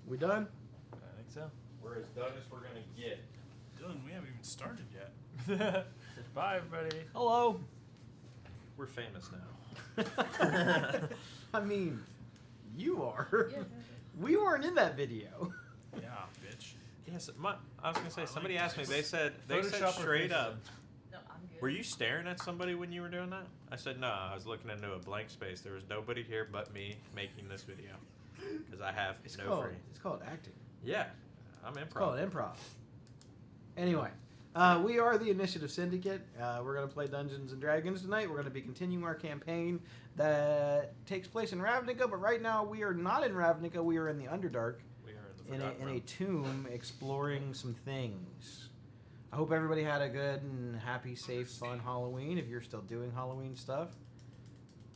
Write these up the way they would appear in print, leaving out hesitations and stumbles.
We done? I think so. We're as done as we're gonna get. Dylan, we haven't even started yet. Bye, everybody. Hello. We're famous now. I mean, you are. Yeah. We weren't in that video. Yeah, bitch. Yes, I was gonna say. I Somebody like asked me. this. They said Photoshop or straight up. No, I'm good. Were you staring at somebody when you were doing that? I said no. I was looking into a blank space. There was nobody here but me making this video because I have It's no called. frame. It's called acting. Yeah, I'm It's called improv. improv. Anyway, we are the Initiative Syndicate. We're going to play Dungeons and Dragons tonight. We're going to be continuing our campaign that takes place in Ravnica, but right now we are not in Ravnica. We are in the Underdark, We are in the in forgotten a realm. tomb, exploring some things. I hope everybody had a good and happy, safe, fun Halloween. If you're still doing Halloween stuff,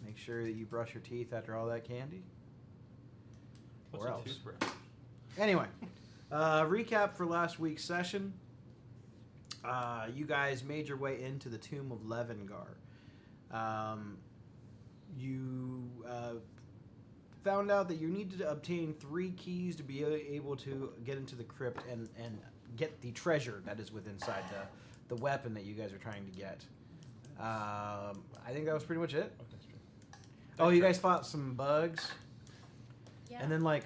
make sure that you brush your teeth after all that candy. What's or a else. toothbrush? Anyway, recap for last week's session. You guys made your way into the tomb of Levingar. You found out that you needed to obtain 3 keys to be able to get into the crypt and get the treasure that is within inside the weapon that you guys are trying to get. I think that was pretty much it. Oh, you guys fought some bugs, Yeah. and then like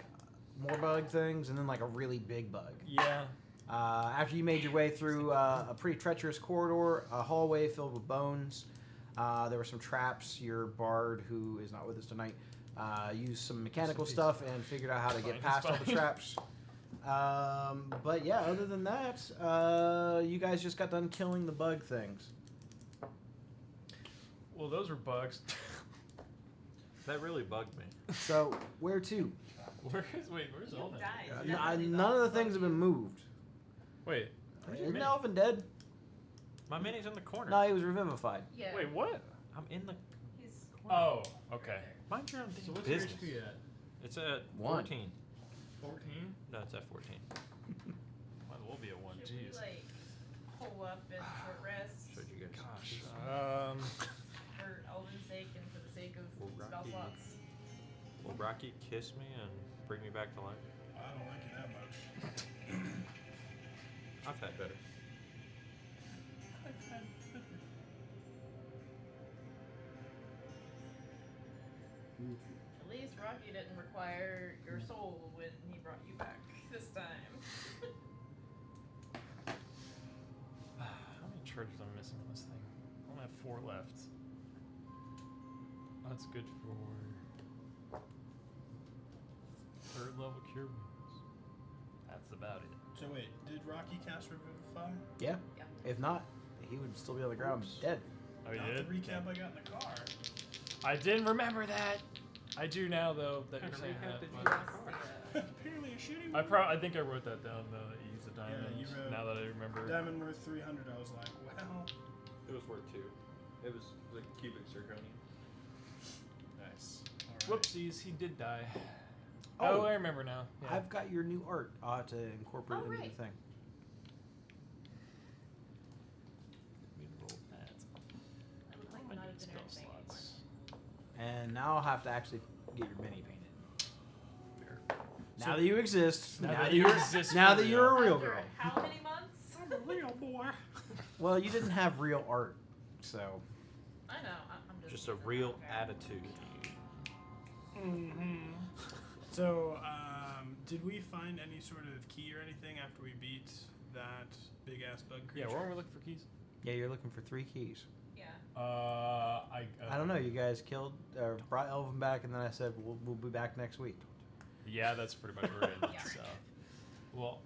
more bug things, and then like a really big bug. Yeah. After you made your way through a pretty treacherous corridor, a hallway filled with bones, there were some traps. Your bard, who is not with us tonight, used some mechanical stuff and figured out how to get past all the traps. But yeah, other than that, you guys just got done killing the bug things. Well, those were bugs. That really bugged me. So where to? Where's You all that? died. None of the things have been moved. Wait. Where's your Isn't mini? Elvin dead? My mini's in the corner. No, he was revivified. Yeah. Wait, what? I'm in the. He's Oh, okay. Mind your own So what's business. your HP at? It's at 1. 14. 14? No, it's at 14. Might as well be a 1. Should we Jeez. like pull up and short rest Showed you guys. Gosh. for Elvin's sake and for the sake of Well, spell Rocky. slots? Will Rocky kiss me and bring me back to life? I don't like it that much. I've had better. At least Rocky didn't require your soul when he brought you back this time. How many charges am I missing on this thing? I only have 4 left. That's good for 3rd level cure wounds. That's about it. So wait, did Rocky cast Revivify? Yeah. Yeah. If not, he would still be on the ground dead. Oh, you Not did? the recap I got in the car. I didn't remember that. I do now, though. That you're saying that. but- Apparently a shitty I one. I think I wrote that down though. That you used the diamond. you wrote now that I remember. Diamond worth 300. I was like, well, It was worth 2. It was the cubic zirconia. nice. All right. Whoopsies, he did die. Oh. Oh, I remember now. Yeah. I've got your new art. I'll have to incorporate Oh, it into right. the thing. We rolled that. I would like I not need have been spell anything slots. And now I'll have to actually get your mini painted. Fair. Now that you exist. Now Now that that you you're exist now for that you're a anymore. real After girl. how many months? I'm a real boy. Well, you didn't have real art, so I know. I'm Just a real attitude. Mm-hmm. So, did we find any sort of key or anything after we beat that big ass bug Yeah, creature? weren't we looking for keys? yeah, you're looking for 3 keys. Yeah. I don't know. You guys killed or brought Elvin back, and then I said we'll be back next week. Yeah, that's pretty much where it is. Yeah. So, well,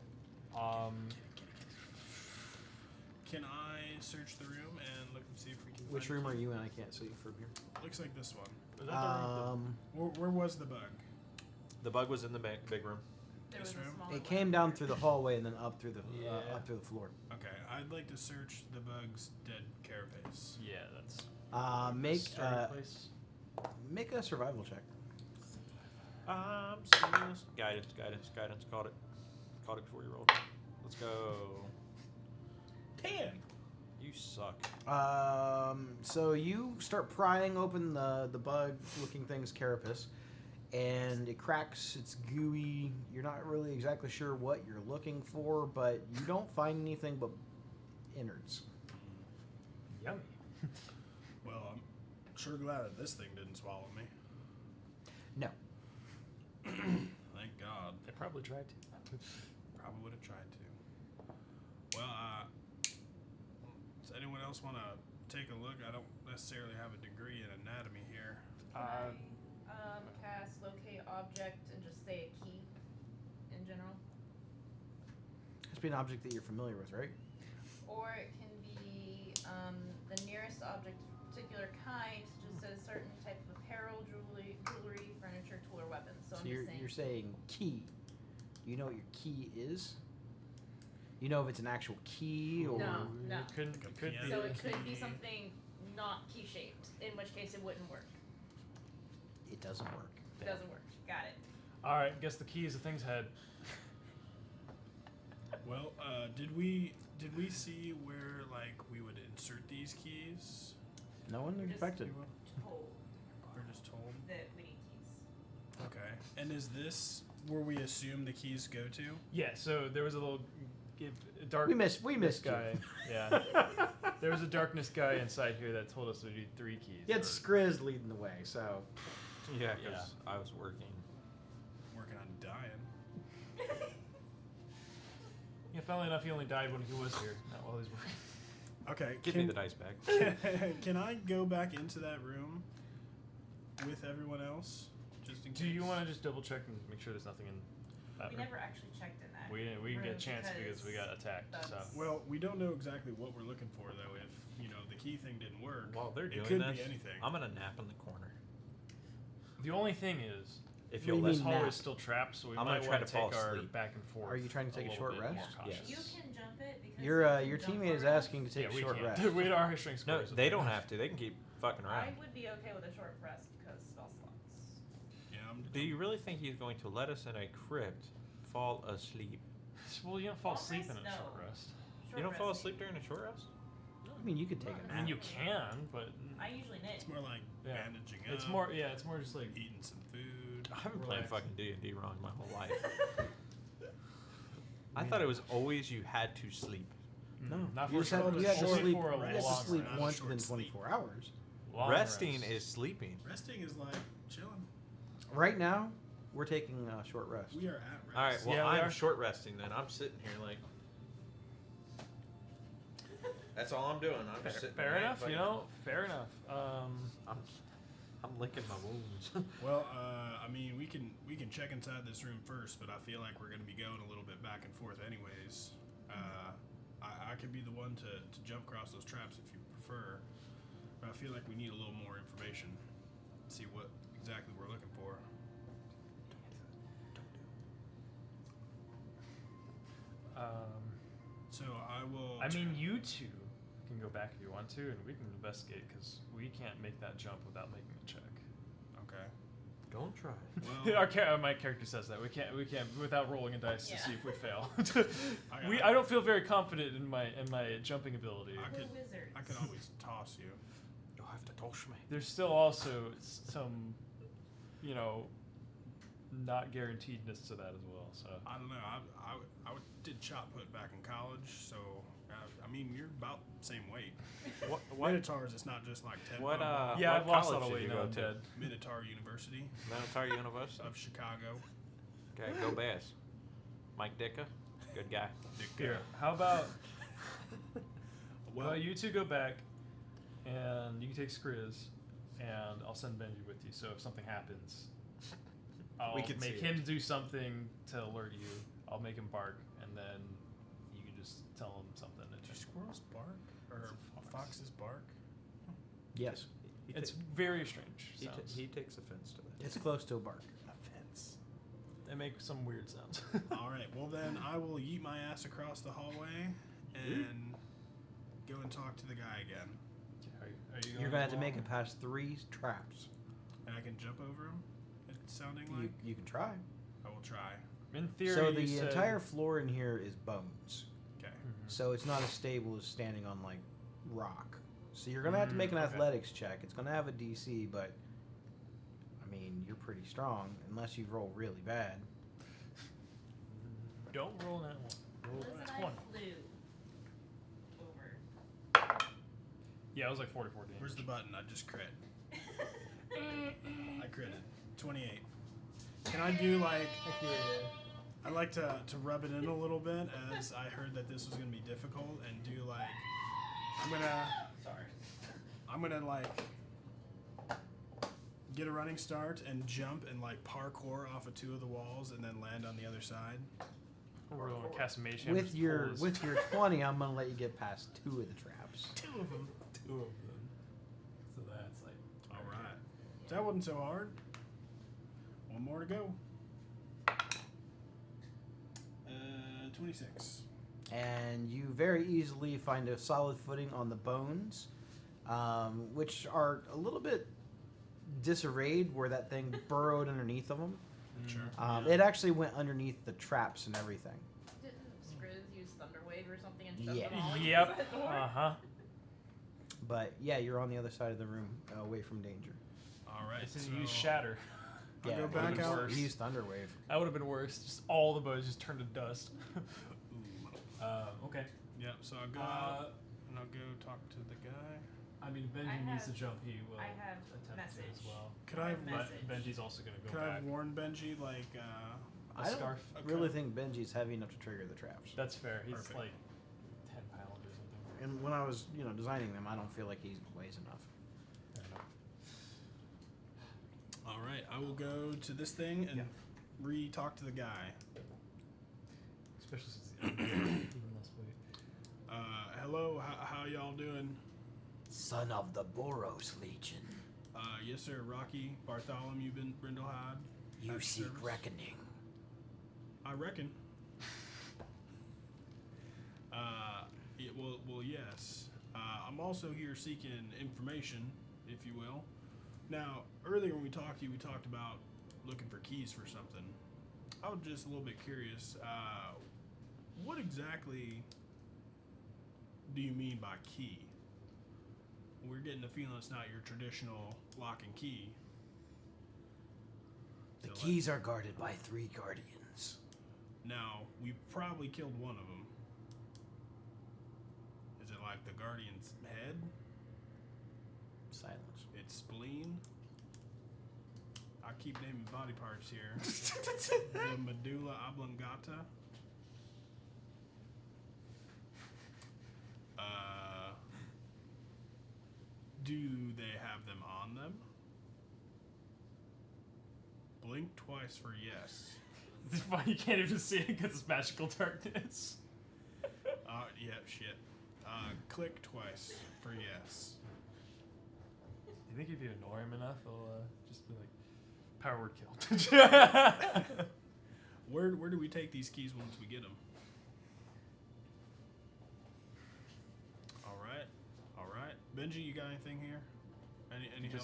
Can I search the room and look and see if we can Which find room a are key? you in? I can't see from here. Looks like this one. is that the Where was the bug? The bug was in the big room. There This was a room? smaller It came down through the hallway and then up through the Yeah. up through the floor. Okay, I'd like to search the bug's dead carapace. Yeah, that's Make place. make a survival check. Serious. Guidance. Caught it. Caught it before you rolled. Let's go. 10. You suck. So you start prying open the bug-looking thing's carapace, and it cracks. It's gooey. You're not really exactly sure what you're looking for, but you don't find anything but innards. Yummy. Well, I'm sure glad that this thing didn't swallow me. No. Thank God. They probably tried to. Probably would have tried to. Well, does anyone else want to take a look? I don't necessarily have a degree in anatomy here. Can I cast locate object and just say a key in general? It's be an object that you're familiar with, right? Or it can be the nearest object of a particular kind, just says certain type of apparel, jewelry, furniture, tool, or weapon. So I'm just saying. you're saying key. Do you know what your key is? You know if it's an actual key or No. It could be. So it could be something not key shaped, in which case it wouldn't work. it doesn't work. It doesn't work. Got it. All right, guess the key is the thing's head. Well, did we see where like we would insert these keys? No one We're just- expected. Told We're just told. that we need keys. Okay. And is this where we assume the keys go to? Yeah. So there was a little dark. We missed you. guy. Yeah. There was a darkness guy inside here that told us we need 3 keys. You had or- Skriz leading the way, so Yeah, because I was working. Working on dying. Yeah, funnily enough, he only died when he was here, not while he was working. Okay. Give me the dice back. Can I go back into that room with everyone else, just in case? Do you want to just double check and make sure there's nothing in that We room? never actually checked in that. We didn't get a room chance because we got attacked. So that's- Well, we don't know exactly what we're looking for, though. If the key thing didn't work, While they're it doing could this, be anything. I'm gonna nap in the corner. the only thing is, If What do you'll you let this mean hallway nap? is still trapped, so we I'm might gonna try want to to fall take our asleep. back and forth. Are you trying to take a little short bit rest? more Yes. You cautious. can jump it because your you your can jump teammate is far asking to take Yeah, a we short can't. rest. We had our high strength No, scores. they don't have to. They can keep fucking enough. I around. would be okay with a short rest because spell slots. Yeah, Do you really think he's going to let us in a crypt fall asleep? Well, you don't fall Long asleep rest? in a short No. rest. Short You don't fall rest, asleep maybe. during a short rest? I mean, you could take a I mean, nap. you can, but I usually knit. It's more like Yeah. bandaging up. it's more. Yeah, it's more just like eating some food. I've been playing Relax. fucking D&D wrong my whole life. I thought it was always you had to sleep. No, not you for just had, short you rest, had to only sleep. for a You had to long sleep rest. once Not a within short sleep. 24 hours. Long Resting rest. is sleeping. Resting is like chilling. Right now, we're taking a short rest. We are at rest. All right, well, Yeah, we I'm are. short resting then. I'm sitting here like. That's all I'm doing. I'm just sitting Fair there. enough. fucking- You know, fair enough. I'm licking my wounds. Well, I mean, we can check inside this room first, but I feel like we're going to be going a little bit back and forth anyways. I could be the one to jump across those traps if you prefer, but I feel like we need a little more information. See what exactly we're looking for. So I will. I mean, you two can go back if you want to, and we can investigate because we can't make that jump without making a check. Okay. Don't try. Well, My character says that we can't without rolling a dice to Yeah. see if we fail. I I don't feel very confident in my jumping ability. I We're could- wizards. I can always toss you. You'll have to toss me. There's still also some, not guaranteedness to that as well. So I don't know. I did shot put back in college, so I mean, you're about the same weight. What? Minotaurs, it's not just like 10 What? pound yeah, what I've lost a college lot of did weight you now. go I'm to? dead. Minotaur University Minotaur University. of Chicago. Okay, go Bass. Mike Dicka, good guy. Here, how about Well, you two go back, and you can take Skriz, and I'll send Benji with you. So if something happens, I'll We can make see him it. do something to alert you. I'll make him bark, and then you can just tell him something. And do squirrels bark or It's a fox. foxes bark? Yes, It's very strange. he Sounds. he takes offense to that. it's close to a bark. Offense. They make some weird sounds. All right. Well, then I will yeet my ass across the hallway and go and talk to the guy again. Are you You're gonna have to make it along? past 3 traps. And I can jump over him. It's sounding You, like you can try. I will try. In theory, So you the said- entire floor in here is bones. Okay. Mhm. So it's not as stable as standing on like rock. So you're gonna have to make an okay. athletics check. It's gonna have a DC, but I mean, you're pretty strong, unless you roll really bad. Don't roll that one. Roll Liz and that I one. flew over. Yeah, it was like 44 damage. Where's the button? I just crit. I critted. 28. Can I do like... I'd like to rub it in a little bit, as I heard that this was going to be difficult, and do like... I'm gonna like get a running start and jump and like parkour off of 2 of the walls and then land on the other side. We're going to cast Mage Hand. With your 20, I'm gonna let you get past 2 of the traps. 2 of them. 2 of them. So that's like... All right. That wasn't so hard. 1 more to go. 26. And you very easily find a solid footing on the bones, which are a little bit disarrayed where that thing burrowed underneath of them. Sure. It actually went underneath the traps and everything. Didn't Skriz use Thunderwave or something and shut Yeah. them all Yep. inside the door? Uh-huh. But yeah, you're on the other side of the room, away from danger. All right. It's So use Shatter. I'll go it back would've out. been worse. He used Thunderwave. That would have been worse. Just all the bows just turned to dust. Okay. Yep. So I'll go out and I'll go talk to the guy. I mean, I Benji needs to have- jump. He will I have attempt to as message. well. Could I have, Message. But Benji's also going to go could I back. have warned Benji like I don't scarf. really think Benji's heavy enough to trigger the traps. That's fair. He's Perfect. like 10 pounds or something. And when I was, designing them, I don't feel like he weighs enough. all right, I will go to this thing and Yeah. re-talk to the guy. Especially since even less weight. Hello, how y'all doing? Son of the Boros Legion, Yes, sir. Rocky Bartholomew Brindlehead. you At seek service. reckoning. I reckon. Well, yes. I'm also here seeking information, if you will. Now, earlier when we talked to you, we talked about looking for keys for something. I was just a little bit curious. What exactly do you mean by key? We're getting the feeling it's not your traditional lock and key. The So, like, keys are guarded by 3 guardians. now, we probably killed one of them. Is it like the guardian's head? Silence. Its spleen? I keep naming body parts here. The medulla oblongata. Do they have them on them? Blink twice for yes. It's fine. You can't even see it because it's magical darkness. Yeah, shit. Click twice for yes. Do you think if you ignore him enough, he'll just be like, power word killed. Where do we take these keys once we get them? All right. Benji, you got anything here? Any help?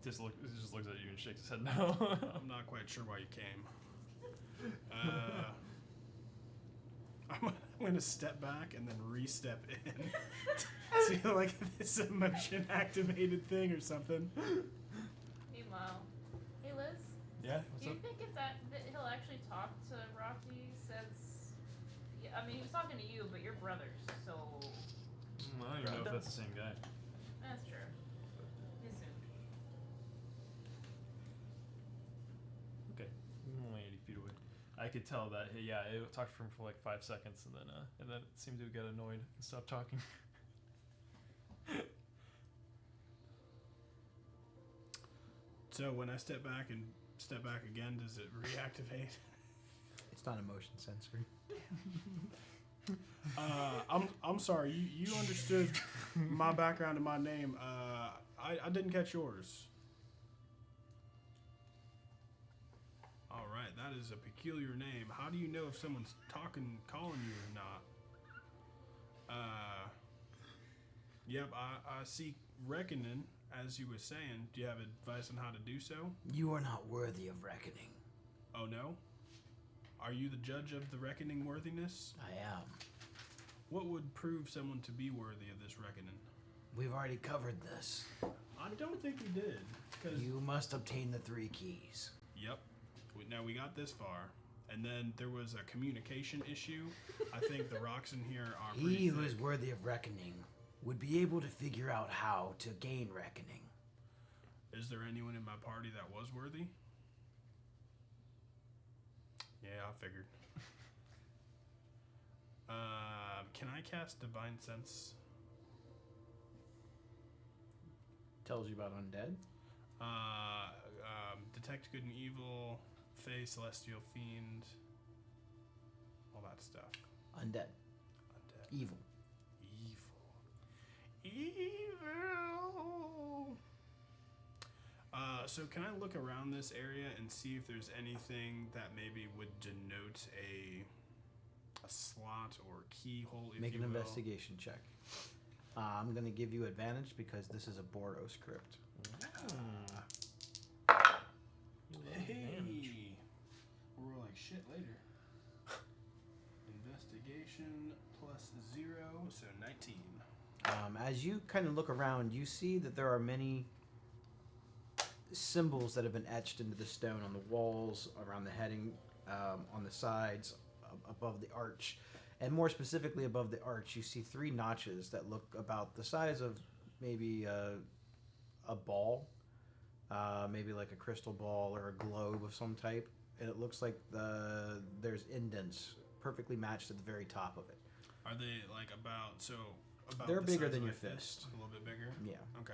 Just looks at you and shakes his head no. I'm not quite sure why you came. I'm going to step back and then re-step in. See, like this a motion activated thing or something. Meanwhile, hey Liz, Yeah, do you think that he'll actually talk to Rocky since... Yeah, I mean, he was talking to you, but you're brothers, so... I don't even know if that's the same guy. That's true. He assumed. Okay, I'm only 80 feet away. I could tell that. Yeah, it talked for him for like 5 seconds, and then it seemed to get annoyed and stopped talking. So when I step back again, does it reactivate? It's not a motion sensor. I'm sorry. You understood my background and my name. I didn't catch yours. All right, that is a peculiar name. How do you know if someone's calling you or not? Yep, I seek reckoning, as you were saying. Do you have advice on how to do so? You are not worthy of reckoning. Oh no? Are you the judge of the reckoning worthiness? I am. What would prove someone to be worthy of this reckoning? We've already covered this. I I don't think we did. Cause You must obtain the 3 keys. Yep. Now we got this far, and then there was a communication issue. I think the rocks in here are pretty He who is thick. worthy of reckoning would be able to figure out how to gain reckoning. Is there anyone in my party that was worthy? Yeah, I figured. Can I cast Divine Sense? Tells you about undead. Detect good and evil, Fey, celestial fiend, all that stuff. Undead. Undead. Evil. Evil. So can I look around this area and see if there's anything that maybe would denote a slot or keyhole, if Make you an will? investigation check. I'm going to give you advantage because this is a Boros crypt. Hey, we're like shit later. Investigation plus 0, so 19. As you kind of look around, you see that there are many symbols that have been etched into the stone on the walls, around the heading, on the sides, above the arch. And more specifically above the arch, you see 3 notches that look about the size of maybe a ball, maybe like a crystal ball or a globe of some type. And it looks like there's indents perfectly matched at the very top of it. Are they like about They're the bigger size than of your my fist. A little bit bigger? Yeah. Okay.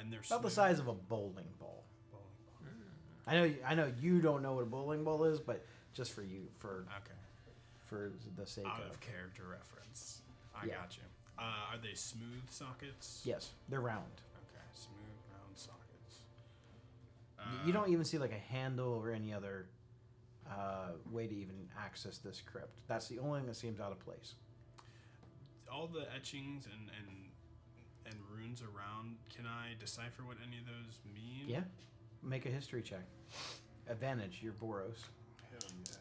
And they're About the smooth? size of a bowling ball. Bowling ball. I know you don't know what a bowling ball is, but just for you, for the sake Out of of character reference. I Yeah. got you. Are they smooth sockets? yes, they're round. Okay, smooth round sockets. You don't even see like a handle or any other way to even access this crypt. That's the only thing that seems out of place. All the etchings and runes around. Can I decipher what any of those mean? Yeah, make a history check. Advantage, you're Boros. Hell yeah.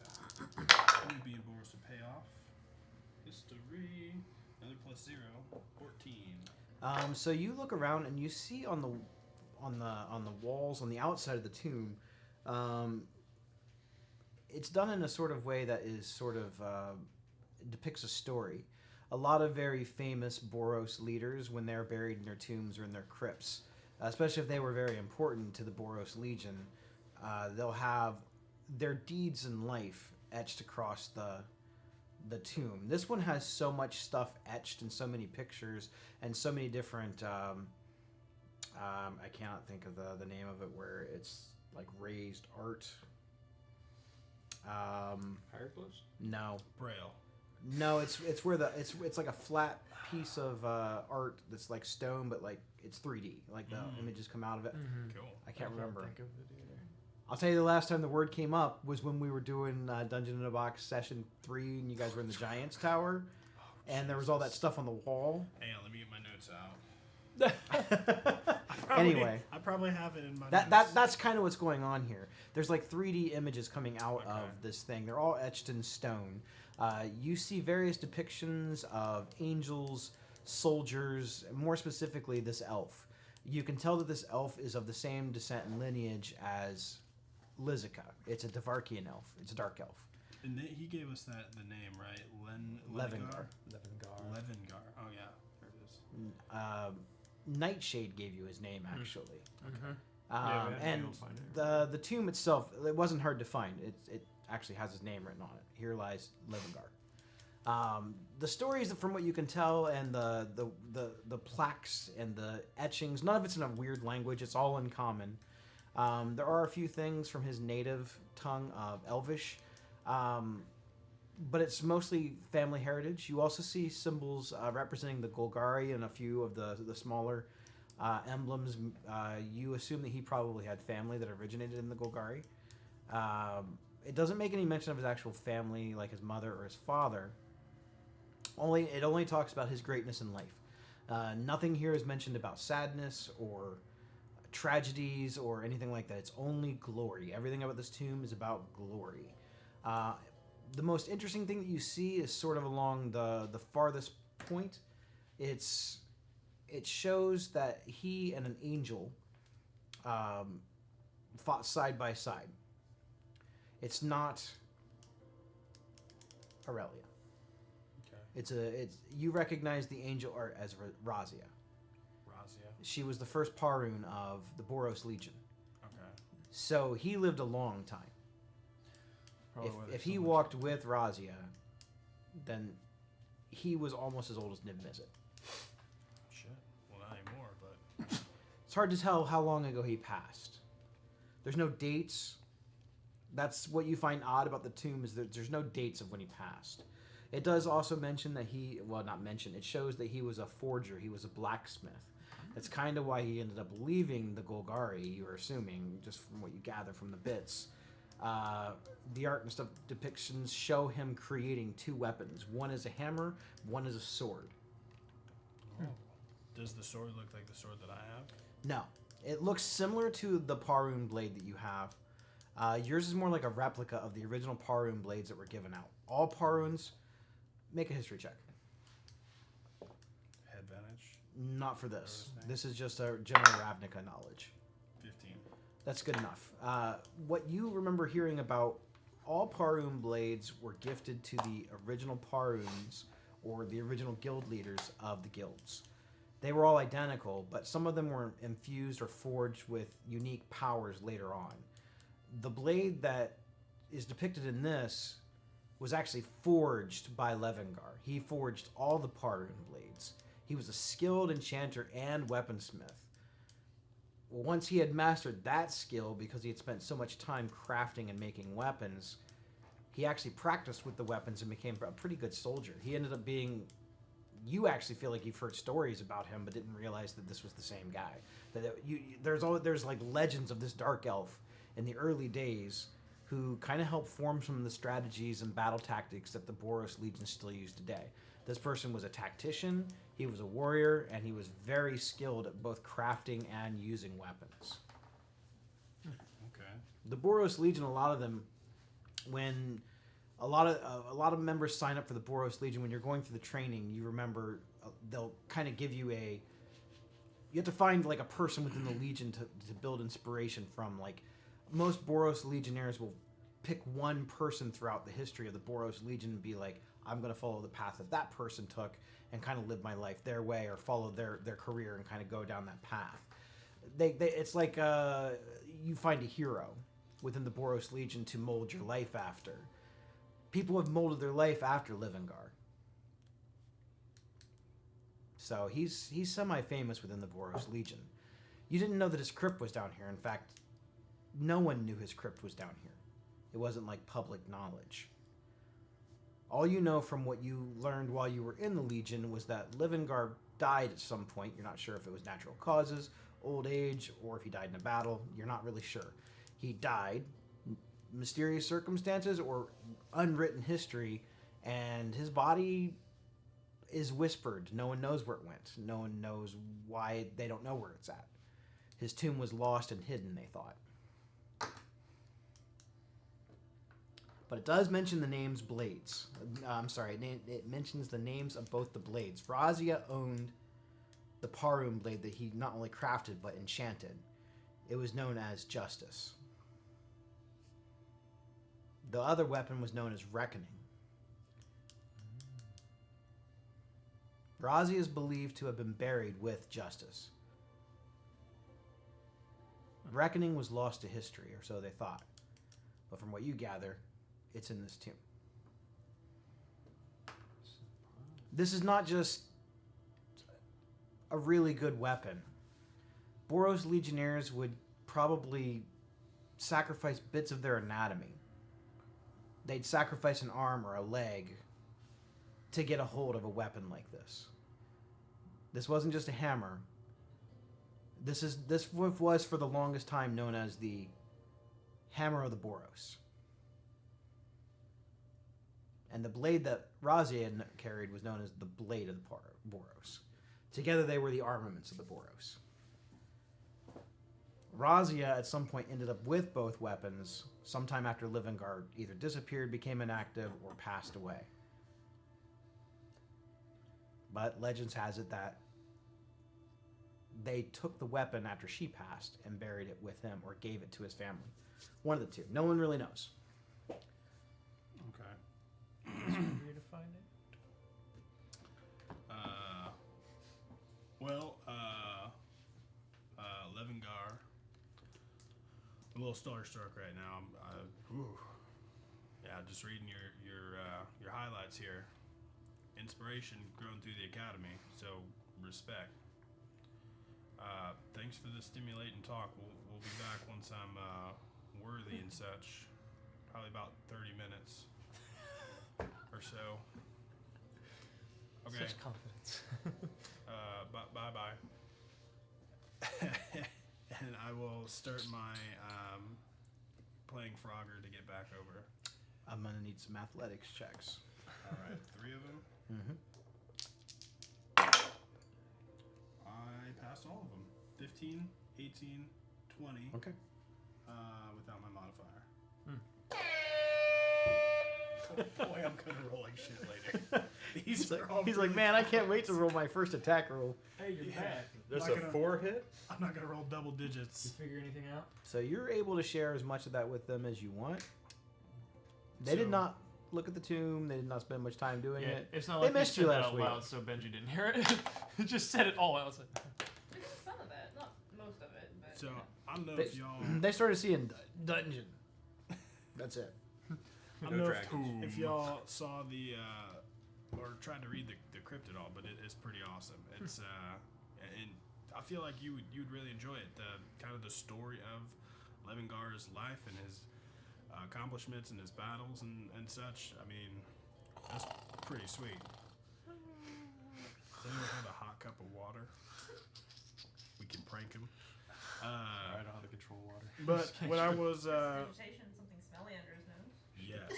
Only being Boris to pay off. History. Another plus 0. 14. So you look around and you see on the walls on the outside of the tomb, it's done in a sort of way that is sort of depicts a story. A lot of very famous Boros leaders, when they're buried in their tombs or in their crypts, especially if they were very important to the Boros Legion, they'll have their deeds in life etched across the tomb. This one has so much stuff etched and so many pictures and so many different I cannot think of the name of it, where it's like raised art. Hieroglyphs? No, Braille. no, it's where it's like a flat piece of art that's like stone, but like it's 3D, like the images come out of it. Cool. I can't remember. Think of it either. I'll tell you, the last time the word came up was when we were doing Dungeon in a Box session 3, and you guys were in the Giants Tower, and there was all that stuff on the wall. Hang on, let me get my notes out. Anyway, I probably have it in my notes. that's kind of what's going on here. There's like 3D images coming out Okay. of this thing. They're all etched in stone. You see various depictions of angels, soldiers, and more specifically this elf. You can tell that this elf is of the same descent and lineage as Lizica. It's a Devarkian elf. It's a dark elf. And he gave us the name, right? Levingar. Levingar. Oh yeah, there it is. Nightshade gave you his name, actually. Okay. Um, Yeah, and you'll find it. the tomb itself, it wasn't hard to find. It actually has his name written on it. Here lies Levingar. The stories, from what you can tell, and the plaques and the etchings, none of it's in a weird language. It's all in common. There are a few things from his native tongue of Elvish, but it's mostly family heritage. You also see symbols representing the Golgari and a few of the smaller emblems. You assume that he probably had family that originated in the Golgari. It doesn't make any mention of his actual family, like his mother or his father. It only talks about his greatness in life. Nothing here is mentioned about sadness or tragedies or anything like that. It's only glory. Everything about this tomb is about glory. The most interesting thing that you see is sort of along the farthest point. It's it shows that he and an angel fought side by side. It's not Aurelia. Okay. It's you recognize the angel art as Razia. Razia. She was the first Parun of the Boros Legion. Okay. So he lived a long time. Probably why If there's he so much- walked with Razia, then he was almost as old as Niv Mizzet. Shit. Well, not anymore, but It's hard to tell how long ago he passed. There's no dates. That's what you find odd about the tomb is that there's no dates of when he passed. It does also mention that not mention, it shows that he was a forger, he was a blacksmith. That's kind of why he ended up leaving the Golgari, you're assuming, just from what you gather from the bits. The art and stuff depictions show him creating two weapons. One is a hammer, one is a sword. does the sword look like the sword that I have? No. It looks similar to the Parun blade that you have. Yours is more like a replica of the original Parun blades that were given out. All Paruns, make a history check. Advantage. Not for this. Notice This is just a general Ravnica knowledge. 15. That's good enough. What you remember hearing about, all Parun blades were gifted to the original Paruns, or the original guild leaders of the guilds. They were all identical, but some of them were infused or forged with unique powers later on. The blade that is depicted in this was actually forged by Levingar. He forged all the Parun blades. He was a skilled enchanter and weaponsmith. Well, once he had mastered that skill, because he had spent so much time crafting and making weapons, he actually practiced with the weapons and became a pretty good soldier. He ended up being... You actually feel like you've heard stories about him, but didn't realize that this was the same guy. There's like legends of this dark elf in the early days who kind of helped form some of the strategies and battle tactics that the Boros Legion still use today. This person was a tactician, he was a warrior, and he was very skilled at both crafting and using weapons. Okay. The Boros Legion, a lot of them, when a lot of members sign up for the Boros Legion, when you're going through the training, you remember they'll kind of give you you have to find like a person within the Legion to build inspiration from. Like most Boros Legionnaires will pick one person throughout the history of the Boros Legion and be like, I'm going to follow the path that that person took and kind of live my life their way, or follow their career and kind of go down that path. It's like you find a hero within the Boros Legion to mold your life after. People have molded their life after Levingar. So he's semi-famous within the Boros Legion. You didn't know that his crypt was down here. In fact, no one knew his crypt was down here. It wasn't like public knowledge. All you know from what you learned while you were in the Legion was that Levingar died at some point. You're not sure if it was natural causes, old age, or if he died in a battle. You're not really sure. He died, mysterious circumstances or unwritten history, and his body is whispered. No one knows where it went. No one knows why. They don't know where it's at. His tomb was lost and hidden, they thought. But it does mention the names Blades. It mentions the names of both the blades. Razia owned the Parun blade that he not only crafted but enchanted. It was known as Justice. The other weapon was known as Reckoning. Razia is believed to have been buried with Justice. Reckoning was lost to history, or so they thought. But from what you gather, it's in this tomb. This is not just a really good weapon. Boros Legionnaires would probably sacrifice bits of their anatomy. They'd sacrifice an arm or a leg to get a hold of a weapon like this. This wasn't just a hammer. This was for the longest time known as the Hammer of the Boros. And the blade that Razia carried was known as the Blade of the Boros. Together they were the armaments of the Boros. Razia at some point ended up with both weapons sometime after Levingar either disappeared, became inactive, or passed away. But legends has it that they took the weapon after she passed and buried it with him or gave it to his family. One of the two. No one really knows. Okay. Easier to find it. Levingar. A little starstruck right now. Yeah, just reading your highlights here. Inspiration grown through the academy, so respect. Thanks for the stimulating talk. We'll be back once I'm worthy and such. Probably about 30 minutes or so. Okay. Such confidence. Bye. And I will start my playing Frogger to get back over. I'm gonna need some athletics checks. All right, 3 of them. Mm-hmm. I passed all of them. 15, 18, 20. Okay. Without my modifier. Hmm. Boy, I'm gonna roll like shit later. He's are all like, really man, I close." can't wait to roll my first attack roll. Hey, you're Yeah. back. There's Not a gonna- 4 hit? I'm not gonna roll double Did you digits. figure anything out? So you're able to share as much of that with them as you want. They So- did not look at the tomb. They did not spend much time doing it. It's not They like missed you you said that last out week. loud so Benji didn't hear it. He just said it all out. We did some of it, not most of it, but. So I don't know They, if y'all. they started seeing dungeon. That's it. I No don't know dragons. if y'all saw the or tried to read the crypt at all, but it's pretty awesome. It's and I feel like you would really enjoy it. The kind of the story of Levingar's life and his accomplishments and his battles and such. I mean, that's pretty sweet. Does anyone have a hot cup of water? We can prank him. I know how to control water. But when I was Vegetation, something smelly under his nose. yes.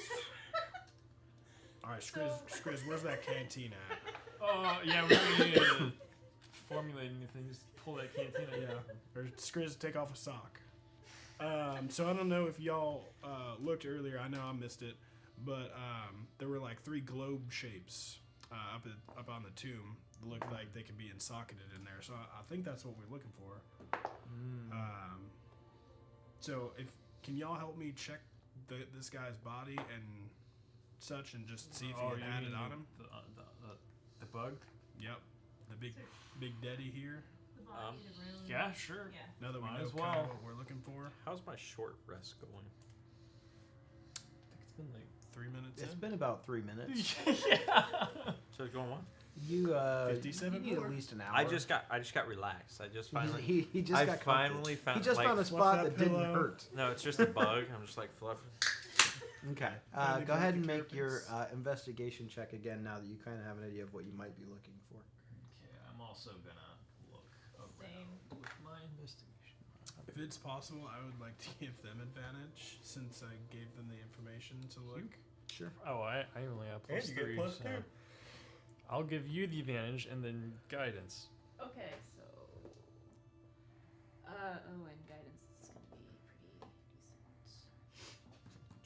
All right, Skriz, where's that canteen at? Oh, yeah, we're really need to formulate anything. Just pull that canteen out. Yeah, or Skriz, take off a sock. So I don't know if y'all looked earlier. I know I missed it, but there were like 3 globe shapes up on the tomb that looked like they could be socketed in there. So I think that's what we're looking for. So can y'all help me check this guy's body and such, and just see if he had you added mean on him? The bug? Yep, the big daddy here. The body, the room. Yeah, sure. Yeah. Now that we Might know as kind well. of what we're looking for, How's my short rest going? I think it's been like 3 minutes It's in. been about 3 minutes. yeah. So it's going what? You 57 you need more? at least an hour. I just got relaxed. I just finally. he just I got finally comfortable. found. He just like, found a fluff spot that that didn't pillow. hurt. No, it's just a bug. I'm just like fluffing. Okay. Finally Go ahead and broke the make your carapace. investigation check again now that you kind of have an idea of what you might be looking for. Okay, I'm also gonna look Same. around with my investigation. If it's possible, I would like to give them advantage since I gave them the information to look. Sure. Oh, I only have plus And you get 3. plus so 2. I'll give you the advantage and then guidance. Okay, so. And guidance is gonna be pretty decent.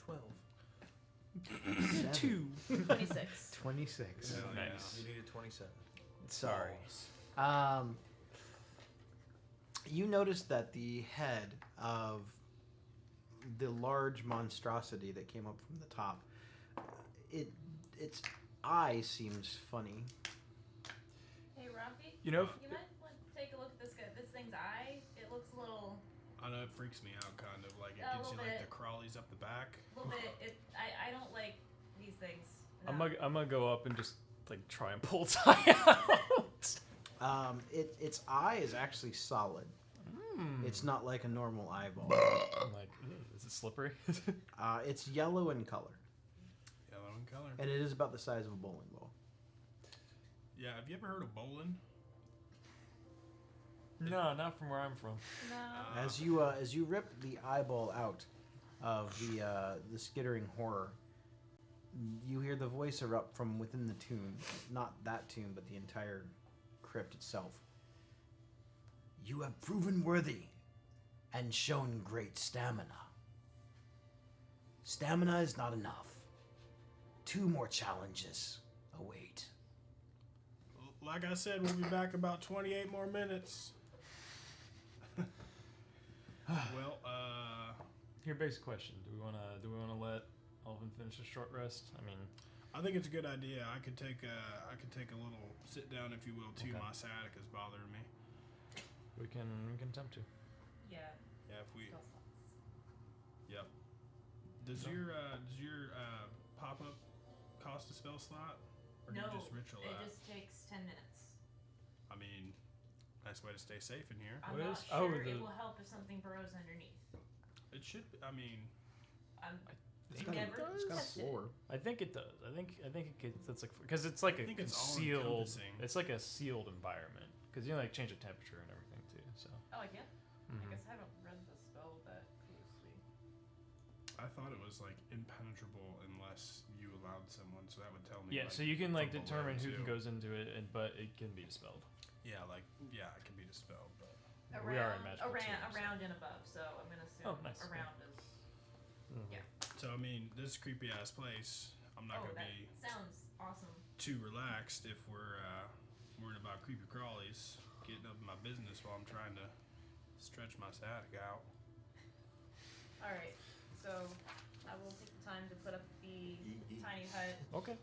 12. 2. 26. 26. Hell yeah. Nice. You needed 27. Sorry. You noticed that the head of the large monstrosity that came up from the top, its eye seems funny. Hey, Rocky. You know, You might want to take a look at this thing's eye. It looks a little I know it freaks me out, kind of like it A gives you little like bit. the crawlies up the back. bit. I don't like these things. I'm No. gonna go up and just like try and pull its eye out. Its eye is actually solid. Hmm. It's not like a normal eyeball. I'm like, is it slippery? It's yellow in color, Yellow in color. and it is about the size of a bowling ball. Yeah, have you ever heard of bowling? No, not from where I'm from. No. As you rip the eyeball out of the skittering horror, you hear the voice erupt from within the tomb. Not that tomb, but the entire crypt itself. You have proven worthy and shown great stamina. Stamina is not enough. 2 more challenges await. Like I said, we'll be back about 28 more minutes. Here, basic question: Do we wanna let Alvin finish a short rest? I mean, I think it's a good idea. I could take a little sit down, if you will, too. Okay. My sciatica is bothering me. we can attempt to. Yeah. Yeah, if we. Spell slots. Yep. Does your pop up cost a spell slot, or do No, you just ritual it that? just takes 10 minutes. I mean, nice way to stay safe in here. I'm What not is- sure oh, it the- will help if something burrows underneath. It should. I mean, It's I've got never a tested it. floor. I think it does. I think it gets, that's like because it's like I a think it's all concealed. encompassing. It's like a sealed environment because you like change the temperature and everything too. So. Oh, I can? I Mhm. guess I haven't read the spell that closely. I thought it was like impenetrable unless you allowed someone, so that would tell me. Yeah, like, so you can like from determine below, who too. goes into it, but it can be dispelled. Yeah, it can be dispelled, but We are in magical around, too, so. around and above, so I'm gonna assume Oh, nice. around is. Mhm. Yeah. so I mean, this creepy ass place. I'm not Oh, gonna that be sounds awesome. too relaxed if we're worrying about creepy crawlies getting up in my business while I'm trying to stretch my sciatica out. Alright, so I will take the time to put up the tiny hut. Okay.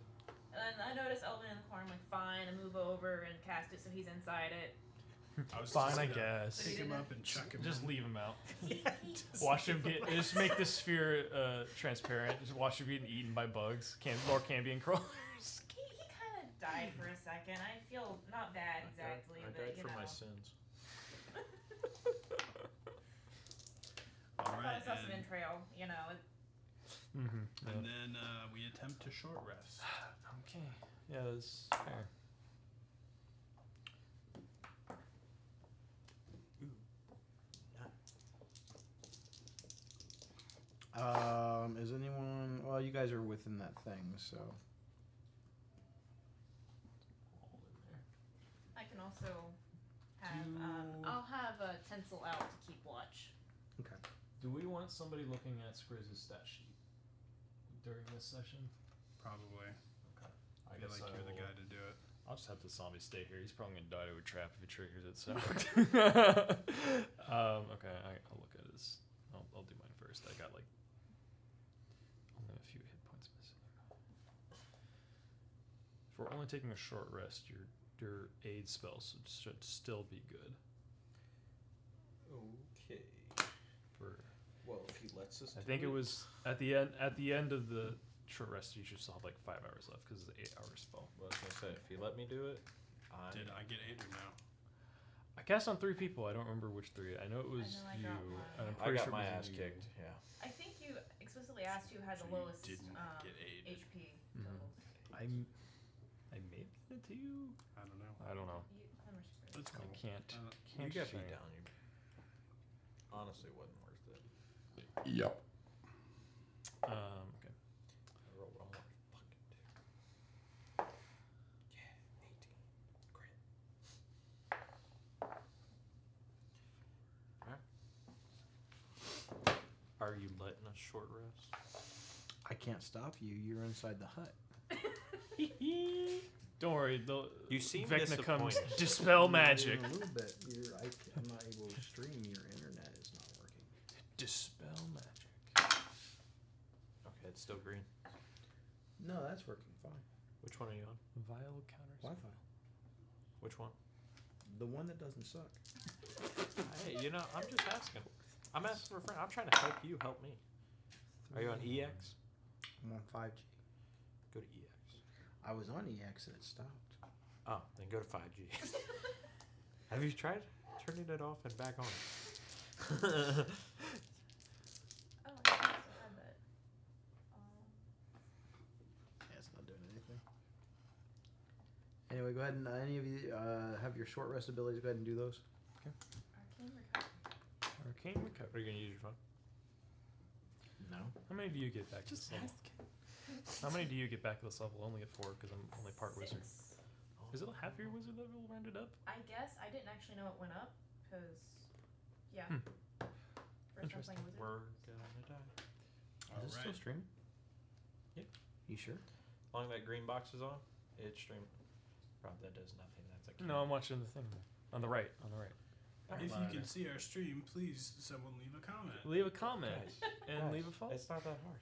And then I notice Elvin in the corner. I'm like, fine. I move over and cast it so he's inside it. I was Fine, just I gonna guess. Pick him up and chuck him. Just in. leave him out. Yeah, Watch him get. Just make the sphere transparent. Just watch him getting eaten by bugs. More Cambion crawlers. He kind of died for a second. I feel not bad exactly, I but died you for know. my sins. All I thought right, I saw some and, entrail, you know. Mm-hmm. and then we attempt to short rest. Okay. Yeah, that's fair. Is anyone? Well, you guys are within that thing, so. All in there. I can also have, I'll have a tinsel out to keep watch. Okay. Do we want somebody looking at Skrizz's stat sheet during this session? Probably. Okay. I feel like you're the guy to do it. I'll just have the zombie stay here. He's probably gonna die to a trap if he triggers it. So. Okay, I'll look at his. I'll do mine first. I got like only a few hit points missing. If we're only taking a short rest, your aid spells should still be good. Okay. For Well, if he lets us. I think it was at the end of the short rest. You should still have like 5 hours left because it's an 8-hour spell. Well, I was gonna say if he let me do it, Did I get 8 or no? I cast on 3 people. I don't remember which 3. I know it was know I you. got one. And I'm I pretty got sure my it ass was you. kicked. Yeah. I think you explicitly asked who had So the you lowest didn't get 8. HP Mhm. total. I made it to you. I don't know. I don't know. That's cool. I can't. You Can't got say. beat down. You honestly wasn't worth it. Yep. Okay. I rolled one more fucking 2. Yeah, 18. Great. Alright. Are you letting us short rest? I can't stop you. You're inside the hut. Don't worry. You seem Vecna comes disappointed. dispel magic. A little bit. I'm not able to stream. Your internet is not working. Dispel magic. Okay, it's still green. No, that's working fine. Which one are you on? Vial counters. Wi-Fi. Which one? The one that doesn't suck. Hey, I'm just asking. I'm asking for a friend. I'm trying to help you help me. Are you on EX? I'm on 5G. Go to EX. I was on EX and it stopped. Oh, then go to 5G. Have you tried turning it off and back on? Oh, I also had that. Yeah, it's not doing anything. Anyway, go ahead and any of you have your short rest abilities. Go ahead and do those. Arcane recovery. Arcane recovery. Are you gonna use your phone? No. How many do you get back to this level? How many do you get back to this level? Only at 4 because I'm only part wizard. 6. Is it half your wizard level rounded up? I guess I didn't actually know it went up because, yeah. Hmm. First time playing wizard. We're gonna die. Is it still Alright. streaming? Yep. You sure? As long as that green box is on, it's streaming. Rob, that does nothing. That's a No, I'm watching the thing on the right. On the right. If you can see our stream, please someone leave a comment. Leave a comment and Guys, leave a phone. It's not that hard.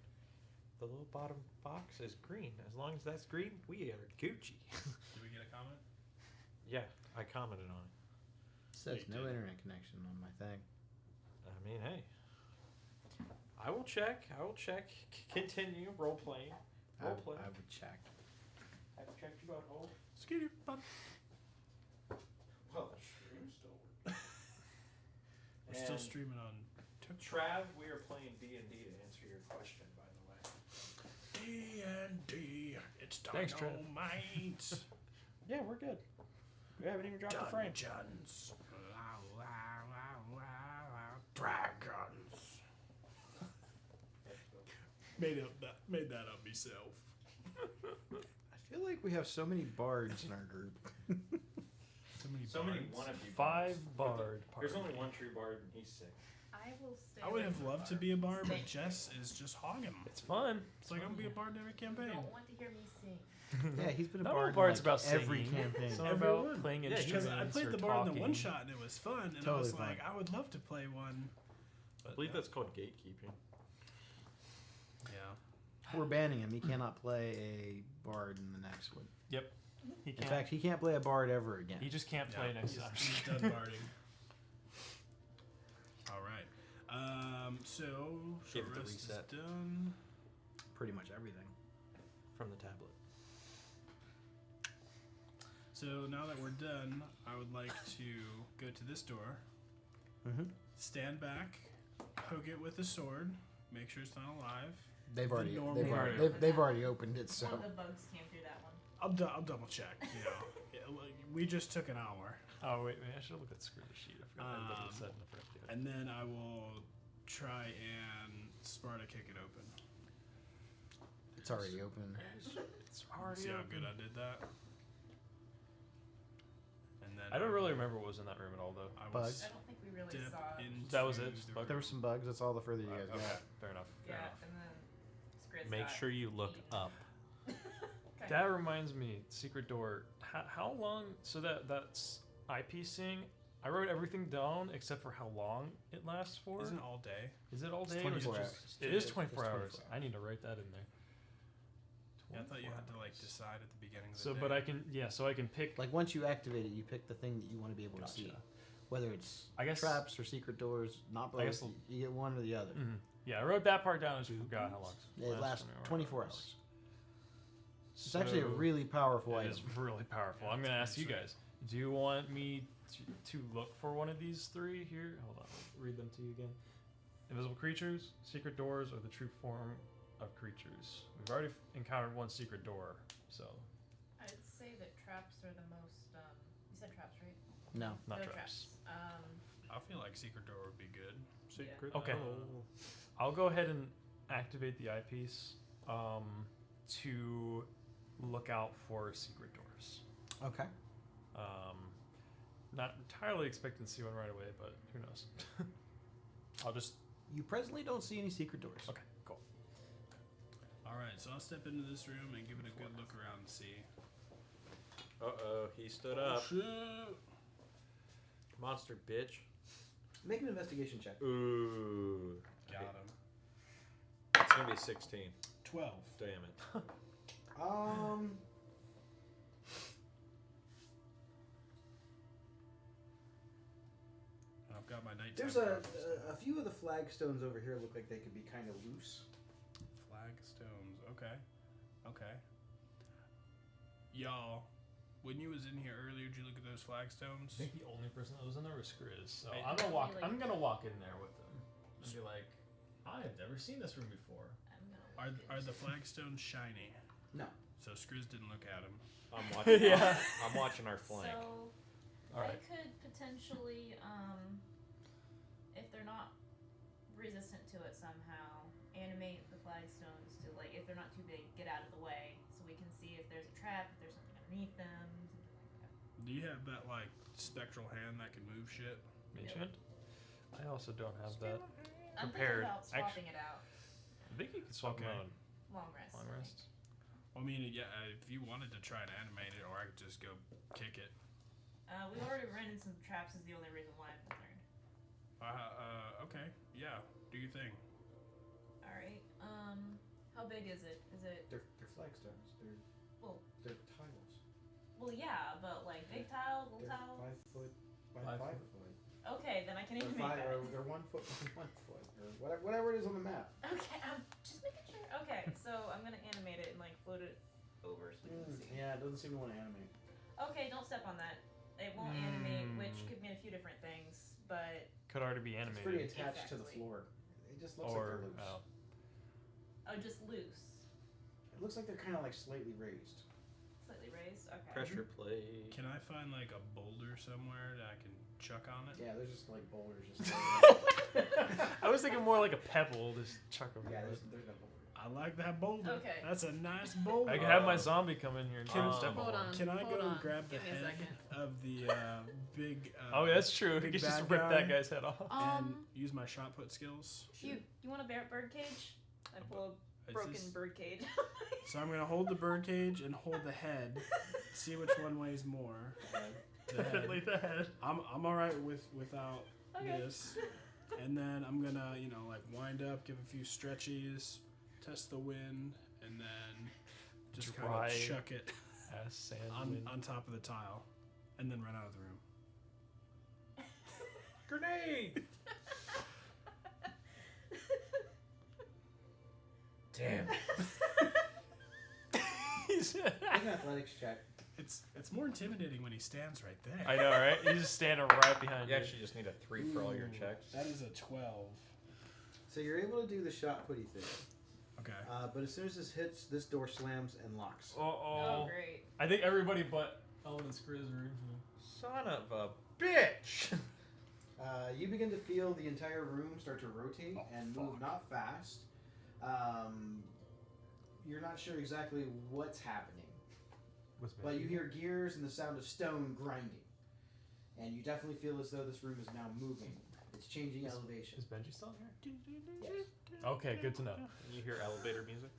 The little bottom box is green. As long as that's green, we are Gucci. Did we get a comment? Yeah, I commented on it. Says You no did. internet connection on my thing. I mean, hey. I will check. Continue role playing. I Role playing. would check. I've checked your butthole. Scooter, bud. Well, the stream still works. We're still streaming on TikTok. Trav, we are playing D&D to answer your question, by the way. D&D. It's Thanks, Trev. dynamite. Yeah, we're good. We haven't even dropped a frame. Dungeons. La, la, la, la, la, dragons. Made that up myself. I feel like we have so many bards in our group. So many bards. wannabe 5 bard. There's party. only one true bard, and he's sick. I will stay. I would away have from loved to bards. be a bard, but Stay. Jess is just hogging. It's fun. It's like I'm gonna be a bard in every You campaign. don't want to hear me sing. Yeah, he's been a Not bard all in, bards like, about every singing. campaign. Some Everyone. about playing Yeah, instruments. Because I played or the bard in the talking. one shot and it was fun, and I Totally was fun. like, I would love to play one. I believe that's called gatekeeping. Yeah. We're banning him. He cannot play a bard in the next one. He In can't. fact, he can't play a bard ever again. He just can't play next he's, time. he's done barding. All right. So Give short it the rest is reset. done. Pretty much everything. From the tablet. So now that we're done, I would like to go to this door, Mm-hmm. stand back, poke it with a sword, make sure it's not alive. They've already, normal- they've, They've already, already they've already opened it, so. One of the bugs came through that one. I'll double check. You know, Yeah, like, we just took an hour, Oh wait, I should look at the sheet. I forgot that Um, it said in the front. and then I will try and Sparta kick it open. It's already open. It's already See how open. good I did that. And then I don't really will- remember what was in that room at all, though. I Bugs. I don't think we really dip saw. into That was it, just the bug- There were some bugs. That's all the further you guys Okay, got. fair enough. Fair Yeah, enough. and then Skriz Make got sure you look eaten. up. Okay. That reminds me, secret door. How long? So that's eyepiecing. I wrote everything down except for how long it lasts for. Isn't it all day? Is it all It's day? or is 24 it hours. just? It is It's 24 hours. 24 I need to write that in there. Yeah, I thought you 24 had to like hours. decide at the beginning of the So, day. but I can, so I can pick. Like, once you activate it, you pick the thing that you want to be able to see. Gotcha. Whether it's I guess- traps or secret doors, not both. I guess You get one or the other. Mhm. Yeah, I wrote that part down. I just forgot how long. It lasts 24 hours. It's So actually a really powerful it item. is really powerful. Yeah, I'm it's gonna ask pretty you guys. Do you want me to look for one of these 3 here? Hold on, I'll read them to you again. Invisible creatures, secret doors, or the true form of creatures. We've already encountered one secret door, so I'd say that traps are the most. You said traps, right? No. not No traps. I feel like secret door would be good. Secret. Okay. door. I'll go ahead and activate the eyepiece to look out for secret doors. Okay. Not entirely expecting to see one right away, but who knows? I'll just. You presently don't see any secret doors. Okay, cool. All right, so I'll step into this room and give it a good look around and see. Uh-oh, he stood up. Shit. Monster bitch. Make an investigation check. Ooh. Got him. It's gonna be 16. 12. Damn it. I've got my nighttime. There's a few of the flagstones over here look like they could be kind of loose. Flagstones. Okay. Okay. Y'all, when you was in here earlier, did you look at those flagstones? I think the only person that was in there was Skriz, so Hey, I'm gonna walk. Really? I'm gonna walk in there with them and be like, "I've never seen this room before." I'm gonna. Are the flagstones shiny? No. So Skriz didn't look at them. I'm watching. Yeah. I'm watching our flank. So All I right. could potentially, if they're not resistant to it somehow, animate the flagstones to like if they're not too big, get out of the way, so we can see if there's a trap, if there's something underneath them, something like that. Do you have that like spectral hand that can move shit? Ancient. I also don't have that. I'm Prepared. thinking about swapping it out. I think you can swap Okay. them out Long rest. on long rest. I mean, yeah. If you wanted to try and animate it, or I could just go kick it. We've already run into some traps. Is the only reason why I'm concerned. Okay. Yeah. Do you think? All right. How big is it? Is it? They're flagstones. Well, They're tiles. well, yeah, but like big tiles, little They're tiles. 5 foot by 5 foot. Okay, then I can Or animate that. they're 1 foot by 1 foot, or whatever it is on the map. Okay, I'm just making sure. Okay, so I'm gonna animate it and like float it over so we can see. Yeah, it doesn't seem to want to animate. Okay, don't step on that. It won't animate, which could mean a few different things, but Could already be It's animated. pretty attached to the Exactly. floor. It just looks Or like they're loose. just loose, It looks like they're kind of like slightly raised. slightly raised. Okay. Pressure plate. Can I find like a boulder somewhere that I can chuck on it? Yeah, they're just like boulders. Just I was thinking more like a pebble, just chuck over. yeah, it. there's no boulder. I like that boulder. Okay. That's a nice boulder. I could have my zombie come in here and Can- step Hold on. Can I hold go on. grab the Give me a head second. of the big? Oh, yeah, that's true. big You just bad rip guy that guy's head off. and use my shot put skills. You want a bird cage? I pull a Is broken this- bird cage. So I'm gonna hold the bird cage and hold the head. See which one weighs more. The Definitely head. the head. I'm all right without Okay. this. And then I'm gonna like wind up, give a few stretchies, test the wind, and then just kind Dry of chuck it Ass sand wind. on top of the tile, and then run out of the room. Grenade! Damn. Make an athletics check. It's more intimidating when he stands right there. I know, right? He's just standing right behind You you. actually just need a 3 for all your Ooh, checks. That is a 12. So you're able to do the shot putty thing. Okay. But as soon as this hits, this door slams and locks. Oh, great. I think everybody but Ellen and Skriz are in here. Son of a bitch! You begin to feel the entire room start to rotate and move not fast. You're not sure exactly what's happening, but you hear gears and the sound of stone grinding. And you definitely feel as though this room is now moving. It's changing elevation. Is Benji still in here? Yes. Okay, good to know. You hear elevator music?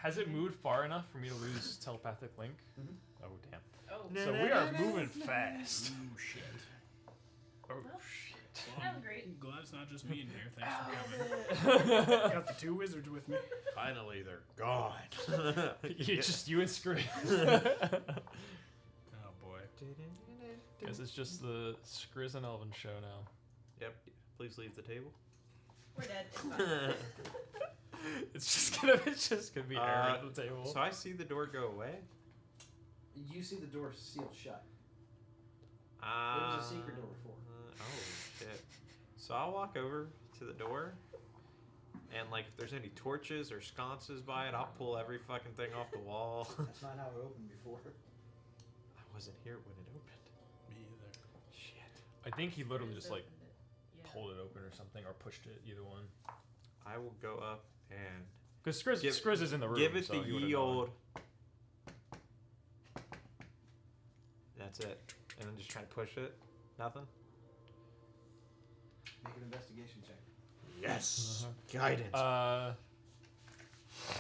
Has it moved far enough for me to lose telepathic link? Mhm. Oh, damn. Oh, So we are moving fast. Ooh, shit. Oh, Well, shit. that was great. I'm glad it's not just me in here. Thanks for coming. Got the 2 wizards with me. Finally, they're gone. You and Skriz. Oh boy. Guess it's just the Skriz and Elvin show now. Yep. Please leave the table. We're dead. It's fine. It's just gonna be air at the table. So I see the door go away. You see the door sealed shut. It It was a secret door before. Oh shit! So I'll walk over to the door, and like if there's any torches or sconces by it, I'll pull every fucking thing off the wall. That's not how it opened before. I wasn't here when it opened. Me either. Shit. I think he literally just like Opened it. Yeah. pulled it open or something, or pushed it. Either one. I will go up and Because Skriz is in the room. give it so the he would've ye known. old. That's it. And then just try to push it. Nothing. Make an investigation check. Yes. Uh-huh. Guidance.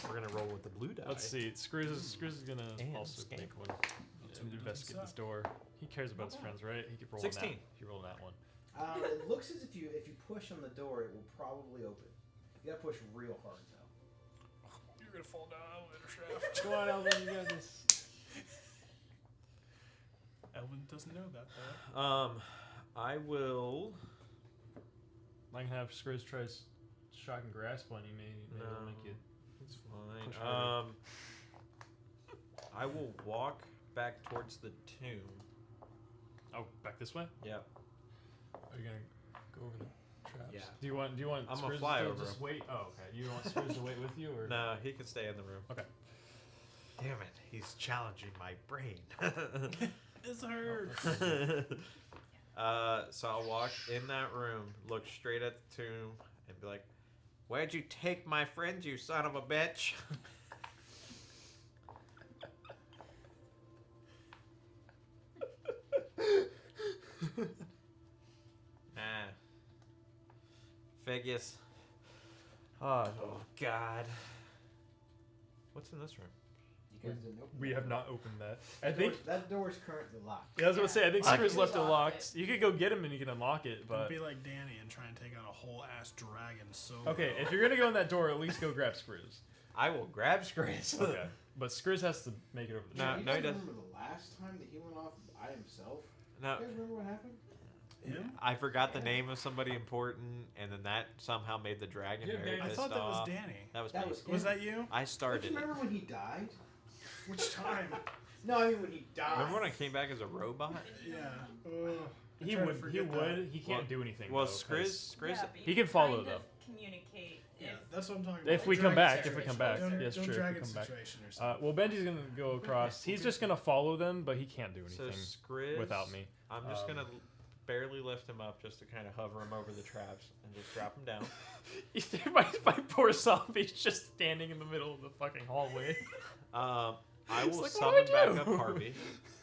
We're gonna roll with the blue die. Let's see. Skriz is gonna And also scan. make one. Let's And see what investigate this this door. He cares about his friends, right? He could roll on 16. that. He rolled that one. It looks as if you push on the door, it will probably open. You gotta push real hard though. You're gonna fall down an elevator shaft. Come on, Elvin, you got this. Elvin doesn't know that though. I will. I can have Skriz try shock and grasp on you. Maybe it'll No. make you. It's Push fine. harder. I will walk back towards the tomb. Oh, back this way. Yep. Are you gonna go over the traps? Yeah. Do you want I'm gonna Skriz fly to over just him. wait? Oh, okay. You want Skriz to wait with you, or No, he can stay in the room. Okay. Damn it, he's challenging my brain. This hurts. So I'll walk in that room, look straight at the tomb, and be like, "Where'd you take my friend, you son of a bitch?" Nah. Figures. Oh God. What's in this room? You guys didn't open We that have door. not opened that. I That think. door- that door is currently locked. Yeah, I was gonna say. I think Lock Skriz it. left it Lock locked. You could go get him and you can unlock it. Don't But be like Danny and try and take out a whole ass dragon solo. okay, if you're gonna go in that door, at least go grab Skriz. I will grab Skriz. Okay, but Skriz has to make it over the. No, you no, he guys doesn't. remember the last time that he went off by himself? No, You guys remember what happened? Him? I forgot the name of somebody important, and then that somehow made the dragon Yeah, very Danny. I pissed thought that was off. Danny. That was That me. was him. Was that you? I Don't started you it. remember when he died? Which time? No, I mean when he died. Remember when I came back as a robot? Yeah. He would. He would. He can't do anything. Well, though, 'cause Skriz. Yeah, but He you can follow, kind though. of Communicate. Yeah, If that's what I'm talking If about. we come Dragon back, if we come situation. back, Don't, yes, don't true. If we dragon come back. situation or something. Well, Benji's gonna go across. He's just gonna follow them, but he can't do So anything Skriz. without me. I'm just Um, gonna barely lift him up just to kind of hover him over the traps and just drop him down. my poor zombie's just standing in the middle of the fucking hallway. I He's will like, summon "What do I back do?" up Harvey.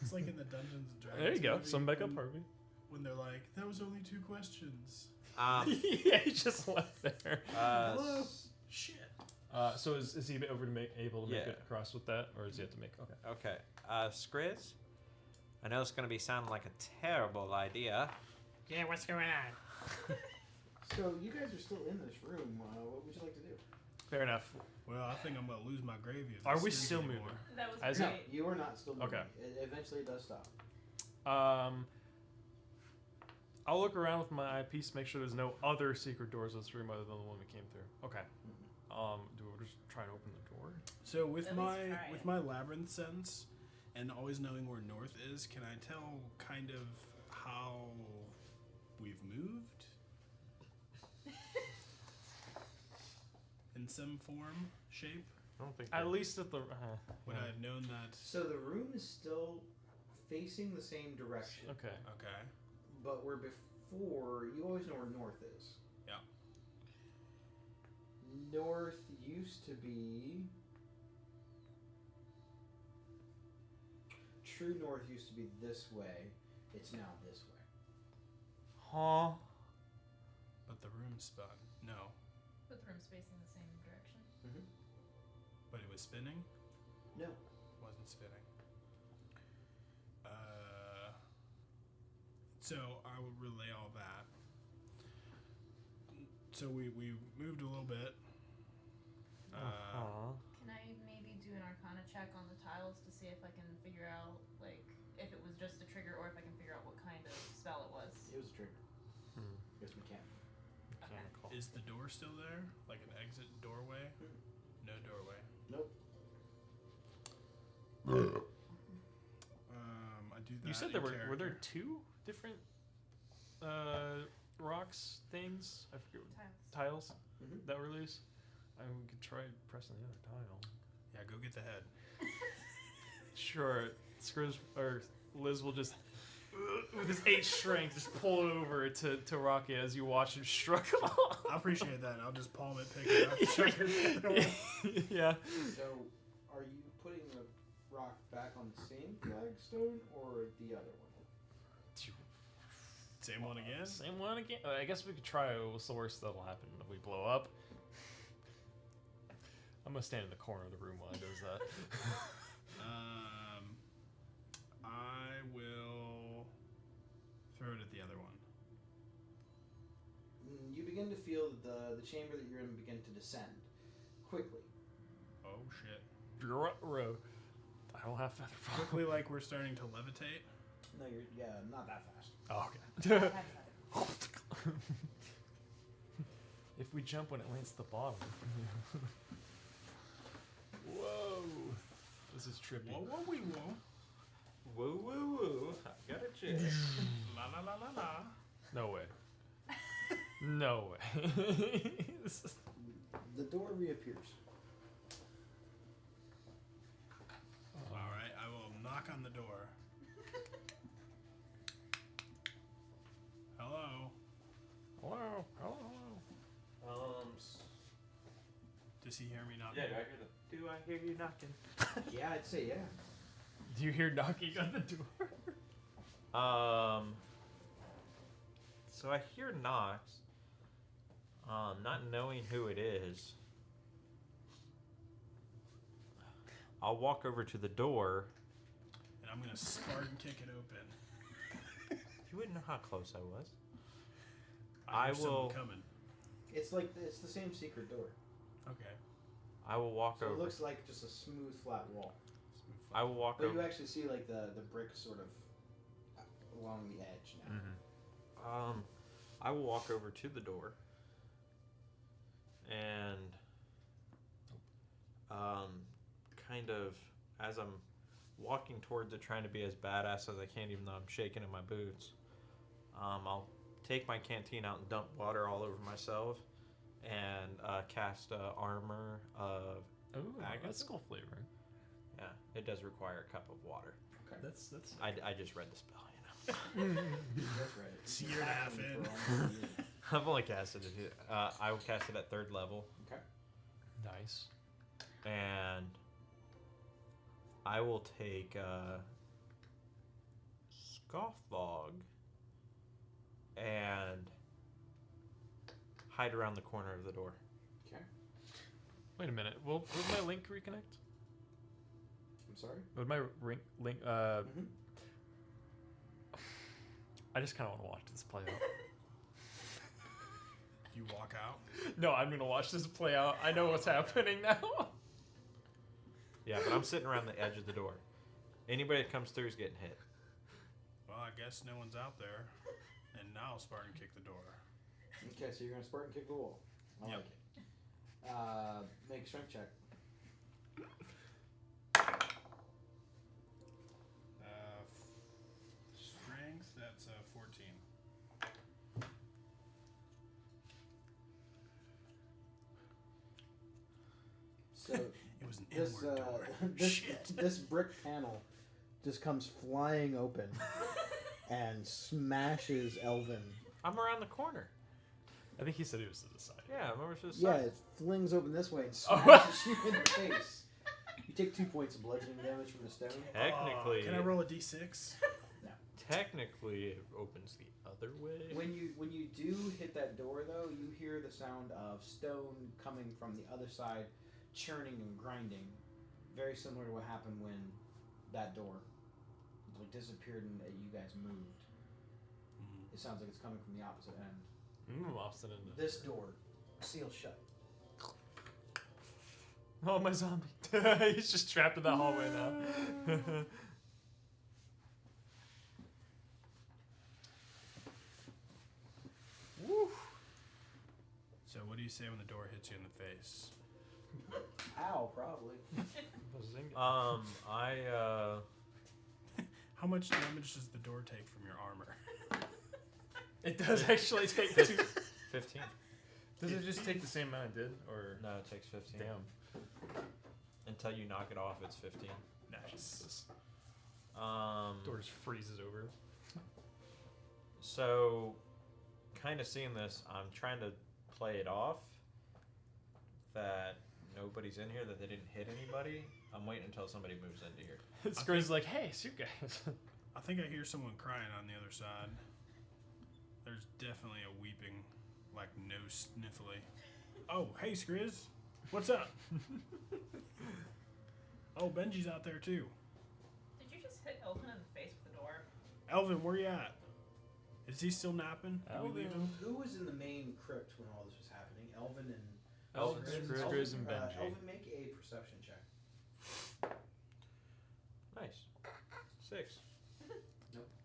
It's like in the Dungeons and Dragons. There you go. movie Some backup when- Harvey. When they're like, that was only 2 questions. Yeah, he just left there. Hello? S- Shit. So is he able to make Yeah. it across with that, or does he have to make? Okay. okay, Skriz. I know it's gonna be sounding like a terrible idea. Yeah, what's going on? So you guys are still in this room. What would you like to do? Fair enough. Well, I think I'm gonna lose my gravy. if Are this we stinks still anymore. moving? that was As No, great. you are not still moving. Okay. It eventually does stop. I'll look around with my eyepiece, make sure there's no other secret doors in this room other than the one we came through. Okay. Do we just try and open the door? So with At least my try with it. my labyrinth sense, and always knowing where north is, can I tell kind of how we've moved in some form, shape? I don't think. At that- least at the. Would I have known that? So the room is still facing the same direction, Okay. Okay. but where before you always know where north is. Yeah. North used to be. True north used to be this way. It's now this way. Huh? But the room spun. No. But the room's facing the same direction. But it was spinning? No. Wasn't spinning. So I will relay all that. So we moved a little bit. Can I maybe do an Arcana check on the tiles to see if I can figure out, like, if it was just a trigger or if I can figure out what kind of spell it was? It was a trigger. Hmm. It's mechanical. Mechanical. Is the door still there? Like an exit doorway? No doorway. Nope. I do that. You said in there were there character. 2 different rocks things? I forget. Tiles. Tiles Mhm. that were loose. I mean, we could try pressing the other tile. Yeah, go get the head. Sure, Skriz or Liz will just with his 8 strength just pull it over to Rocky as you watch him struggle. I appreciate that. I'll just palm it, pick it up, chuck it the other way. Yeah. So, are you putting the rock back on the same flagstone or the other one? Same one again? Same one again. I guess we could try. What's the worst that'll happen if we blow up? I'm gonna stand in the corner of the room while he does that. I will throw it at the other one. You begin to feel that the chamber that you're in begin to descend quickly. Oh shit! Row. I don't have feather fall. Quickly, like we're starting to levitate. No, you're not that fast. Oh, okay. If we jump when it lands at the bottom. Whoa. This is trippy. Whoa, whoa, wee, whoa! Woo woo woo! I got a chick. La la la la la! No way. No way. The door reappears. All right, I will knock on the door. Hello. Hello. Hello. Does he hear me knocking? Yeah, do I hear you knocking? Yeah, I'd say yeah. Do you hear knocking on the door? So I hear knocks. Not knowing who it is. I'll walk over to the door. And I'm gonna Spartan kick it open. You wouldn't know how close I was. I hear someone will- coming. It's the same secret door. Okay. I will walk So over. it looks like just a smooth, flat wall. I will walk But over. you actually see like the brick sort of along the edge now. Mm-hmm. I will walk over to the door. And kind of as I'm walking towards it, trying to be as badass as I can, even though I'm shaking in my boots. I'll take my canteen out and dump water all over myself, and cast armor of. Oh, Agatha? that's skull flavoring. Yeah, it does require a cup of water. Okay. That's. I just read the spell, you know. That's right. It's See, you're an half happened in. for almost a year. I've only casted it. I will cast it at 3rd level, Okay. Nice. and I will take Scofflog and hide around the corner of the door. Okay. Wait a minute. Will my link reconnect? I'm sorry. Would my link? Mm-hmm. I just kind of want to watch this play out. You walk out. No, I'm gonna watch this play out. I know what's happening now. Yeah, but I'm sitting around the edge of the door. Anybody that comes through is getting hit. Well, I guess no one's out there. And now Spartan kick the door. Okay, so you're gonna Spartan kick the wall. I Yep. like it. Make a strength check. Strength, that's 14. So It was an this inward door. Shit. this brick panel just comes flying open and smashes Elvin. I'm around the corner. I think he said he was to the side. Yeah, I'm over to the Yeah, side. it flings open this way and Oh. smashes you in the face. You take 2 points of bludgeoning damage from the stone. Technically, Can I roll a d6? technically it opens the other way. When you do hit that door, though, you hear the sound of stone coming from the other side, churning and grinding. Very similar to what happened when that door like disappeared and you guys moved. It sounds like it's coming from the opposite end. Opposite end. This door, sealed shut. Oh, my zombie. He's just trapped in that hallway now. Woo. So what do you say when the door hits you in the face? Ow, probably. How much damage does the door take from your armor? It does actually take 2. 15. Does it just take the same amount it did? Or No, it takes 15. damn. Until you knock it off, it's 15. Nice. Door Door just freezes over. So, kind of seeing this, I'm trying to play it off that nobody's in here, that they didn't hit anybody. I'm waiting until somebody moves into here. Screen's like, hey, it's you guys. I think I hear someone crying on the other side. There's definitely a weeping, like no sniffly. Oh, hey Skriz, what's up? Oh, Benji's out there too. Did you just hit Elvin in the face with the door? Elvin, where you at? Is he still napping? Did we leave him? Who was in the main crypt when all this was happening? Elvin and Elvin, Skriz, Skriz, and Benji. Elvin, make a perception check. Nice. 6.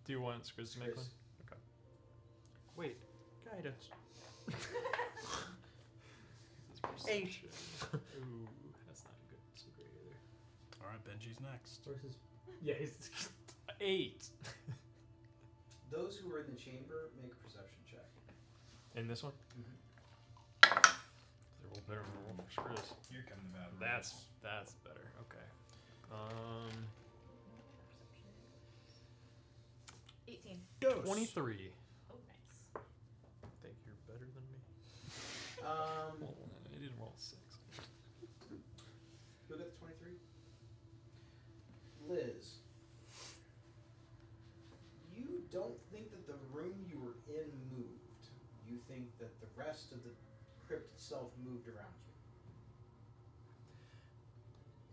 Do you want Skriz to make one? Skriz. Wait. Guidance. 8. Ooh, that's not good. So great either. All right, Benji's next. Yeah, he's 8. Those who are in the chamber, make a perception check. In this one? Mm-hmm. They're all better than the one for Skriz. Here come the bad That's rolls. better. Okay. 18. Ghost. 23. Oh, nice. Think you're better than me? Well, I didn't roll 6. Who got the 23? Liz. You don't think that the room you were in moved. You think that the rest of the crypt itself moved around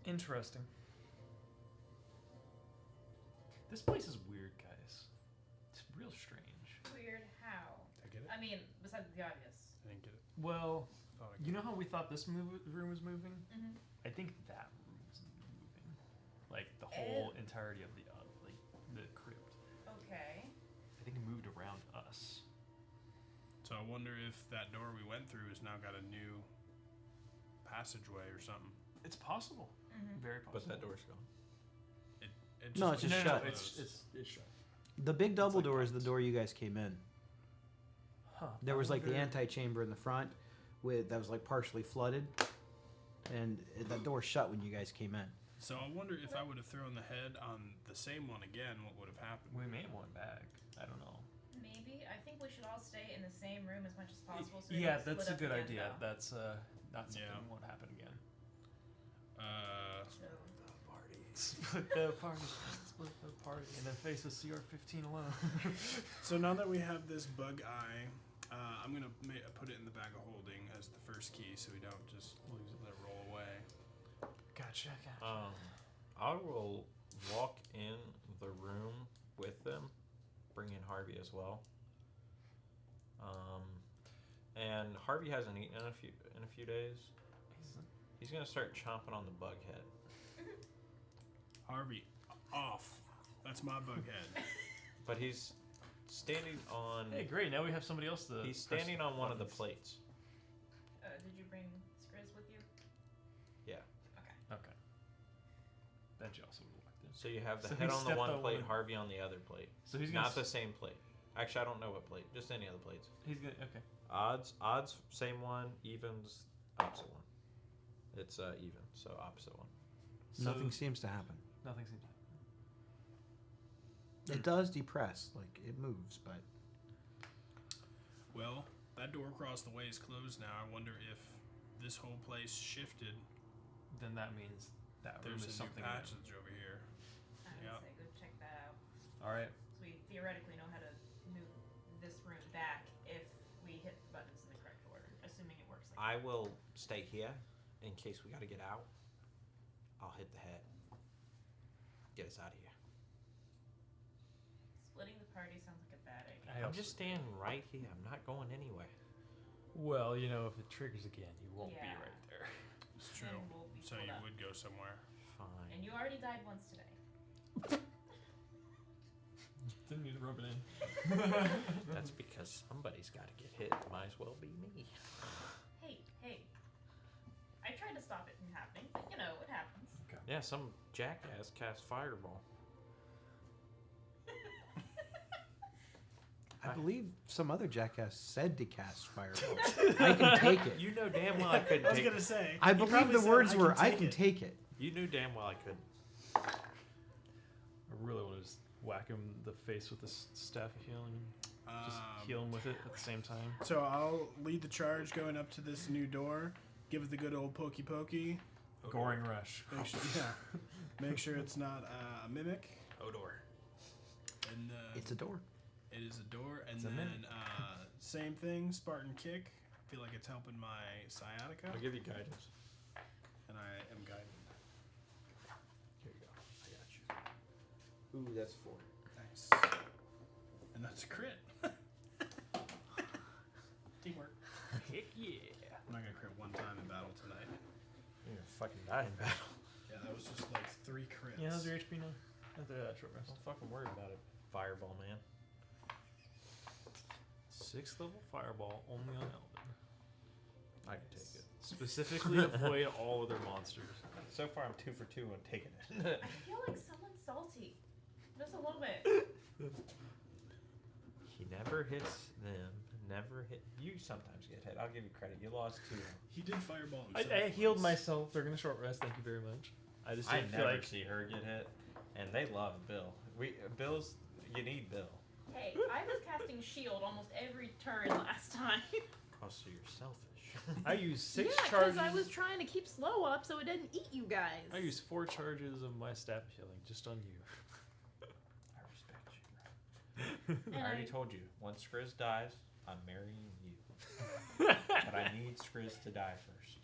you. Interesting. This place is weird, guys. It's real strange. Weird how? I get it. I mean, besides the obvious. I didn't get it. Well, Thought I you know how we thought this room was moving? Mm-hmm. I think that room is moving. Like the whole entirety of the crypt. Okay. I think it moved around us. So I wonder if that door we went through has now got a new passageway or something. It's possible. Mm-hmm. Very possible. But that door's gone. It No, it's just shut. It's shut. The big double like door is the lights. door you guys came in. Huh. There I was like the wonder- antechamber in the front, that was like partially flooded, and that door shut when you guys came in. So I wonder if I would have thrown the head on the same one again, what would have happened? We may have one back. I don't know. Maybe. I think we should all stay in the same room as much as possible. So we Yeah, don't that's split a up good again, idea. though. That's not something Yeah. that won't happen again. So, Split the party. Split the party. And then face the CR-15 alone. So now that we have this bug eye, I'm gonna put it in the bag of holding as the first key, so we don't just lose it, let it roll away. Gotcha. I will walk in the room with them, bring in Harvey as well. And Harvey hasn't eaten in a few days. He's gonna start chomping on the bug head. Harvey, off. That's my bug head. But he's standing on. Hey, great. Now we have somebody else to. He's press standing on one of the buttons. plates. did you bring Skriz with you? Yeah. Okay. Okay. Benji also would have walked in. So you have the So head he on the stepped one on plate, one- Harvey on the other plate. So he's gonna. Not the same plate. Actually, I don't know what plate. Just any of the plates. He's gonna. Okay. Odds, same one. Evens, opposite one. It's even, so opposite one. So Nothing seems to happen. Nothing seems to happen. It does depress, like it moves, but Well, that door across the way is closed now. I wonder if this whole place shifted. Then that means that room There's is a new something. passage over here. I would Yeah. say go check that out. All right. So we theoretically know how to move this room back if we hit the buttons in the correct order, assuming it works like I will stay here in case we got to get out. I'll hit the head. Get us out of here. Splitting the party sounds like a bad idea. I I'm also- just standing right here. I'm not going anywhere. Well, you know, if it triggers again, you won't Yeah. be right there. It's true. Then we'll be So pulled you up. would go somewhere. Fine. And you already died once today. Didn't need to rub it in. That's because somebody's got to get hit. Might as well be me. Hey. I tried to stop it from happening, but you know, it happens. Yeah, some jackass cast fireball. I believe some other jackass said to cast fireball. I can take it. You know damn well I couldn't I was take gonna it. say. I you believe probably the said, words were, "I can it." take it." You knew damn well I couldn't. I really want to just whack him the face with this staff of healing. Just heal him with it at the same time. So I'll lead the charge going up to this new door. Give it the good old pokey pokey. Goring rush. Make sure, make sure it's not a mimic. Odor. And It's a door. it is a door. And It's a then mimic. same thing, Spartan kick. I feel like it's helping my sciatica, I'll give you guidance. and I am guided. Here you go. I got you. Ooh, that's 4. Nice. And that's a crit. Teamwork. Heck yeah. I'm not gonna crit one time in battle tonight. You're gonna fucking die in battle. Yeah, that was just like 3 crits. Yeah, how's your HP now? After that short rest. Don't fucking worry about it, fireball man. 6th level fireball only on Elven. I can take it. Specifically avoid all other monsters. So far, I'm 2 for 2 on taking it. I feel like someone's salty. Just a little bit. He never hits them. Never hit. You sometimes get hit. I'll give you credit. You lost 2. He did fireball himself. I healed once. myself during the short rest. Thank you very much. I just I didn't feel never like see her get hit, and they love Bill. Bill's. You need Bill. Hey, I was casting shield almost every turn last time. Oh, so you're selfish. I used 6 yeah, charges. because I was trying to keep slow up so it didn't eat you guys. I used 4 charges of my staff of healing just on you. I respect you. And I already I- told you. Once Skriz dies, I'm marrying you. But I need Skriz to die first.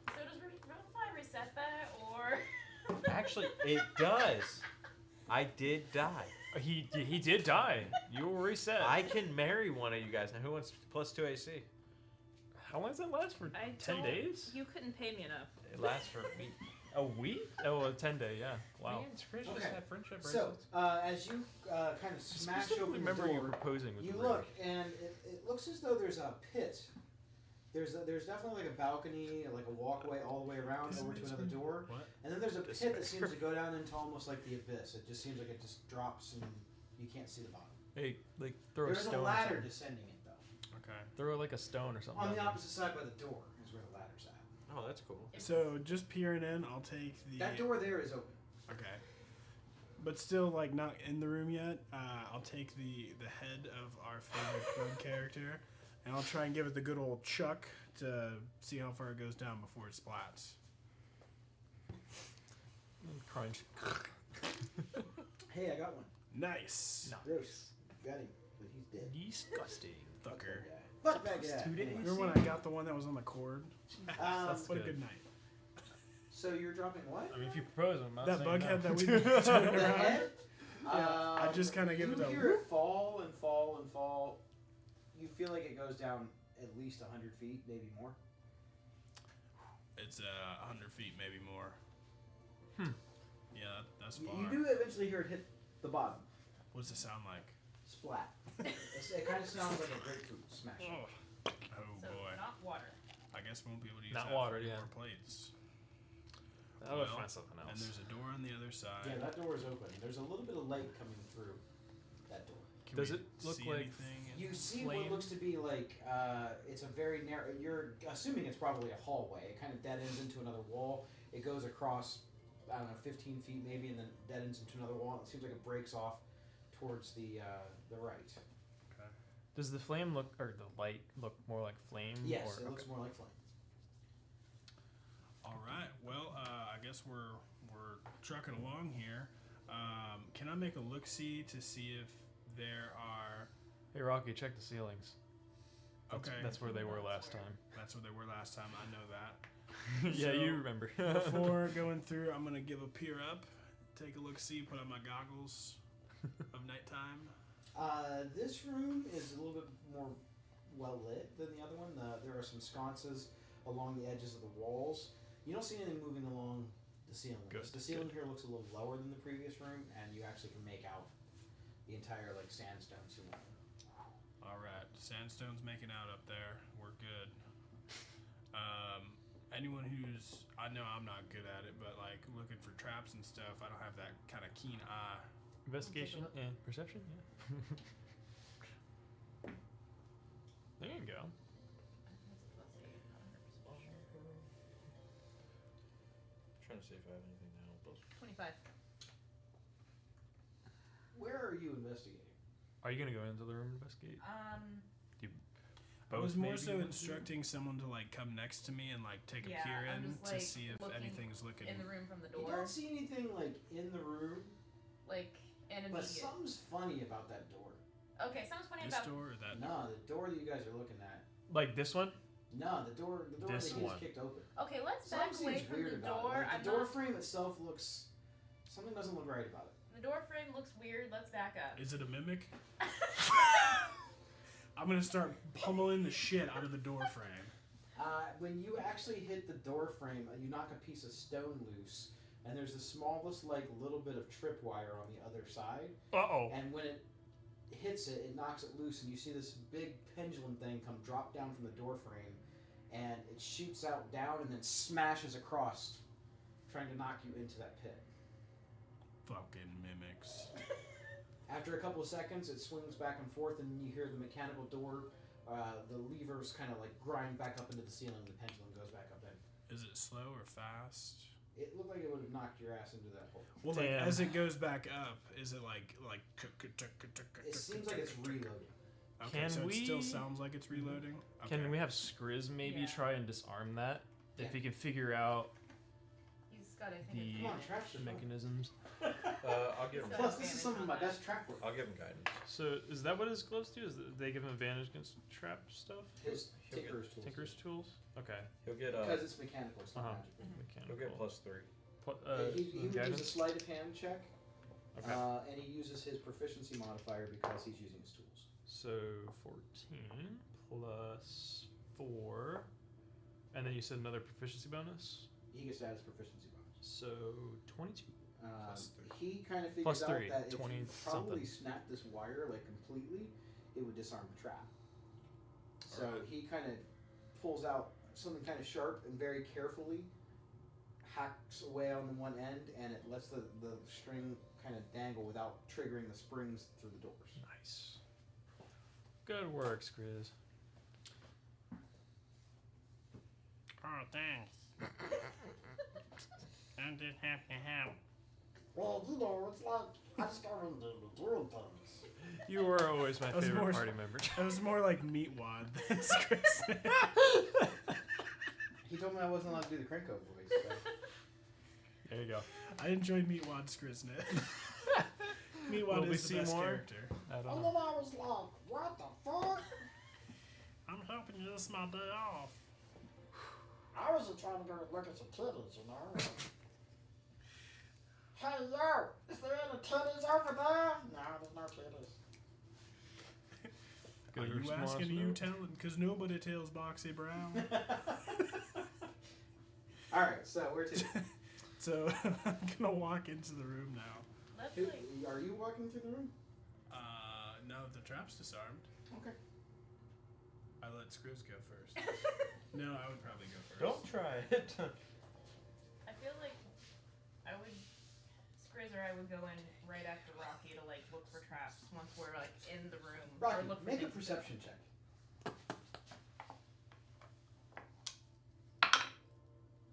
So does Room 5 reset that, or? Actually, it does. I did die. He did die. You were reset. I can marry one of you guys. Now, who wants +2 AC? How long does that last for? 10 days? You couldn't pay me enough. It lasts for a week. A week? Oh, a 10-day. Yeah. Wow. Man, Trish just Okay. had friendship So, bracelets. as you kind of smash Specifically open the remember you door, proposing with you the look, and it looks as though there's a pit. There's definitely like a balcony, like a walkway all the way around over to another door. What? And then there's a pit Despair. that seems to go down into almost like the abyss. It just seems like it just drops and you can't see the bottom. Hey, like throw a There's stone. a or ladder something. descending it though. Okay. Throw like a stone or something. On the down there. opposite side by the door is where the ladder's at. Oh, that's cool. So just peering in, I'll take the. That door there is open. Okay. But still, like, not in the room yet. I'll take the head of our favorite bird character, and I'll try and give it the good old chuck to see how far it goes down before it splats. Crunch. Hey, I got one. Nice. Gross. Got him, but he's dead. Disgusting. Fucker. Fuck that guy. 2 days. Remember when I got the one that was on the cord? That's What a good. good night. So you're dropping what? I mean, if you propose, I'm not That saying bug no. head that we've been turning The around. head? Yeah, I just kinda give you it a hear it fall and fall and fall. You feel like it goes down at least 100 feet, maybe more. It's 100 feet, maybe more. Yeah, that's You, far. you do eventually hear it hit the bottom. What's it sound like? Splat. It kind of sounds like a grapefruit smash. Oh So boy. not water. I guess we won't be able to use Not that water, for any yeah. more plates. I'll Well, find something else. And there's a door on the other side. Yeah, that door is open. There's a little bit of light coming through that door. Can Does we it look see like anything? You see Flame? what looks to be like it's a very narrow. You're assuming it's probably a hallway. It kind of dead ends into another wall. It goes across, I don't know, 15 feet maybe, and then dead ends into another wall. It seems like it breaks off towards the right. Does the flame look, or the light look more like flame? Yes, or, it looks more like flame. All right. Well, I guess we're trucking along here. Can I make a look see to see if there are? Hey, Rocky, check the ceilings. That's, Okay. That's where they were last time. That's where they were last time. I know that. Yeah, So, you remember. Before going through, I'm gonna give a peer up, take a look see, put on my goggles of nighttime. This room is a little bit more well lit than the other one. There are some sconces along the edges of the walls. You don't see anything moving along the ceiling. Good, The ceiling here looks a little lower than the previous room, and you actually can make out the entire like sandstone ceiling. All right, sandstone's making out up there. We're good. Anyone who's, I know I'm not good at it, but like looking for traps and stuff, I don't have that kind of keen eye. Investigation and perception, yeah. There you go. Trying to see if I have anything to help us. 25. Where are you investigating? Are you gonna go into the room and investigate? I was Both more maybe so want to? instructing someone to like come next to me and like take a Yeah, peer I'm in just, to like, see if looking anything's looking. In the room from the You door. don't see anything like in the room, Like an but immediate. something's funny about that door. Okay, sounds funny This about. door or that? No, the door that you guys are looking at. Like this one? No, the door This that one. is kicked open. Okay, let's back Something away seems from weird the about door. it. Like, I'm the door not. frame itself looks. Something doesn't look right about it. The door frame looks weird. Let's back up. Is it a mimic? I'm gonna start pummeling the shit out of the door frame. When you actually hit the door frame, you knock a piece of stone loose, and there's the smallest, like, little bit of tripwire on the other side. Uh-oh. And when it hits it, it knocks it loose, and you see this big pendulum thing come drop down from the door frame, and it shoots out down and then smashes across, trying to knock you into that pit. Fucking mimics. After a couple of seconds, it swings back and forth, and you hear the mechanical door, the levers kind of like grind back up into the ceiling. The pendulum goes back up in. Is it slow or fast? It looked like it would have knocked your ass into that hole. Well, like, Damn. as it goes back up, is it like? It seems like it's reloading. Okay, Can so it still we- sounds like it's reloading. Okay. Can we have Skriz maybe Yeah. try and disarm that? Yeah. If he can figure out He's got, I think, the Come on, traps are fun. mechanisms. I'll give him. So- Plus, this is some of my best trap work. I'll give him guidance. So is that what his gloves do? Is that they give him advantage against trap stuff? His He'll get Tinker's tools. Tinker's tools? Okay. He'll get Because it's mechanical, it's not Uh-huh. magic. he'll Mechanical. get +3. he would use a guidance? sleight of hand check, Okay. and he uses his proficiency modifier because he's using his tools. So 14 plus 4, and then you said another proficiency bonus. He gets to add his proficiency bonus. So 22. Plus He kind of figures Plus out 3, that if 20 you probably something. snap this wire like completely, it would disarm the trap. So Alright. he kind of pulls out something kind of sharp and very carefully hacks away on the one end, and it lets the string kind of dangle without triggering the springs through the doors. Nice. Good work, Skriz. Oh, thanks. I'm just happy to help. Well, you know, it's like I just got into doing things. You were always my That was favorite more- party member. That was more like Meatwad than Chris. He told me I wasn't allowed to do the Krenko voice. So. There you go. I enjoyed Meatwad Skrisnet. Meatwad Will we is the see best more? character. I don't And know. then I was like, what the fuck? I'm hoping this is my day off. I was just trying to go look at some titties, you know? Hey, yo, is there any titties over there? No, there's no titties. Are Good you response, asking? Are no? you telling? Because nobody tells Boxy Brown. All right, so where to? So I'm gonna walk into the room now. Let's Who, like are you walking through the room? Now that the trap's disarmed, Okay. I let Skriz go first. No, I would probably go first. Don't try it. I feel like I would Skriz or I would go in right after Rocky to like look for traps once we're like in the room or Rocky, look for make a things to do. perception check.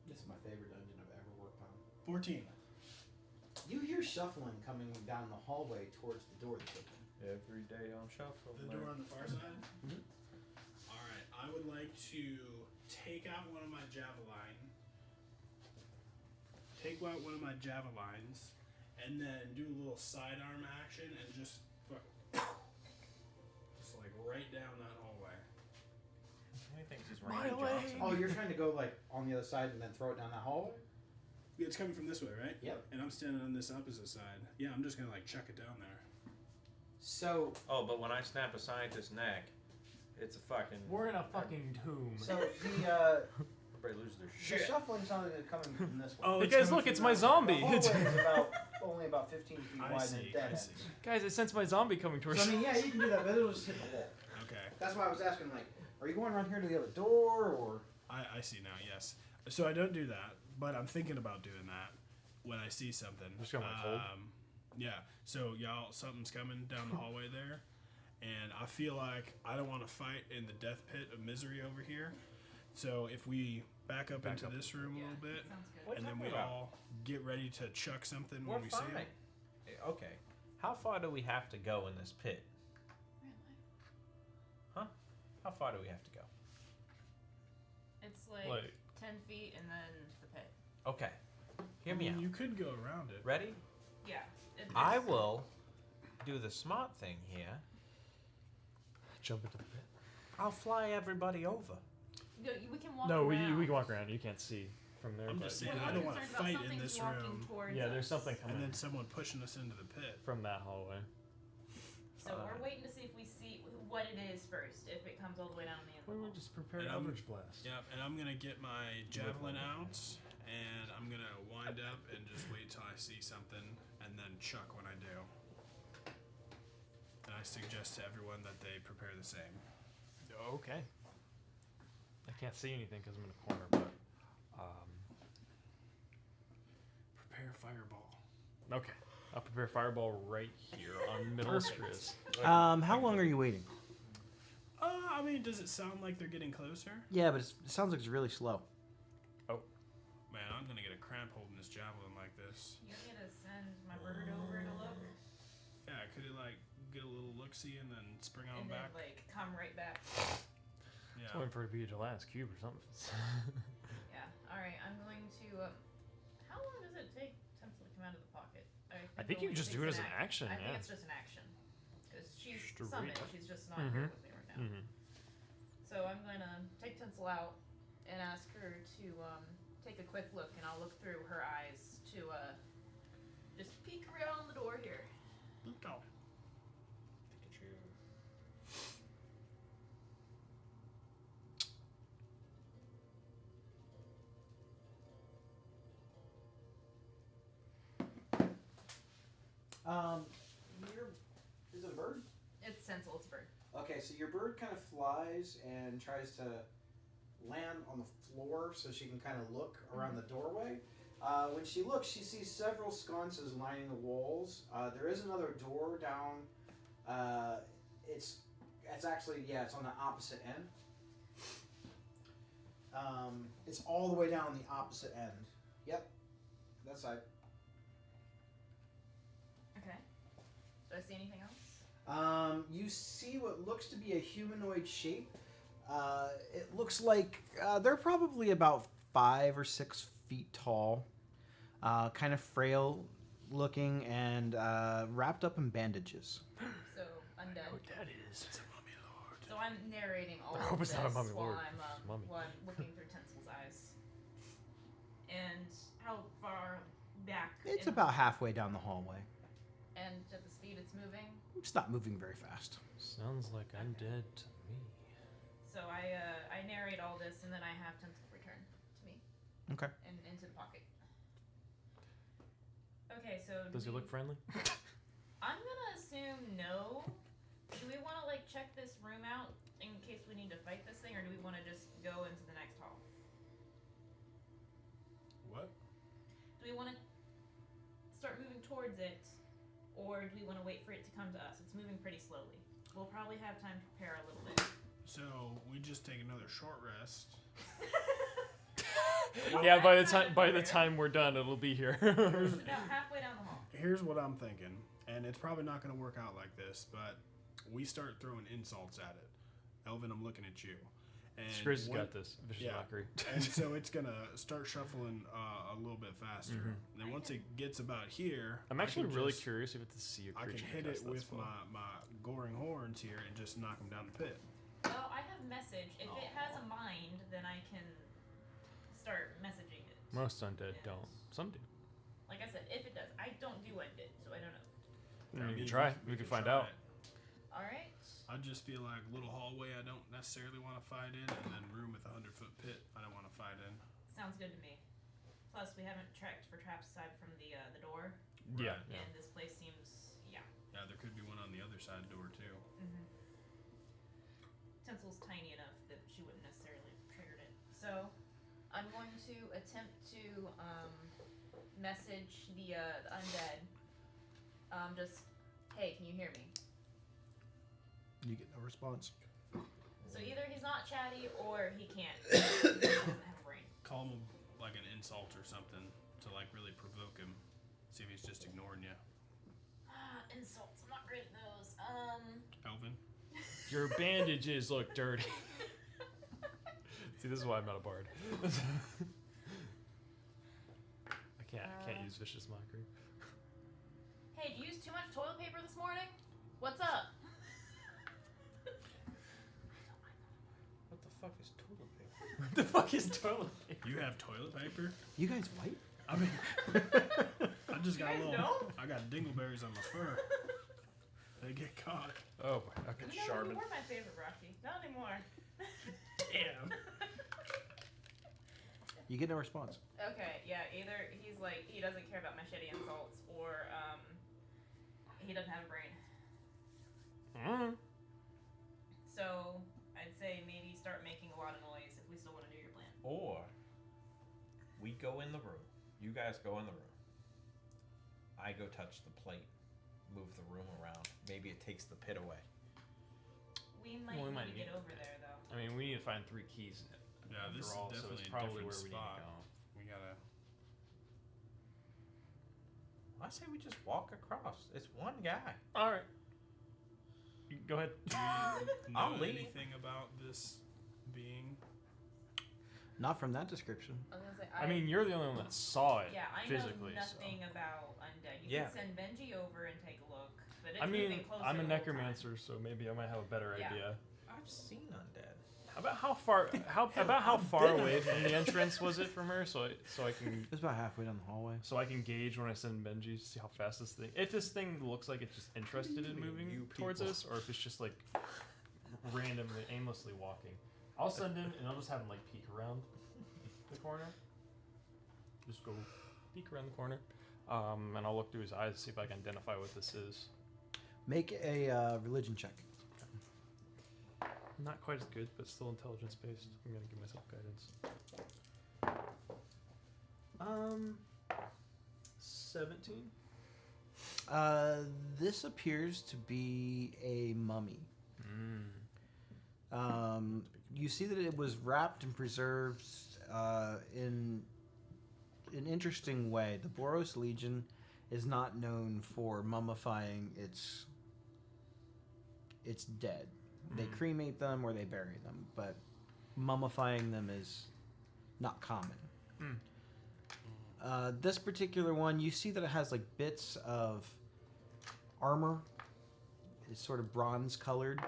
This is my favorite dungeon I've ever worked on. 14. You hear shuffling coming down the hallway towards the door that's open. Every day I'm shuffling. The door on the far side? Mhm. Alright, I would like to take out one of my javelin. Take out one of my javelins, and then do a little sidearm action and just like right down that hallway. He thinks he's My Randy leg. Johnson. Oh, you're trying to go like on the other side and then throw it down that hallway? Yeah, it's coming from this way, right? Yep. And I'm standing on this opposite side. Yeah, I'm just gonna like chuck it down there. So, Oh, but when I snap a scientist's neck, it's a fucking. We're in a fucking tomb. Everybody loses their the shit. shuffling sounded coming from this way. Oh, Hey it's guys, coming look, from it's that my way. The zombie. hallway is only about 15 feet I wide see, and dead I ends. see. Guys, I sense my zombie coming towards So I mean, yeah, you can do that, but it'll just hit the wall. Okay. That's why I was asking, like, are you going around here to the other door, or? I see now, yes. So I don't do that, but I'm thinking about doing that when I see something. Just gonna, like, hold? Yeah. So y'all, something's coming down the hallway there, and I feel like I don't want to fight in the death pit of misery over here. So if we back up into this room a Yeah, little bit, sounds good. What and then talking we about? all get ready to chuck something We're when we see fine. it. Okay. How far do we have to go in this pit? Huh? How far do we have to go? It's like, Like, 10 feet and then the pit. Okay. Hear I me mean, out. you could go around it. Ready? Yeah. I will do the smart thing here. jump into the pit. I'll fly everybody over. We can walk No, we around. can walk around. You can't see from there. I'm but just you saying, can- I don't want to concerned about fight in something's this walking room. towards Yeah, there's us. something And coming then someone pushing us into the pit. from that hallway. So we're waiting to see if we see what it is first. If it comes all the way down the end. We of the were hall. just preparing And I'm- Eldritch Blast. Yep, and I'm gonna get my javelin out, and I'm gonna wind up and just wait till I see something, and then chuck when I do. And I suggest to everyone that they prepare the same. Okay. I can't see anything because I'm in a corner, but Prepare fireball. okay. I'll prepare fireball right here on middle Skriz. How long are you waiting? I mean, does it sound like they're getting closer? Yeah, but it sounds like it's really slow. Man, I'm gonna get a cramp holding this javelin like this. You want me to send my bird over to look, Yeah, could it like get a little look-see and then spring on and then back? like come right back? Yeah. I'm waiting for it to be the last cube or something. Yeah. All right. I'm going to. How long does it take Tinsel to come out of the pocket? I think you can just do it as an action. I Yeah. think it's just an action because she's Straight summoned. up. She's just not here Mhm. with me right now. Mm-hmm. So I'm going to take Tinsel out and ask her to take a quick look, and I'll look through her eyes to just peek around the door here. Pt2. Is it a bird? It's Stencil, it's a bird. Okay, so your bird kind of flies and tries to land on the floor so she can kind of look around the doorway. When she looks, she sees several sconces lining the walls. There is another door down. It's actually, it's on the opposite end. It's all the way down the opposite end. Yep, that side. Okay. Do I see anything else? You see what looks to be a humanoid shape. It looks like they're probably about 5 or 6 feet tall, kind of frail looking, and wrapped up in bandages. So, undead. What that is. It's a mummy lord. So I'm narrating all I of hope this it's not a mummy while lord. I'm It's a mummy. while I'm looking through Tensel's eyes. And how far back? It's in- about halfway down the hallway. And at the speed it's moving. It's not moving very fast. Sounds like undead to me. So I narrate all this and then I have Tensel return to me. Okay. And into the pocket. Okay, so Does he look friendly? I'm gonna assume no. Do we want to like check this room out in case we need to fight this thing, or do we want to just go into the next hall? What? Do we want to start moving towards it, or do we want to wait for it to come to us? It's moving pretty slowly. We'll probably have time to prepare a little bit. So we just take another short rest. Yeah, by the time we're done, it'll be here. It's about halfway down the hall. Here's what I'm thinking, and it's probably not going to work out like this, but we start throwing insults at it. Elvin, I'm looking at you. And Screws has got this. Vicious mockery. And so it's going to start shuffling a little bit faster. Mhm. And then once it gets about here, I'm I actually can really just- curious if it's to see a I creature. can hit that it casts that with spell. my goring horns here and just knock him down the pit. Well, I have message. If it has a mind, then I can start messaging it. Most undead Yes. don't. Some do. Like I said, if it does, I don't do undead, so I don't know. I mean, I you mean, can try. We can find try out. it. All right. I just feel like little hallway I don't necessarily want to fight in, and then room with a 100-foot pit I don't want to fight in. Sounds good to me. Plus, we haven't checked for traps aside from the door, Yeah. Right. and this place seems Yeah, there could be one on the other side door too. Mm-hmm. Tensel's tiny enough that she wouldn't necessarily have triggered it. So, I'm going to attempt to message the undead. Just, hey, can you hear me? You get no response. So either he's not chatty or he can't. He doesn't have a brain. Call him like an insult or something to like really provoke him. See if he's just ignoring you. Insults. I'm not great at those. Elvin. Your bandages look dirty. See, this is why I'm not a bard. I can't use vicious mockery. Hey, did you use too much toilet paper this morning? What's up? What the fuck is toilet paper? What the fuck is toilet paper? You have toilet paper? You guys white? I mean, I just got a You guys little. don't? I got dingleberries on my fur. They get caught. Oh, boy. Okay. You know, you were my favorite, Rocky. Not anymore. Damn. You get no response. Okay, yeah, either he's like, he doesn't care about my shitty insults, or, he doesn't have a brain. Mm. So, I'd say maybe start making a lot of noise if we still want to do your plan. Or we go in the room. You guys go in the room. I go touch the plate. Move the room around. Maybe it takes the pit away. We might Well, we need might to get need- over there, though. I mean, we need to find 3 keys. Yeah, after this is all, so definitely it's a probably different where we spot. need to go. We gotta. I say we just walk across. It's one guy. All right. Go ahead. Do you I'll know leave. anything about this being? Not from that description. I was gonna say, I mean, you're the only one that saw it yeah, I physically. know nothing about undead. You Yeah. can send Benji over and take a look, but it's I mean, moving closer I'm a the whole time. necromancer, so maybe I might have a better Yeah. idea. I've seen undead. About how far away from the entrance was it from her? So I can It's about halfway down the hallway. so I can gauge when I send Benji to see how fast this thing. If this thing looks like it's just interested in moving towards us, or if it's just like randomly, aimlessly walking. I'll send him and I'll just have him like peek around the corner. Just go peek around the corner, and I'll look through his eyes to see if I can identify what this is. Make a religion check. Not quite as good, but still intelligence based. I'm gonna give myself guidance. 17. This appears to be a mummy. You see that it was wrapped and preserved in an interesting way. The Boros Legion is not known for mummifying its dead. They cremate them or they bury them, but mummifying them is not common. This particular one, you see that it has like bits of armor. It's sort of bronze colored.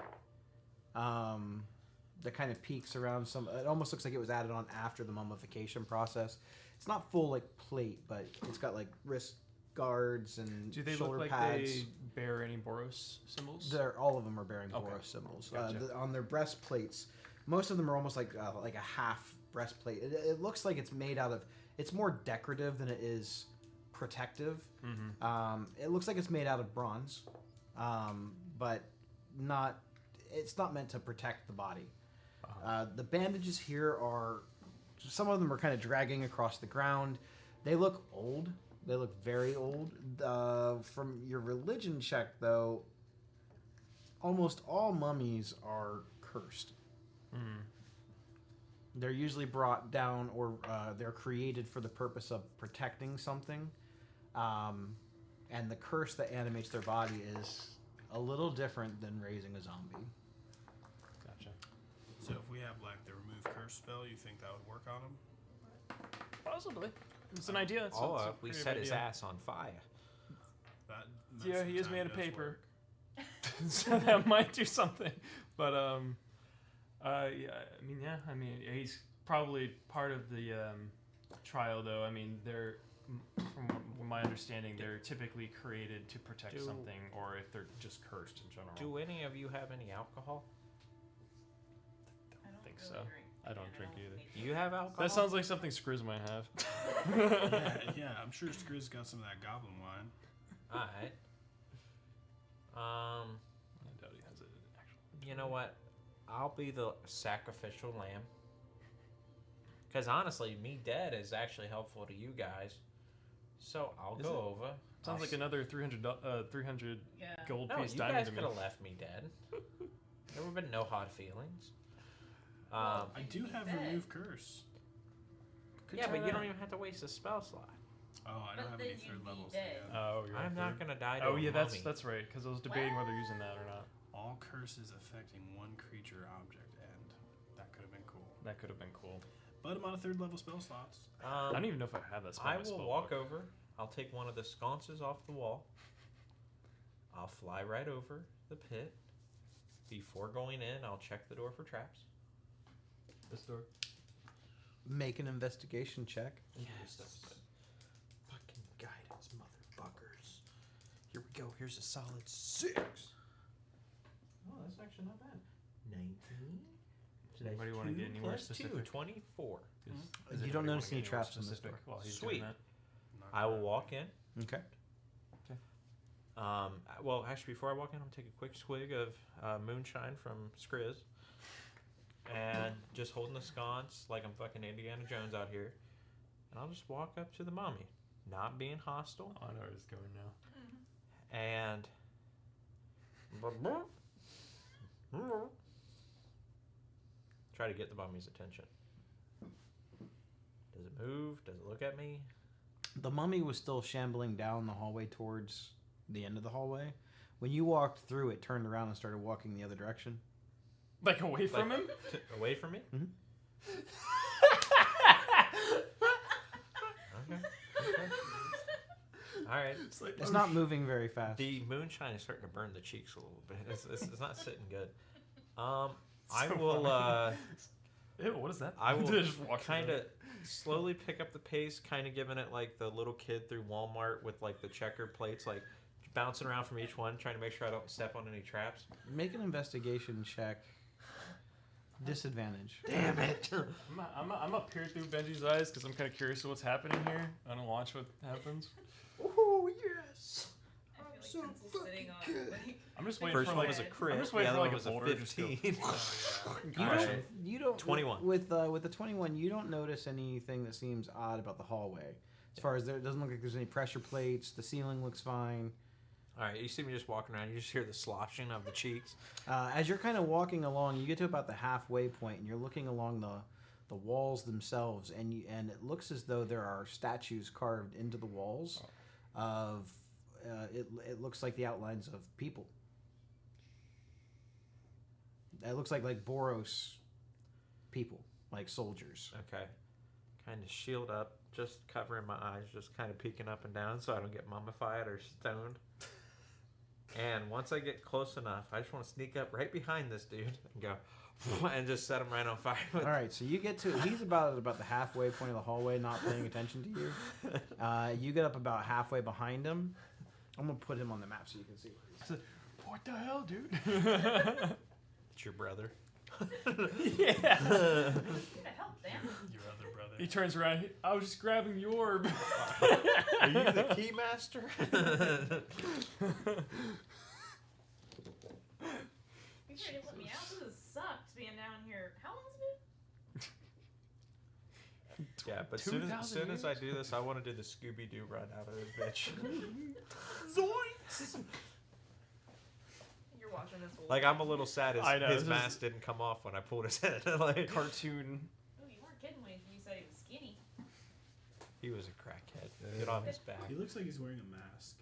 That kind of peaks around some. It almost looks like it was added on after the mummification process. It's not full like plate, but it's got like wrist guards and Do they shoulder look like pads. they bear any Boros symbols? All of them are bearing Okay. Boros symbols. Gotcha. On their breastplates, most of them are almost like a half breastplate. It looks like it's made out of. It's more decorative than it is protective. It looks like it's made out of bronze, but not. It's not meant to protect the body. The bandages here are. Some of them are kind of dragging across the ground. They look old. They look very old. From your religion check, though, almost all mummies are cursed. They're usually brought down or they're created for the purpose of protecting something. And the curse that animates their body is a little different than raising a zombie. Gotcha. So if we have like the remove curse spell, you think that would work on him? Possibly. It's an idea. It's Oh, it's a we pretty set good his idea. ass on fire. Yeah, he is made of sometimes does paper. work. So that might do something. But yeah, I mean, he's probably part of the trial, though. I mean, they're from my understanding, they're typically created to protect something, or if they're just cursed in general. Do any of you have any alcohol? I don't think really so. drink. I don't and drink don't either. need to. You have alcohol? That sounds like something Skriz might have. yeah, I'm sure Skriz got some of that goblin wine. Alright. I doubt he has it actually. You know what? I'll be the sacrificial lamb. Because honestly, me dead is actually helpful to you guys. So I'll Is go it? over. Sounds like another 300 Yeah. gold No, piece you diamond guys to me. could have left me dead. There would have been no hard feelings. I do have Bet. remove curse. Yeah, but you don't even have to waste a spell slot. Oh, I don't But have any then you'd third be levels. dead. Yeah. Oh, you're I'm right. not gonna die to Oh a yeah, mummy. that's right. Because I was debating whether using that or not. All curses affecting one creature object end. That could have been cool. That could have been cool. But I'm on a third level spell slots. I don't even know if I have that spell. I in my will spell walk book. over. I'll take one of the sconces off the wall. I'll fly right over the pit. Before going in, I'll check the door for traps. This door. Make an investigation check. Yes. Fucking guidance, motherfuckers. Here we go. Here's a solid 6. Oh, that's actually not bad. 19. Does anybody want to get any more specific? 24. Does You don't anybody notice wanna any get traps more in this specific door. while he's Sweet. doing that? I will walk in. Okay. Well, actually, before I walk in, I'll take a quick swig of moonshine from Skriz. And just holding the sconce like I'm fucking Indiana Jones out here. And I'll just walk up to the mummy, not being hostile. Oh, I know where it's going now. And try to get the mummy's attention. Does it move? Does it look at me? The mummy was still shambling down the hallway towards the end of the hallway. When you walked through, it turned around and started walking the other direction. Like away from him? Away from me? Mhm. Okay. All right. It's not moving very fast. The moonshine is starting to burn the cheeks a little bit. It's not sitting good. I So will. funny. Ew, what is that? I will Just walk kind through of slowly pick up the pace, kind of giving it like the little kid through Walmart with like the checkered plates, like bouncing around from each one, trying to make sure I don't step on any traps. Make an investigation check. Disadvantage. Damn it! I'm up here through Benji's eyes because I'm kind of curious what's happening here. I don't watch what happens. Oh yes! I feel like Pencil's sitting on like, I'm just waiting First for one like was a crit. I'm just the waiting other for like one was a a boulder to just go. 15. You Alright. don't. You don't. 21. With the 21, you don't notice anything that seems odd about the hallway. As far as it doesn't look like there's any pressure plates. The ceiling looks fine. All right, you see me just walking around. You just hear the sloshing of the cheeks. As you're kind of walking along, you get to about the halfway point, and you're looking along the walls themselves, and it looks as though there are statues carved into the walls of. It looks like the outlines of people. It looks like Boros people, like soldiers. Okay, kind of shield up, just covering my eyes, just kind of peeking up and down so I don't get mummified or stoned. And once I get close enough, I just want to sneak up right behind this dude and go, and just set him right on fire. All right, so you get to. He's about the halfway point of the hallway, not paying attention to you. You get up about halfway behind him. I'm gonna put him on the map so you can see where he is. What the hell, dude? It's your brother. Yeah. you gotta help them. Your other brother. He turns around. I was just grabbing the orb. Are you the key master? You ready to let me out? This has sucked being down here. How long has it been? Yeah, but soon as I do this, I want to do the Scooby-Doo run out of this bitch. Zoinks! You're watching this whole Like, I'm a little sad I know, his this mask is- didn't come off when I pulled his head. Like, Cartoon. Oh, you weren't kidding when you said he was skinny. he was a crackhead. Get on his back. He looks like he's wearing a mask.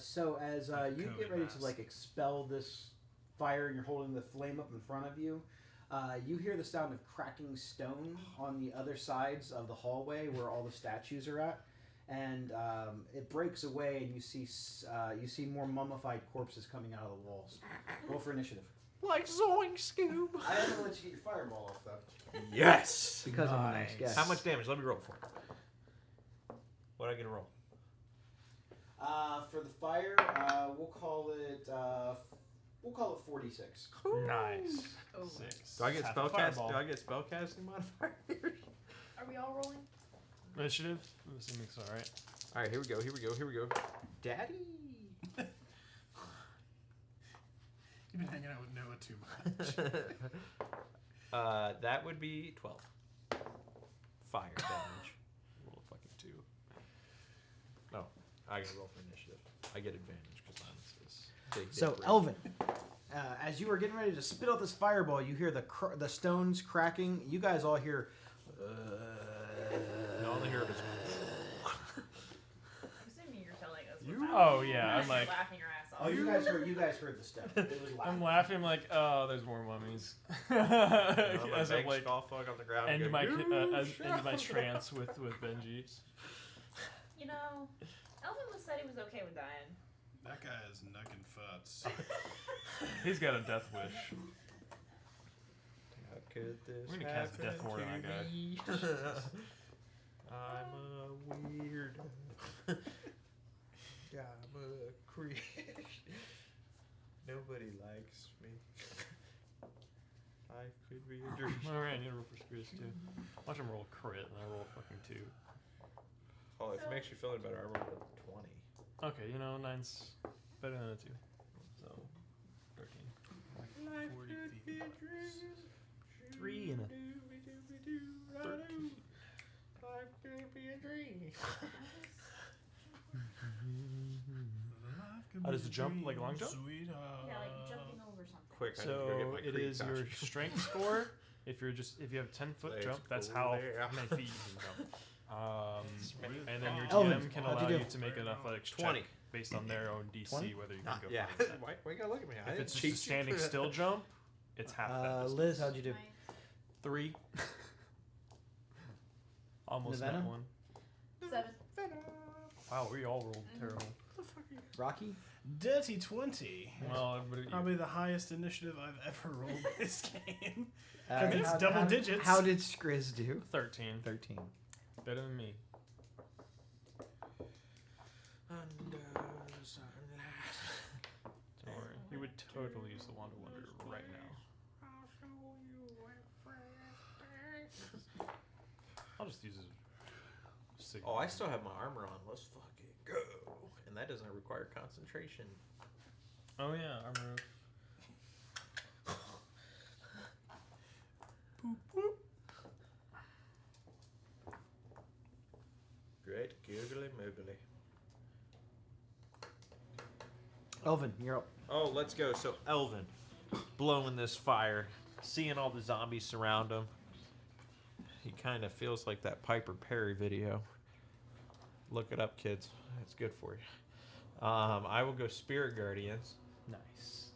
So as you get COVID ready mask. to expel this fire, and you're holding the flame up in front of you, you hear the sound of cracking stone on the other sides of the hallway where all the statues are at, and it breaks away, and you see more mummified corpses coming out of the walls. Roll for initiative. Like Zoink Scoob. I am gonna let you get your fireball off though. Yes! Because I'm a nice guy. How much damage? Let me roll for it. What I get to roll? For the fire, we'll call it 46. Nice. Oh. 6. Do I get Half a spellcast? fireball. Do I get spellcasting modifiers? Are we all rolling? Initiative? I'm assuming so, right? All right, here we go. Daddy. You've been hanging out with Noah too much. That would be 12. Fire damage. Roll a fucking 2. No, I gotta roll for initiative. I get advantage because I'm this big. So dick rig. Elvin, as you are getting ready to spit out this fireball, you hear the stones cracking. You guys all hear. No, all I hear is I'm assuming you're telling us. You- what's Oh, happening. yeah, I'm You're like- laughing your ass off. Oh, you guys heard the step. It was loud. I'm laughing like, oh, there's more mummies. my As I big like skull fuck on the ground. end and my go, end my trance with Benji. You know, Elvin was said he was okay with dying. That guy is nucking futs. He's got a death wish. How could this We're gonna cast happen Death Ward on to that guy. me? I'm a weird. I'm a creep. Nobody likes me. I could be a dream. Alright, I need to roll for spirits too. Watch him roll a crit and I roll a fucking 2. Oh, if it makes you feel any better, I rolled a 20. Okay, 9's better than a 2. So, 13. Life 40 could feet be a plus. dream. 3 and a 13. Life could be a dream. Oh, does it jump like long jump? Sweetheart. Yeah, like jumping over something. Quick, I need to go get So my it creep is your costume. strength score. If you have 10-foot Let's jump, that's go how there. many feet you can jump. And then your Elvin, GM can how'd allow you you do? to make an athletics 20. check based on their own DC, 20? whether you can Not go yeah. further than that. Why you gotta look at me? I If didn't it's just cheat a you. standing still jump, it's half that distance. Liz, how'd you do? 3. Almost Nevada? that one. 7. Wow, we all rolled terrible. Rocky? Dirty 20. Well, everybody. Probably the highest initiative I've ever rolled this game. Uh, It's how- double how- digits. How did Skriz do? 13. 13. Better than me. Under the sunlight. Don't worry. You would totally use the Wand of Wonder right now. I'll just use a signal. Oh, I still have my armor on. Let's fucking go. And that doesn't require concentration. Oh, yeah. Armor. Great googly moogly. Elvin, you're up. Oh, let's go. So Elvin, blowing this fire, seeing all the zombies surround him. He kind of feels like that Piper Perry video. Look it up, kids. It's good for you. I will go Spirit Guardians. Nice.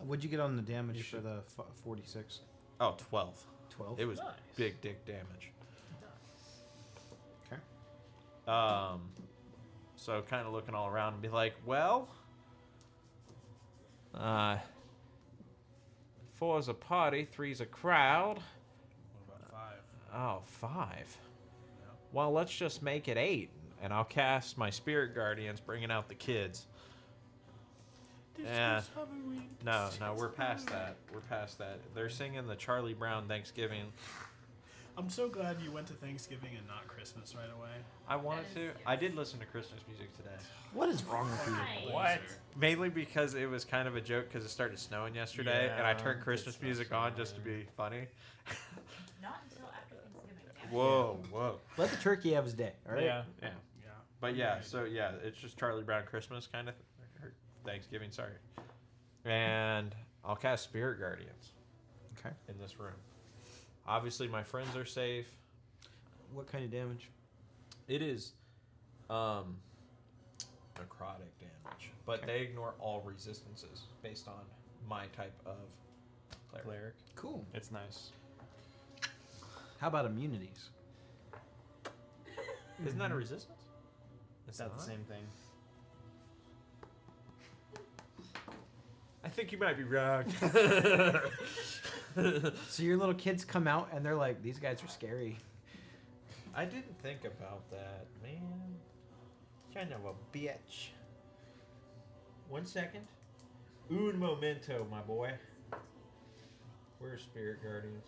What'd you get on the You damage for should- the 46? Oh, 12. 12? It was Nice. big dick damage. Okay. So kind of looking all around and be like, well, four's a party, three's a crowd. What about 5? Oh, 5. Well, let's just make it 8, and I'll cast my Spirit Guardians, bringing out the kids. Yeah. No, we're past that. We're past that. They're singing the Charlie Brown Thanksgiving. I'm so glad you went to Thanksgiving and not Christmas right away. I wanted That is- to. I did listen to Christmas music today. What is wrong with you? Right. What? Mainly because it was kind of a joke because it started snowing yesterday, and I Yeah, turned Christmas it's music on just to be funny. Not until after Thanksgiving. Damn it. Whoa. Let the turkey have his day, all right? Yeah. Yeah. Yeah. But yeah, so yeah, it's just Charlie Brown Christmas kind of or Thanksgiving, sorry. And I'll cast Spirit Guardians Okay. in this room. Obviously my friends are safe. What kind of damage? It is necrotic damage, but Okay. they ignore all resistances based on my type of cleric. Cleric. Cool. It's nice. How about immunities? Isn't that a resistance? It's not the same thing. I think you might be wrong. So your little kids come out and they're like, these guys are scary. I didn't think about that, man. Kind of a bitch. 1 second. Un momento, my boy. Where's Spirit Guardians?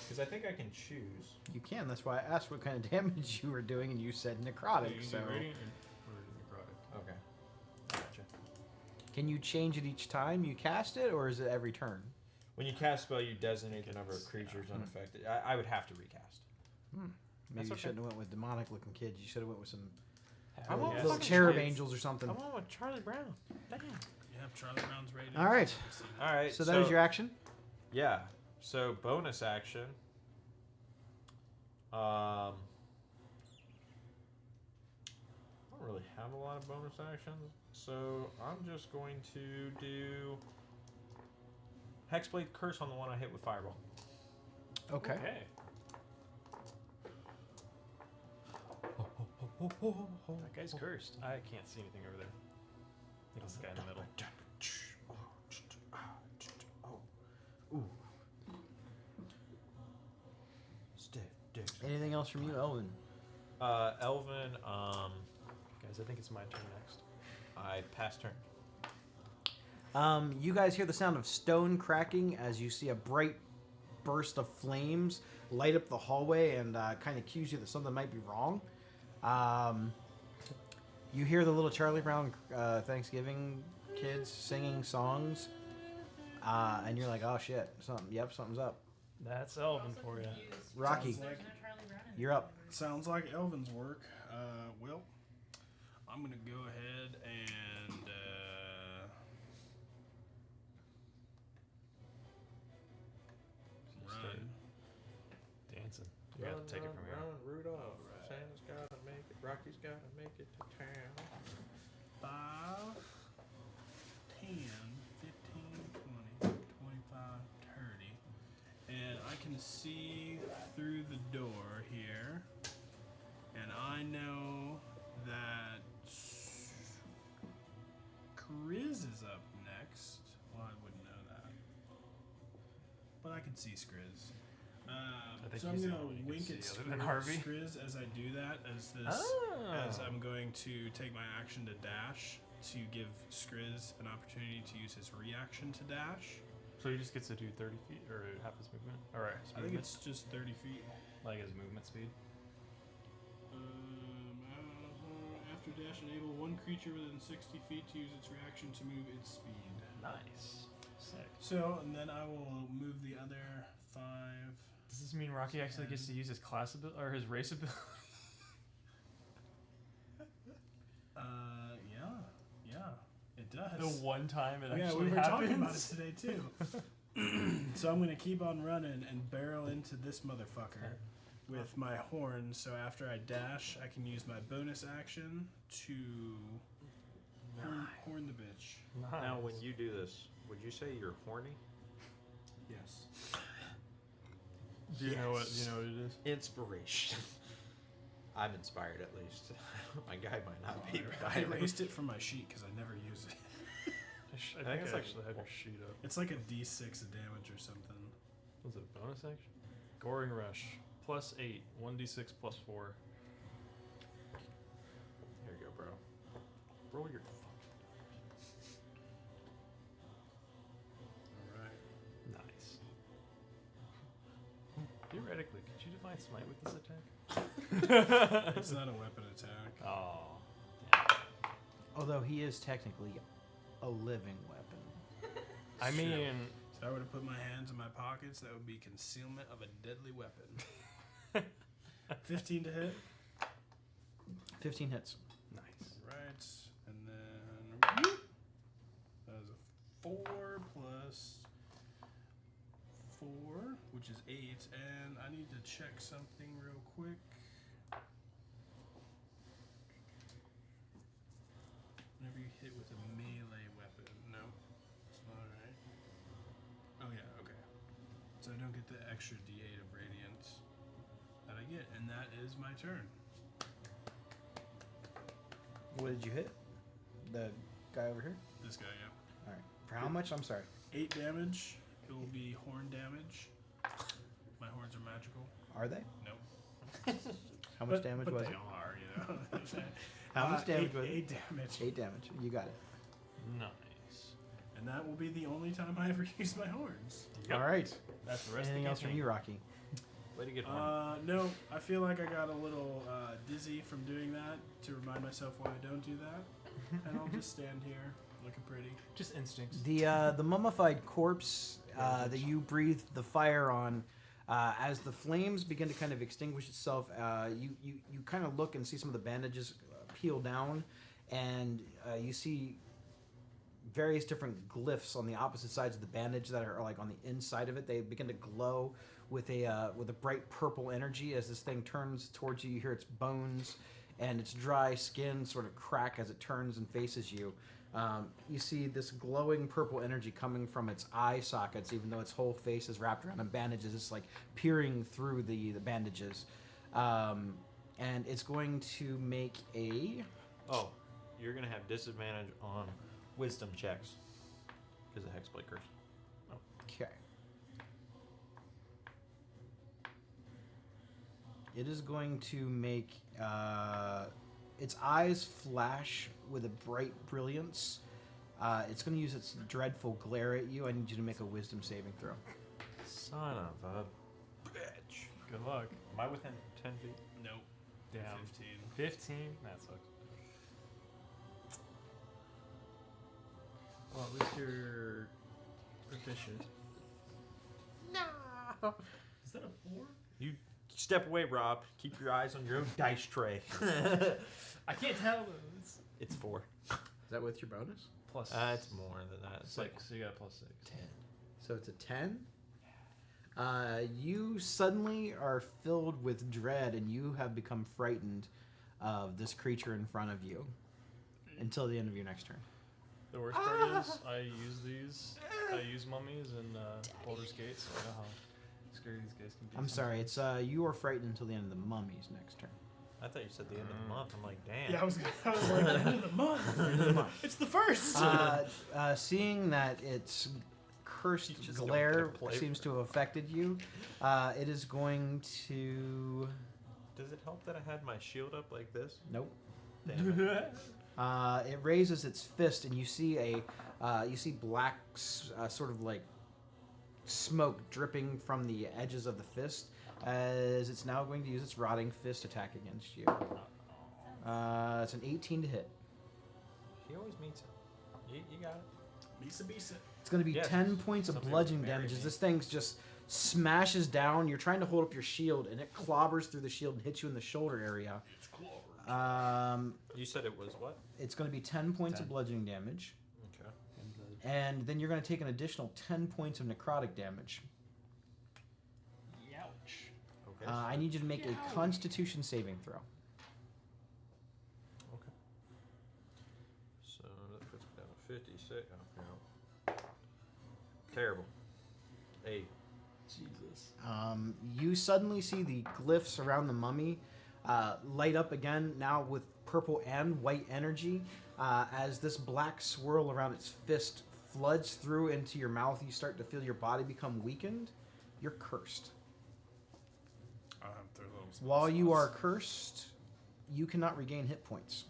Because I think I can choose. You can. That's why I asked what kind of damage you were doing, and you said necrotic. You can So do radiant or necrotic. Okay. Gotcha. can you change it each time you cast it, or is it every turn? When you cast spell, you designate the number of creatures unaffected. I would have to recast. Maybe That's you okay. shouldn't have went with demonic-looking kids. You should have went with some I want Yeah. little fucking cherub kids. angels or something. I want with Charlie Brown. Damn. Yeah, Charlie Brown's rated. All right. All right. So that was your action. Yeah. So bonus action. I don't really have a lot of bonus actions, so I'm just going to do Hexblade Curse on the one I hit with Fireball. Okay. That guy's cursed. I can't see anything over there. I think it's the guy in the middle. Anything else from you, Elvin? Elvin, Guys, I think it's my turn next. I pass turn. You guys hear the sound of stone cracking as you see a bright burst of flames light up the hallway and kind of cues you that something might be wrong. You hear the little Charlie Brown Thanksgiving kids singing songs, and you're like, "Oh shit, something's up." That's Elvin for you. Rocky, Sounds like- There's no Charlie Brown in you're it. up. Sounds like Elvin's work. Well, I'm gonna go ahead and run. Dancing. You have to take it from here. Run, Rudolph. Santa's gotta make it. Rocky's gotta make it to town. 5, 10, 15, 20, 25, 30. And I can see through the door here. And I know that is up next. Well, I wouldn't know that. But I can see Skriz. think So I'm he's the gonna only one you can wink see at other than Harvey. Skriz as I do that. As I'm going to take my action to dash to give Skriz an opportunity to use his reaction to dash. So he just gets to do 30 feet or half his movement. All right, his I think movement, it's just 30 feet. like his movement speed. After dash, enable one creature within 60 feet to use its reaction to move its speed. Nice, sick. So, and then I will move the other 5. Does this mean Rocky actually gets to use his class ability or his race ability? Yeah, it does. The one time it Yeah, actually we were happens. talking about it today too. So I'm gonna keep on running and barrel into this motherfucker with my horn. So after I dash, I can use my bonus action to horn the bitch. Nice. Now, when you do this, would you say you're horny? Yes. Do you know what? Do you know what it is? Inspiration. I'm inspired, at least. My guy might not be. I erased it from my sheet because I never use it. I think I actually have your sheet up. It's like a D6 of damage or something. Was it a bonus action? Goring Rush. +8. 1d6 +4. Here you go, bro. Roll your Alright. Nice. Theoretically, could you define smite with this attack? It's not a weapon attack. Oh. Although he is technically a living weapon. I mean, If I were to put my hands in my pockets, that would be concealment of a deadly weapon. 15 to hit. 15 hits. nice. Right. And then that is a 4 plus 4, which is 8. And I need to check something real quick. Whenever you hit with a melee weapon. No, it's not right. Oh yeah, okay. So I don't get the extra D8 of radiance that I get, and that is my turn. What did you hit? The guy over here? This guy, yeah. Alright. For how much? I'm sorry. 8 damage. It will be horn damage. My horns are magical. Are they? Nope. How much damage but was they it? are, you know. How much damage was it? 8 damage. 8 damage. You got it. Nice. And that will be the only time I ever use my horns. Yep. Alright. That's the rest Anything of else the from campaign. you, Rocky? Way to get horny. No, I feel like I got a little dizzy from doing that to remind myself why I don't do that. And I'll just stand here looking pretty. Just instincts. The mummified corpse that you breathe the fire on, as the flames begin to kind of extinguish itself, you kind of look and see some of the bandages peel down, and you see various different glyphs on the opposite sides of the bandage that are like on the inside of it. They begin to glow with a bright purple energy as this thing turns towards you. You hear its bones and its dry skin sort of crack as it turns and faces you. You see this glowing purple energy coming from its eye sockets, even though its whole face is wrapped around in bandages. It's like peering through the bandages. And it's going to make a... Oh, you're going to have disadvantage on wisdom checks because of Hexblade Curse. Okay. It is going to make its eyes flash with a bright brilliance. It's going to use its dreadful glare at you. I need you to make a wisdom saving throw. Son of a bitch. Good luck. Am I within 10 feet? Nope. Damn. 15. 15? That sucks. Well, at least you're proficient. No. Is that a 4? You step away, Rob. Keep your eyes on your own dice tray. I can't tell. It's 4. Is that with your bonus? Plus. It's more than that. It's 6. like So you got +6. 10. So it's a 10. You suddenly are filled with dread, and you have become frightened of this creature in front of you until the end of your next turn. The worst part is, I use these. I use mummies in Baldur's Gate, so I know how scary these guys can be. I'm sorry, it's you are frightened until the end of the mummy's next turn. I thought you said the end of the month. I'm like, damn. Yeah, I was like, the end of the month. It's the first. Seeing that its cursed You just don't glare get a play seems for to have affected you, it is going to. Does it help that I had my shield up like this? Nope. Damn it. It raises its fist, and you see black, sort of like smoke dripping from the edges of the fist, as it's now going to use its rotting fist attack against you. It's an 18 to hit. He always meets it. You got it. Bisa. It's going to be Yes. 10 points of Somebody bludgeoning would marry damage as me. this thing just smashes down. You're trying to hold up your shield, and it clobbers through the shield and hits you in the shoulder area. It's clover. You said it was what? It's going to be 10 points 10. of bludgeoning damage, Okay. and then you're going to take an additional 10 points of necrotic damage. Youch. Okay. I need you to make a Constitution saving throw. Okay. So that puts me down to 56. Oh, no. Terrible. 8. Jesus. You suddenly see the glyphs around the mummy light up again, now with purple and white energy. As this black swirl around its fist floods through into your mouth, you start to feel your body become weakened. You're cursed. I'll have to throw a little While you sauce. are cursed, you cannot regain hit points.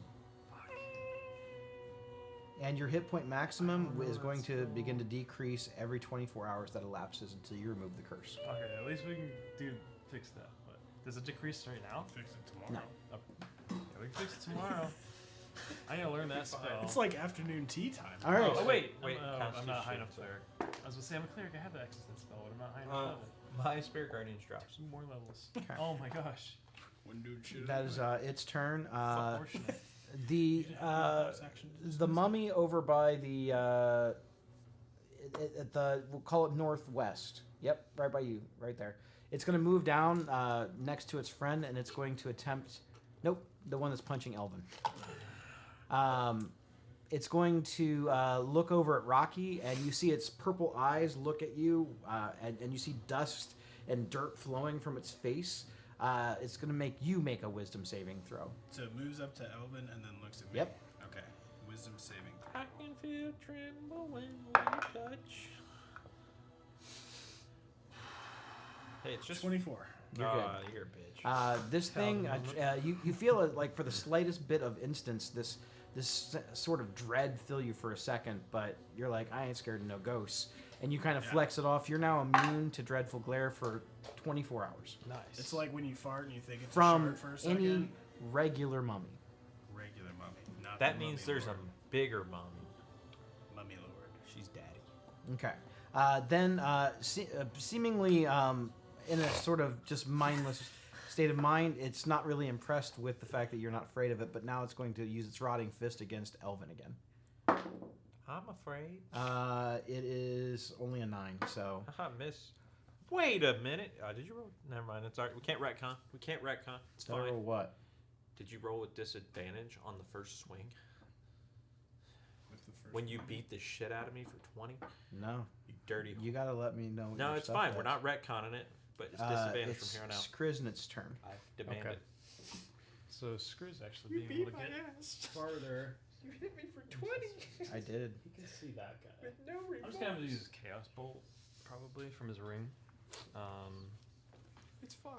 And your hit point maximum is going to begin to decrease every 24 hours that elapses until you remove the curse. Okay, at least we can fix that. But does it decrease right now? Fix it tomorrow. Yeah, we can fix it tomorrow. I gotta learn that spell. It's like afternoon tea time. All right. Oh wait, Wait, I'm not high Constitution. enough cleric. I was gonna say I'm a cleric. I have the access to that spell, but I'm not high enough level. My Spirit Guardians drops. 2 more levels. Okay. Oh my gosh. When dude shit. That is its turn. Unfortunate. The mummy over by the at the, we'll call it northwest. Yep, right by you, right there. It's going to move down next to its friend, and it's going to attempt. Nope, the one that's punching Elvin. It's going to look over at Rocky, and you see its purple eyes look at you, and you see dust and dirt flowing from its face. It's going to make you make a wisdom saving throw. So it moves up to Elvin and then looks at me. Yep. Okay. Wisdom saving. I can feel tremble when you touch. Hey, it's just 24. You're good. You're a bitch. This thing, you feel it like for the slightest bit of instance, this sort of dread fill you for a second, but you're like, I ain't scared of no ghosts, and you kind of flex it off. You're now immune to dreadful glare for 24 hours Nice. It's like when you fart and you think it's a from shark for a second. any regular mummy. Regular mummy. Not That the means mummy there's lord. a bigger mommy. Mummy lord. She's daddy. Okay. Then, seemingly in a sort of just mindless state of mind, it's not really impressed with the fact that you're not afraid of it, but now it's going to use its rotting fist against Elvin again. I'm afraid. It is only a 9, so... Miss. Wait a minute. Did you roll? Never mind. It's alright. We can't retcon. It's So fine. what? Did you roll with disadvantage on the first swing? With the first When you one. beat the shit out of me for 20? No. You dirty. You gotta let me know. What No, your it's stuff fine. does. We're not retconning it, but it's disadvantage It's from here on out. Skriznit's turn. I demand Okay. it. So Skriz actually being able to get ass. farther. You hit me for 20 I did. You can see that guy. with no I'm just gonna have to use his Chaos Bolt, probably, from his ring. It's fine.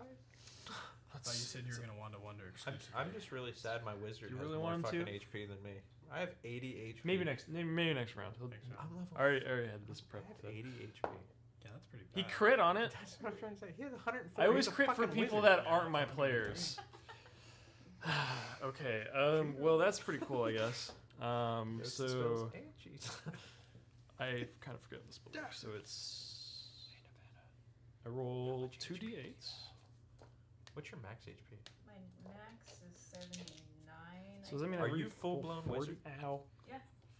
I thought you said you were going to want to wonder exclusively. I'm just really sad my wizard You has really more want him fucking to? HP than me. I have 80 HP. Maybe next round. He'll, Think so. I'm level. I already had this I prep. have 80 HP. Yeah, that's pretty He bad. crit on it. That's what I'm trying to say. He has 104. I always He's a crit for fucking people wizard. that aren't my players. Okay. Well, that's pretty cool, I guess. There's the So spells and cheats. I kind of forgot the spell. So it's. I roll 2d8s. What's your max HP? My max is 79. So does that mean Are I you re- full-blown 40? wizard? Ow. Yeah.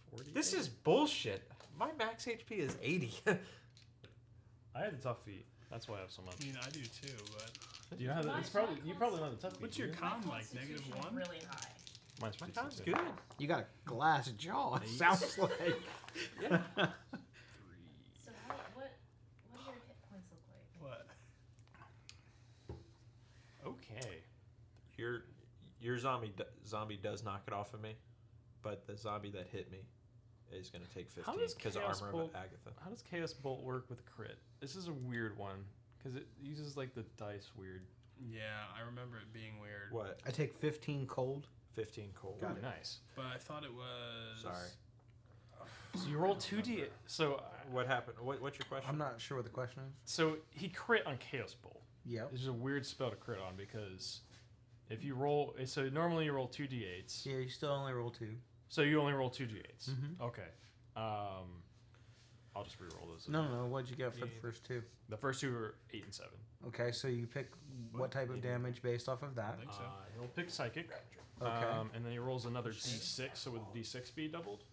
40. This is bullshit. My max HP is 80. I had the tough feat. That's why I have so much. I mean, I do too, but Do you have? My- It's probably my you probably don't have the tough feat. What's do your you? My con like? constitution is -1? really high. Mine's My 52. con's good. You got a glass jaw. It sounds like. Yeah. So what do your hit points look like? what? Okay. zombie does knock it off of me, but the zombie that hit me is going to take 15 How does because of Chaos armor Bolt- of Agatha. How does Chaos Bolt work with crit? This is a weird one because it uses like the dice weird. Yeah, I remember it being weird. What? I take 15 cold. 15 cold. Got Ooh, it. nice. But I thought it was. Sorry. So you roll 2d. So What happened? What's your question? I'm not sure what the question is. so he crit on Chaos Bolt. Yep. This is a weird spell to crit on because if you roll, so normally you roll 2d8s. Yeah, you still only roll 2. So you only roll 2d8s. Mhm. Okay. I'll just re-roll those. No. What'd you get for the first 2? The first 2 are 8 and 7. Okay, so you pick what type of damage based off of that. I think so. He'll pick psychic. Okay. And then he rolls another d6. So would the d6 be doubled?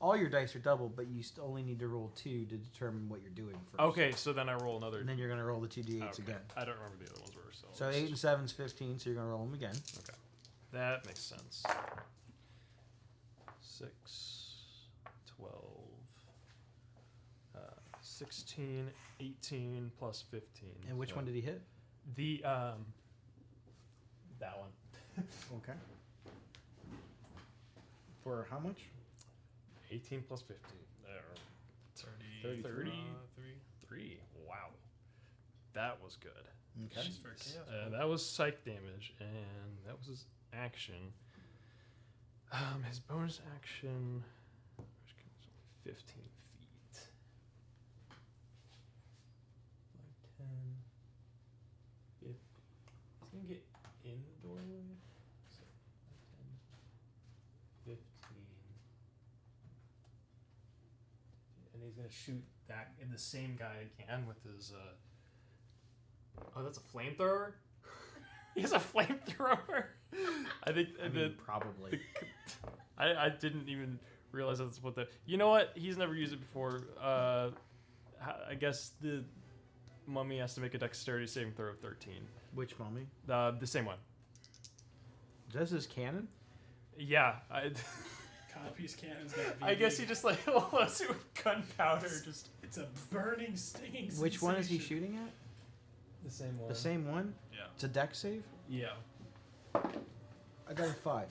All your dice are doubled, but you only need to roll 2 to determine what you're doing first. Okay, so then I roll another. And then you're going to roll the 2d8s Okay. again. I don't remember the other ones were. So 8 and 7's 15, so you're going to roll them again. Okay. That makes sense. 6, 12, 16, 18 plus 15. And which one did he hit? The that one. Okay. For how much? 18 plus 15. There. 30. 3. Wow. That was good. Okay. Just for chaos. That was psych damage, and that was his action. His bonus action is only 15 feet. Like 10, 50. He's gonna get in the doorway. So, like 10, 15. And he's gonna shoot that in the same guy again with his oh, that's a flamethrower? He has a flamethrower? I think probably. I didn't even realize that's what the. You know what? He's never used it before. I guess the mummy has to make a dexterity saving throw of 13. Which mummy? The same one. Does his cannon? Yeah. Codpiece cannon's got I guess he just like loads it with gunpowder. Just It's a burning, stinging. Which one is he sensation. shooting at? the same one. The same one? Yeah. It's a dex save? Yeah. I got a 5.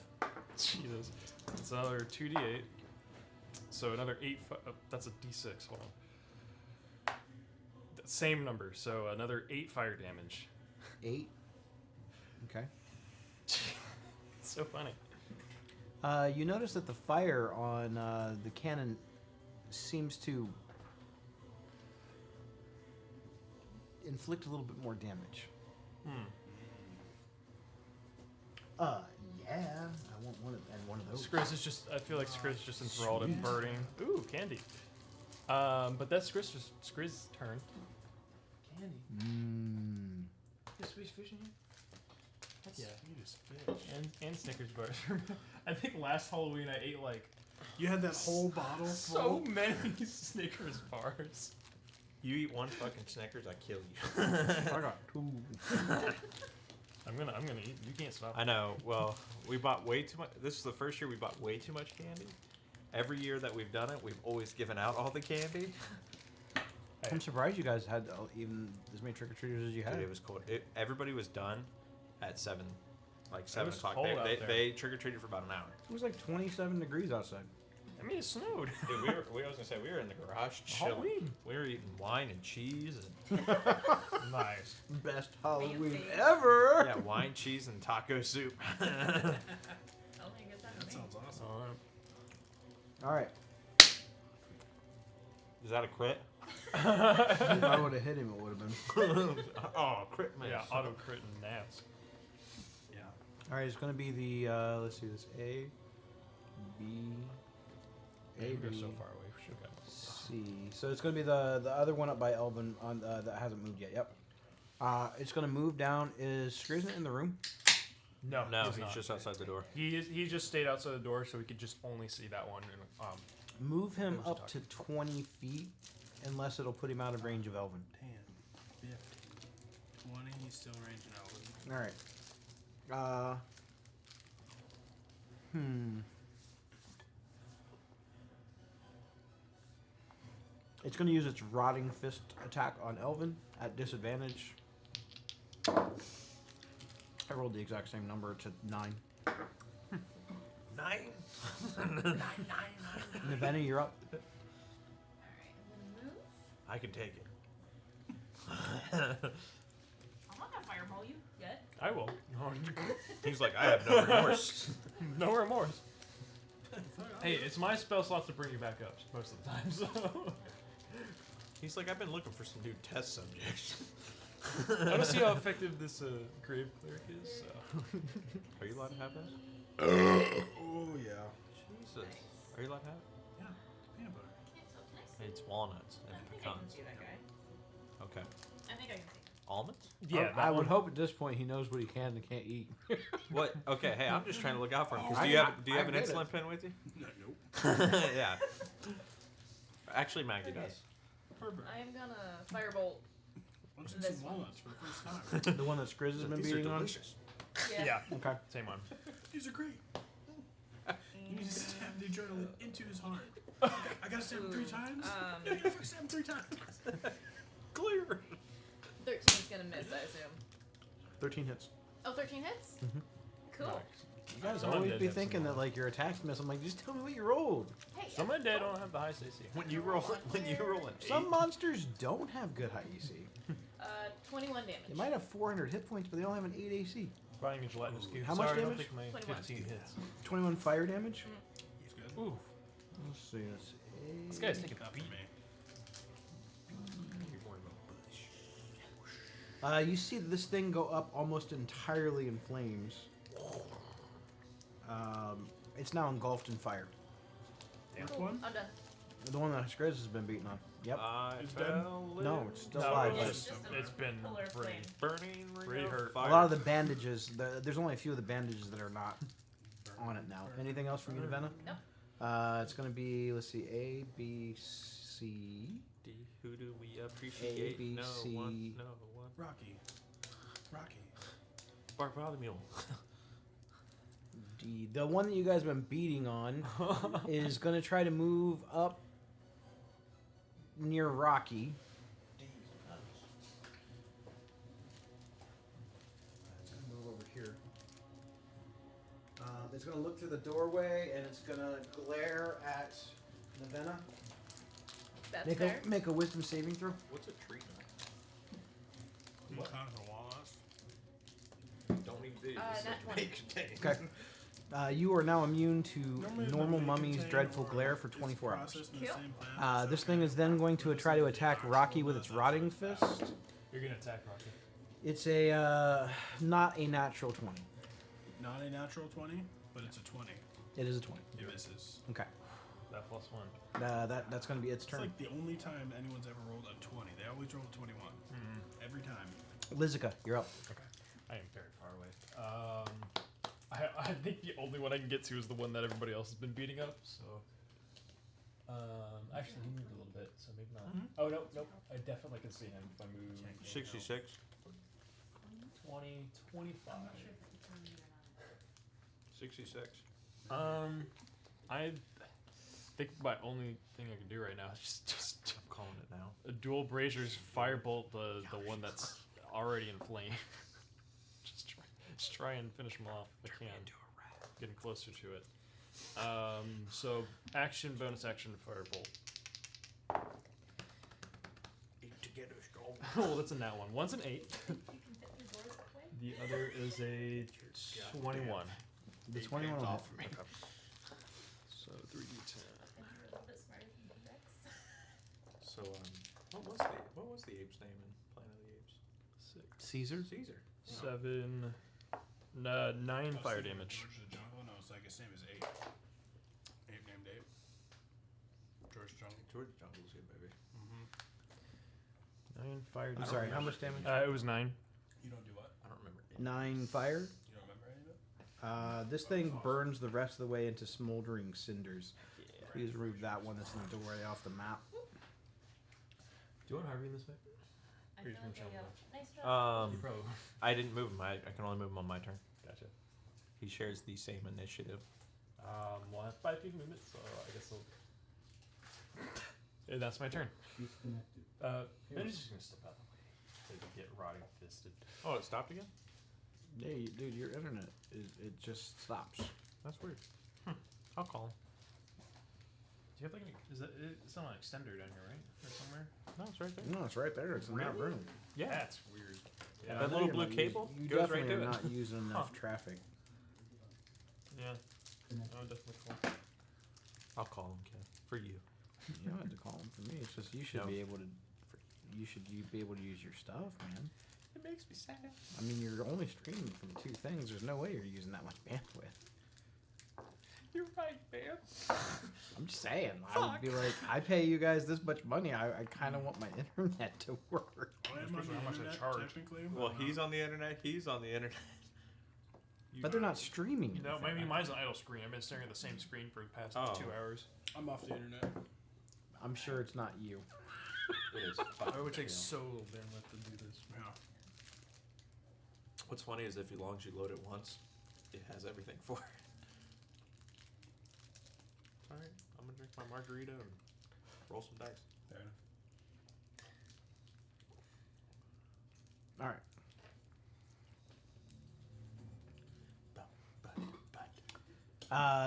Jesus. It's another 2d8. So another 8. That's a d6. Hold on. Same number. So another 8 fire damage. 8? Okay. It's so funny. You notice that the fire on the cannon seems to inflict a little bit more damage. Yeah. I want one of those. Skriz is just. I feel like Skriz is just enthralled in burning. Ooh, candy. But that's Skriz's turn. Candy. Mmm. There's Swedish fish in here. That's Yeah. sweet as fish. And Snickers bars. I think last Halloween I ate like You had that whole bottle so full. many Snickers bars. You eat one fucking Snickers, I kill you. I got 2. I'm gonna eat. You can't stop. I know. Well, we bought way too much. This is the first year we bought way too much candy. Every year that we've done it, we've always given out all the candy. I'm surprised you guys had even as many trick-or-treaters as you had. Dude, it was cold. Everybody was done at 7, like 7 was o'clock. cold out there. They trick-or-treated for about an hour. It was like 27 degrees outside. I mean, it snowed. Dude, we was gonna say we were in the garage chilling. Halloween. We were eating wine and cheese and Nice. Best Halloween Fancy. ever! yeah, wine, cheese, and taco soup. Only a good time to That me. sounds awesome. Alright. Is that a crit? If I would have hit him, it would have been. Oh, crit man. Yeah, auto crit and nats. Yeah. Alright, it's going to be the, let's see this, A, B, A, Maybe B, we're so far away. We should have gotten C. So it's going to be the other one up by Elvin on that hasn't moved yet. Yep. It's going to move down. Is Skrizna in the room? No, No, he's he's not. just outside the door. He just stayed outside the door, so we could just only see that one. And, Move him Who's up to 20 feet, unless it'll put him out of range of Elvin. 10, 15, 20. He's still ranging out. All right. It's going to use its rotting fist attack on Elvin at disadvantage. I rolled the exact same number to 9. 9. Nevena, you're up. Alright, I'm gonna move. I can take it. I'm not gonna fireball you yet. I will. He's like, I have no remorse. No remorse. Hey, it's my spell slot to bring you back up most of the time. So He's like, I've been looking for some new test subjects. I want to see how effective this grave cleric is. So. Are you allowed to have that? Oh yeah. Jesus. Are you allowed to have it? Yeah. Peanut butter. Can I see? It's walnuts I and think I can pecans. see that guy. Okay. I think I can see him. Almonds? Yeah, I would hope at this point he knows what he can and can't eat. What? Okay, hey, I'm just trying to look out for him. 'Cause I- do you have I an get insulin it. pen with you? No, nope. Yeah. Actually, Maggie Okay. does. Perfect. I am gonna firebolt. Why don't you This some one. walnuts for the first time? The one that Skriz has been These are beating on. delicious. Yeah. Okay. Same one. These are great. You need to stab the adrenaline into his heart. I gotta stab him 3 times? No, you gotta stab him 3 times. Clear. 13's gonna miss, I assume. 13 hits. Oh, 13 hits? Mhm. Cool. You guys Some always undead be have thinking some that like your attacks miss. I'm like, just tell me what you rolled. Hey, Some undead don't have the highest AC. When you roll an 8. Some monsters don't have good high AC. 21 damage. They might have 400 hit points, but they don't have an 8 AC. Buying a gelatinous cube. How much Sorry, I damage? don't think my 21. 15 hits. 21 fire damage. He's good. Ooh, Let's see. That's this guy's taking a Not for beat. me. You see this thing go up almost entirely in flames. It's now engulfed in fire. Which Cool. one? I'm done. The one that Skriz has been beaten on. Yep. It's dead? No, it's still No, alive. it's but just- it's been pillar of pretty. flame. Burning ring Pretty of hurt. fire. A lot of the bandages. There's only a few of the bandages that are not on it now. Anything else from you, Nevena? Nope. It's gonna be, let's see, A, B, C. D. Who do we appreciate? A, B, no C. one. No one. Rocky. Bartholomew. D. The one that you guys have been beating on is gonna try to move up near Rocky. It's gonna move over here. It's gonna look through the doorway and it's gonna glare at Nevena. That's Make fair. make a wisdom saving throw. What's a treatment? What? Kind of walnuts. Don't eat these. Nat 20. Okay. You are now immune to Normally normal they mummy's contain dreadful or glare for is 24 hours. processed in the Cool. same plant, This so thing okay. is then going to But try to it's attack actual, Rocky with its that's rotting like fist. that. You're gonna attack Rocky. It's a not a natural 20. Not a natural 20, but it's a 20. It is a 20. It misses. Okay. That +1. That's going to be its It's turn. like the only time anyone's ever rolled a 20. They always roll a 21. Mm-hmm. Every time. Lizica, you're up. Okay. I am very far away. I think the only one I can get to is the one that everybody else has been beating up. So. Actually, he moved a little bit, so maybe not. Mhm. Oh no, nope. I definitely can see him if I move. 66. 20, 25. 66. I think my only thing I can do right now is just I'm calling it now. a dual braziers firebolt the one that's already in flame. just try and finish him off if I can. Getting closer to it. So action, bonus action, firebolt. Eat together strong. Oh, that's a nat one. One's an 8. You can fit through doors that way? The other is a 21. The 21 will hit. for me. So 3d10. I think you're a little bit smarter than Rex. So what was the ape's name in Planet of the Apes? 6, Caesar? Caesar. 7, 9 I was fire thinking damage. George the Jungle? No, it's like his name is Ape. Ape named Ape. George the Jungle. George the Jungle's good, baby. 9 fire I'm damage. sorry, how much damage? It was 9. You don't do what? I don't remember. 9 fire. You don't remember any of it? This thing burns the rest of the way into smoldering cinders. Please remove that one that's in the doorway off the map. Do you want Harvey in this fight? I Here's feel one like shot. nice job. You probably. I didn't move him. I can only move him on my turn. Gotcha. He shares the same initiative. We'll have 5 feet movement, so I guess I'll. And that's my turn. Ben is just gonna step out of the way. So you get rotting fisted. Oh, it stopped again? Yeah, dude, your internet it just stops. That's weird. I'll call him. Do you have like it's not an extender down here, right? Or somewhere? No, it's right there. No, it's right there. It's in that room. Yeah. That's weird. Yeah, I that know little you're blue not cable using, you goes right definitely to are it. not using enough traffic. Yeah. Oh, definitely cool. I'll call him, Ken, for you. You don't have to call them for me. It's just you should No. be able to. You should be able to use your stuff, man. It makes me sad. I mean, you're only streaming from 2 things. There's no way you're using that much bandwidth. You're right, man. I'm just saying. I would be like, I pay you guys this much money. I kind of want my internet to work. I am on Especially the how much they internet, charge. technically. Well, but he's on the internet. He's on the internet. But they're not streaming. You know, anything. maybe mine's an idle screen. I've been staring at the same screen for the past 2 hours. I'm off the internet. I'm sure it's not you. It is. It would take so little bandwidth to do this. Yeah. What's funny is if as long as you load it once, it has everything for it. Alright, I'm gonna drink my margarita and roll some dice. Fair enough. All right.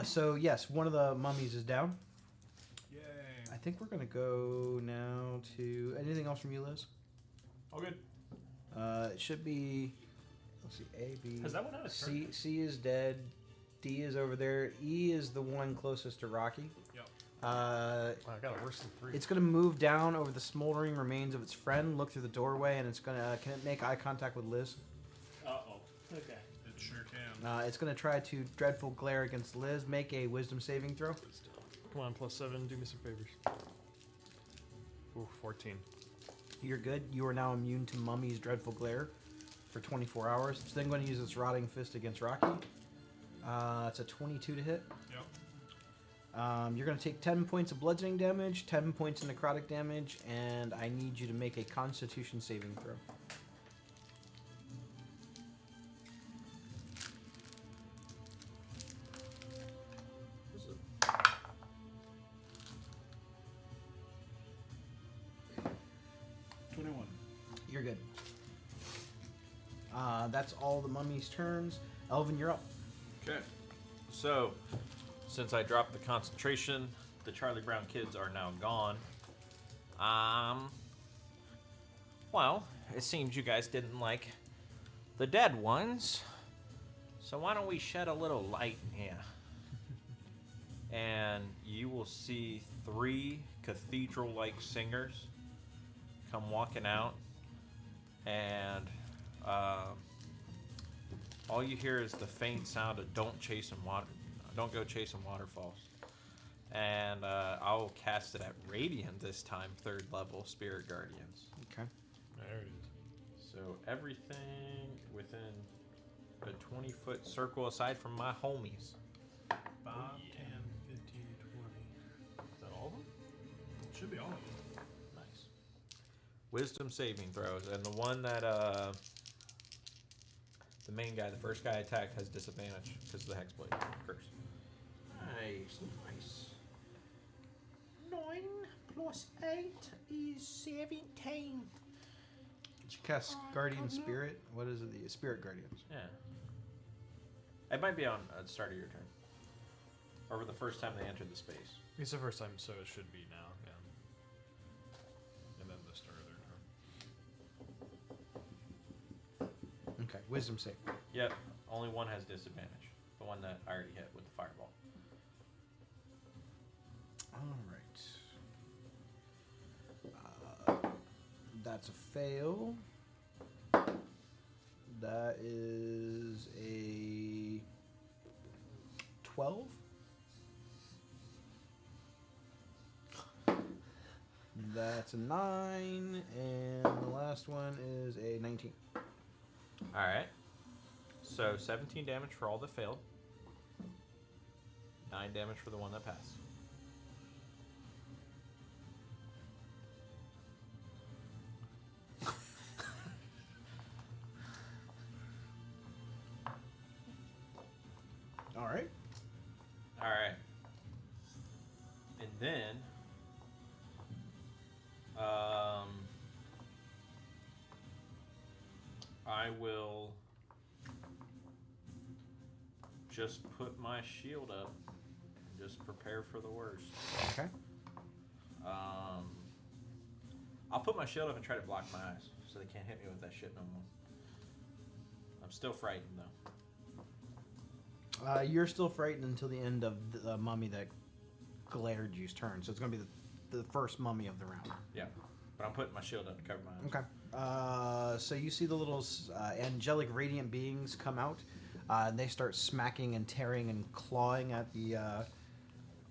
So yes, one of the mummies is down. Yay. I think we're gonna go now to anything else from you, Liz. All good. It should be. Let's see. A, B. Has that one had a C. turn? C is dead. D is over there. E is the one closest to Rocky. Yep. I got it worse than 3. It's gonna move down over the smoldering remains of its friend. Look through the doorway, and it's gonna. Can it make eye contact with Liz? Uh-oh. Okay. It sure can. It's gonna try to dreadful glare against Liz. Make a wisdom saving throw. Come on, +7. Do me some favors. Ooh, 14. You're good. You are now immune to Mummy's dreadful glare for 24 hours. It's then going to use its rotting fist against Rocky. It's a 22 to hit. Yep. You're going to take 10 points of bludgeoning damage, 10 points of necrotic damage, and I need you to make a Constitution saving throw. What's it? 21. You're good. That's all the mummy's turns. Elvin, you're up. Okay. So, since I dropped the concentration, the Charlie Brown kids are now gone. Well, it seems you guys didn't like the dead ones. So why don't we shed a little light in here? And you will see 3 cathedral-like singers come walking out, and all you hear is the faint sound of "Don't go chasing waterfalls." And I'll cast it at Radiant this time, 3rd level, Spirit Guardians. Okay. There it is. So everything within a 20-foot circle, aside from my homies. 5, 10, 15, 20. Is that all of them? Should be all of them. Nice. Wisdom saving throws, and the one that the main guy, the first guy attacked, has disadvantage because of the hexblade curse. Nice, nice. 9 plus 8 is 17. Did you cast Guardian Spirit? What is it? The Spirit Guardians. Yeah. It might be on the start of your turn, or the first time they entered the space. It's the first time, so it should be now. Yeah. And then the start of their turn. Okay. Wisdom save. Yep. Only one has disadvantage. The one that I already hit with the fireball. All right. That's a fail. That is a 12. That's a 9, and the last one is a 19. All right. So 17 damage for all that failed. 9 damage for the one that passed. All right. All right. And then, I will just put my shield up and just prepare for the worst. Okay. I'll put my shield up and try to block my eyes so they can't hit me with that shit no more. I'm still frightened though. You're still frightened until the end of the mummy that glared you's turn. So it's going to be the first mummy of the round. Yeah, but I'm putting my shield up to cover my eyes. Okay. So you see the little angelic radiant beings come out, and they start smacking and tearing and clawing at the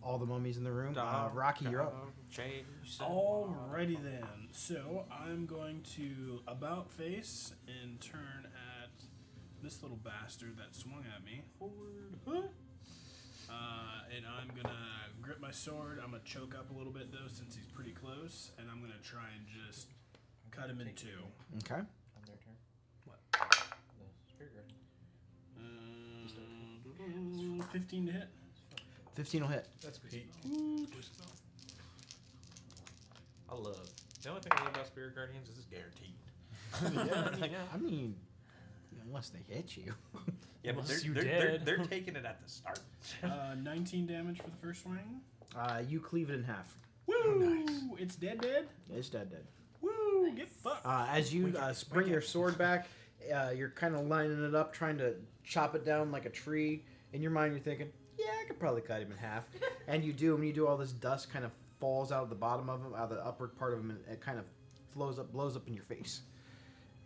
all the mummies in the room. Rocky, you're up. Alrighty then. So I'm going to about face and turn at this little bastard that swung at me. Forward. And I'm gonna grip my sword. I'm gonna choke up a little bit though, since he's pretty close, and I'm gonna try and just cut him in two. Okay. On their turn. What? The spirit guardian. 15 to hit. 15 will hit. That's Pete. I love. The only thing I love about spirit guardians is it's guaranteed. I mean, unless they hit you. Yeah, but Unless you they're taking it at the start. 19 damage for the first swing. You cleave it in half. Woo! It's dead. It's dead. Woo! Nice. Get fucked. As you spring your sword back, you're kind of lining it up, trying to chop it down like a tree. In your mind, you're thinking, yeah, I could probably cut him in half. And you do. When you do, all this dust kind of falls out of the bottom of him, out of the upward part of him, and it kind of blows up in your face.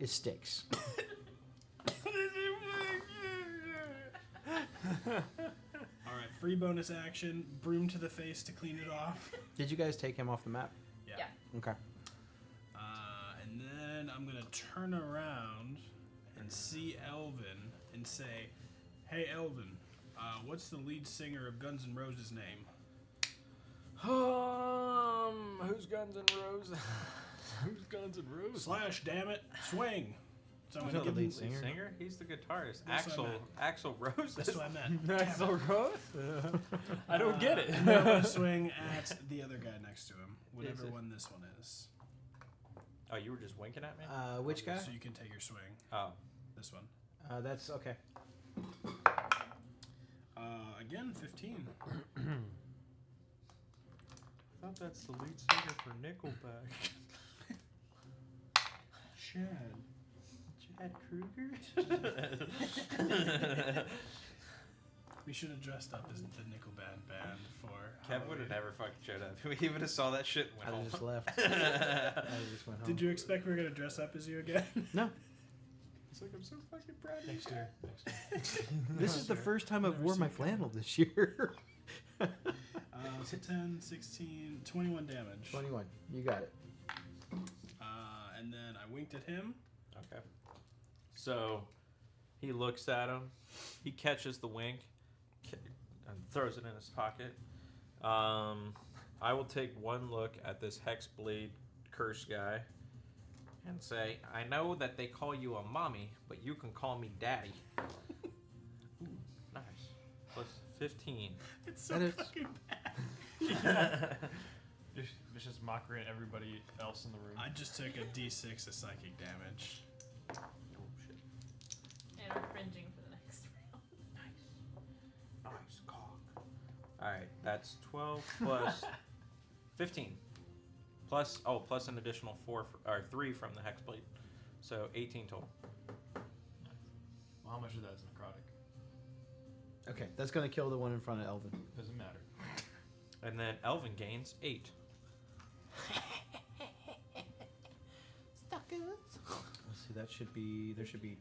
It sticks. Alright, free bonus action. Broom to the face to clean it off. Did you guys take him off the map? Yeah. Okay. And then I'm going to turn around and see Elvin and say, hey, Elvin, what's the lead singer of Guns N' Roses' name? Who's Guns N' Roses? Who's Guns N' Roses? Slash, damn it, swing. So I'm Who's going to the give lead him... singer? Singer? He's the guitarist. That's what I meant. Axl Rose. That's what I meant. Axl Rose? I don't get it. And then I'm going to swing at the other guy next to him, whatever Is it- one this one is. Oh, you were just winking at me? Which guy? So you can take your swing. Oh. This one. That's okay. Again, 15. I thought that's the lead singer for Nickelback. Chad. Chad Kruger? We should have dressed up as the Nickelback band for Kev would have never fucking showed up. He would have saw that shit and I went just home. left. I just went home. Did you expect we were going to dress up as you again? No. He's like, I'm so fucking proud of Next you. year. This is the first time I've Never worn my seen flannel this year. So 10, 16, 21 damage. 21. You got it. And then I winked at him. Okay. So he looks at him. He catches the wink and throws it in his pocket. I will take one look at this Hexblade curse guy and say, I know that they call you a mommy, but you can call me daddy. Ooh, nice. Plus 15. It's so That is- fucking bad. Vicious mockery at everybody else in the room. I just took a d6 of psychic damage. Oh, shit. And we're cringing for the next round. Nice cock. Alright, that's 12 plus 15. Plus an additional 3 from the Hexblade. So 18 total. Well, how much of that is necrotic? Okay, that's going to kill the one in front of Elvin. Doesn't matter. And then Elvin gains 8. Let's see, there should be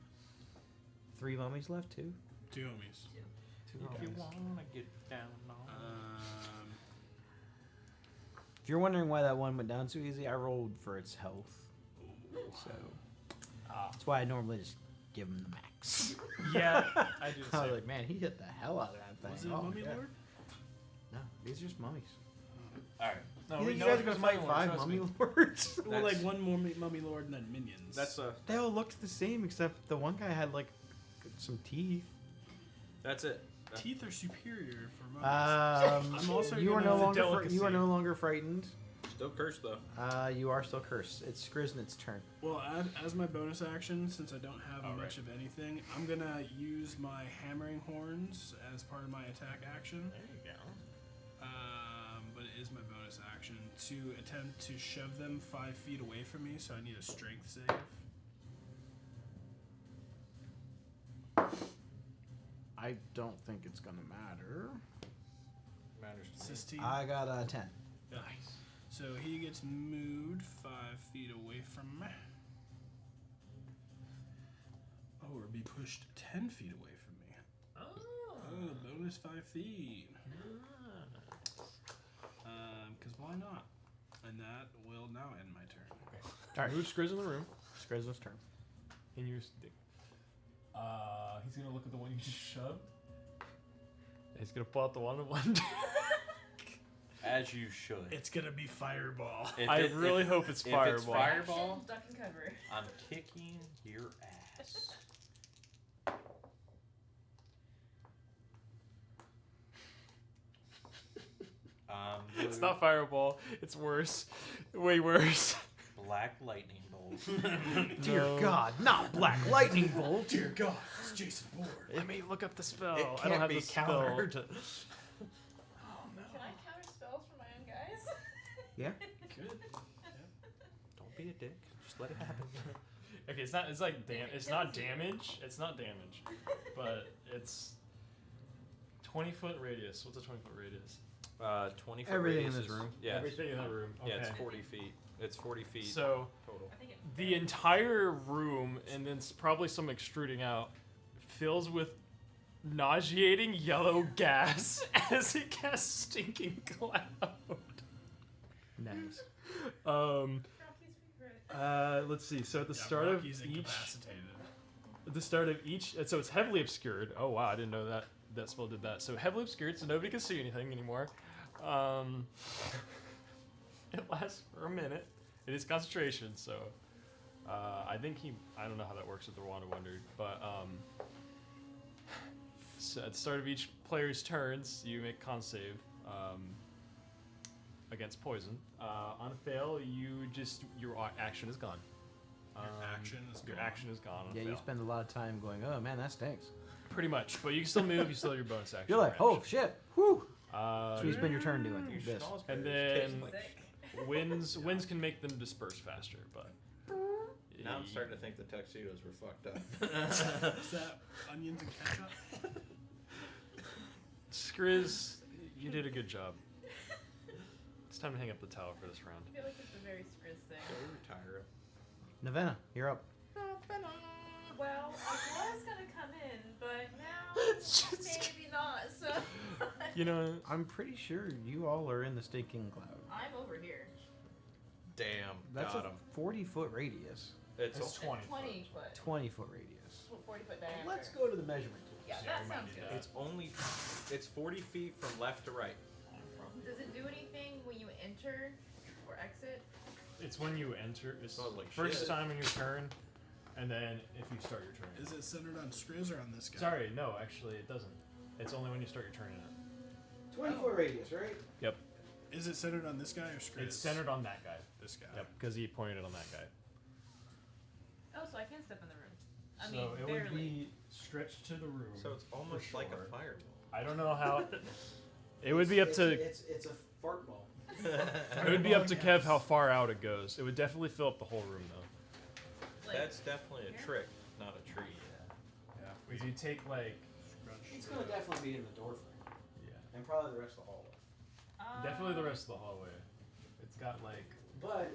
3 mummies left, 2. 2 homies. If you wanna get down on If you're wondering why that one went down so easy, I rolled for its health. So that's why I normally just give him the max. Yeah, I do the I was same. like, man, he hit the hell out of that thing. Was it Oh, Mummy yeah. Lord? No, these are just mummies. Alright. No, You we think know you guys if are it's gonna fight Mummy Lord, 5 trust mummy me. lords? Well, like That's- one more Mummy Lord and then minions. That's They all looked the same except the one guy had like some teeth. that's it. Teeth are superior for mummies. I'm also you are gonna- no It's a longer you are no longer frightened. Still cursed though. You are still cursed. It's Skriznit's turn. Well, as my bonus action, since I don't have Oh, much of anything, I'm gonna use my hammering horns as part of my attack action. There you go. But it is my bonus action to attempt to shove them 5 feet away from me. So I need a strength save. I don't think it's gonna matter. Matters to me. 16. I got a 10. Yeah. So he gets moved 5 feet away from me. Oh, or be pushed 10 feet away from me. Oh, bonus 5 feet. Because why not? And that will now end my turn. All right. Move Skriz in the room. Skriznit's turn. And you're. He's gonna look at the one you just shoved. He's gonna pull out the one of one. As you should. It's gonna be fireball. I really hope it's if fireball. It's fireball. Action, duck and cover. I'm kicking your ass. It's not fireball. It's worse. Way worse. Black lightning bolt. Dear No. God, not Black Lightning Bolt. Dear God, it's Jason Bourne. Let me look up the spell. It I don't can't have be the spell. countered. Can I counter spells for my own guys? Yeah. Good. Don't be a dick. Just let it happen. Okay, it's not. It's like it's not damage. It's not damage, but it's 20-foot radius. What's a 20-foot radius? 20 foot Everything in radius this is- room. Yeah. Everything in that room. Okay. Yeah, it's 40 feet. It's 40 feet So total. I think it. the entire room, and then probably some extruding out, fills with nauseating yellow gas as it casts stinking cloud. Nice. Rocky's favorite. Let's see. So at the Yeah, start Rocky's of each, incapacitated. at the start of each, so it's heavily obscured. Oh wow, I didn't know that spell did that. So heavily obscured, so nobody can see anything anymore. It lasts for a minute. It is concentration, so I think I don't know how that works with the Wand of Wonder, but so at the start of each player's turns, you make con save against poison. On a fail, your action is gone. Your action is gone. On a Yeah, you fail. spend a lot of time going, oh man, that stinks. Pretty much, but you can still move. You still have your bonus action. You're like, oh shit, whew. Uh, So you spend your turn doing You this. schnoz And bears taste then- like Sick. winds can make them disperse faster, but Now I'm starting to think the tuxedos were fucked up. Is that onions and ketchup? Skriz, you did a good job. It's time to hang up the towel for this round. I feel like it's a very Skriz thing. Can we retire him? Navenna, you're up. Well, I was gonna come in, but now maybe not. So You know, I'm pretty sure you all are in the stinking cloud. I'm over here. Damn, That's got a him. 40-foot radius. It's It's a- 20 20 foot. 20-foot radius. 40-foot diameter. Let's go to the measurement tool. Yeah, Yeah, that we might sounds need good. that. it's only it's 40 feet from left to right. Does it do anything when you enter or exit? it's when you enter. It's Smells like first shit. time in your turn, and then if you start your turn. Is it centered on Skriz or on this guy? Sorry, no, actually, it doesn't. It's only when you start your turn in it. 20-foot radius, right? Yep. Is it centered on this guy or Skriz? It's centered on that guy. This guy. Yep, because he pointed it on that guy. Oh, so I can step in the room. I So mean, it barely. would be stretched to the room. So it's almost For like sure. a fireball. I don't know how. It would be up to. It's a fart ball. It would be up to Kev how far out it goes. It would definitely fill up the whole room though. Like, That's definitely a here? trick, not a treat. Yeah. If you take like. It's gonna definitely be in the door frame, Yeah. and probably the rest of the hallway. Definitely the rest of the hallway. It's got like. But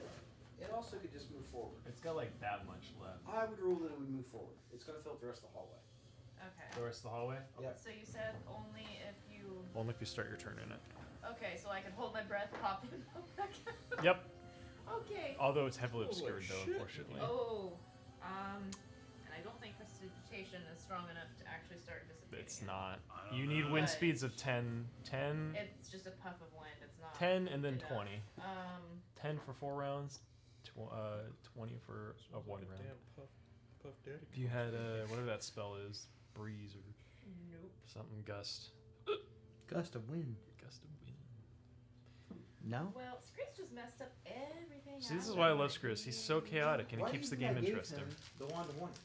it also could just move forward. It's got like that much left. I would rule that it would move forward. It's gonna fill up the rest of the hallway. Okay. The rest of the hallway? Yep. So you said only if you. Only if you start your turn in it. Okay, so I can hold my breath, pop in, pop back out. Yep. Okay. Although it's heavily Holy obscured though, shit. unfortunately. Oh, and I don't think prestidigitation is strong enough to actually start dissipating. It's it. not. I don't You need know. wind But- speeds of 10, It's just a puff of wind. It's not. 10 and then enough. 20. 10 for 4 rounds, 20 for a 1 round. Damn puff daddy. If you had whatever that spell is, breeze or Nope. something, gust, Gust of wind. gust of wind. No. Well, Scris just messed up everything. See, this I is why I wanted love to Scris. He's do. so chaotic and Why he do keeps you the think game I gave interesting. him the wand to wonder.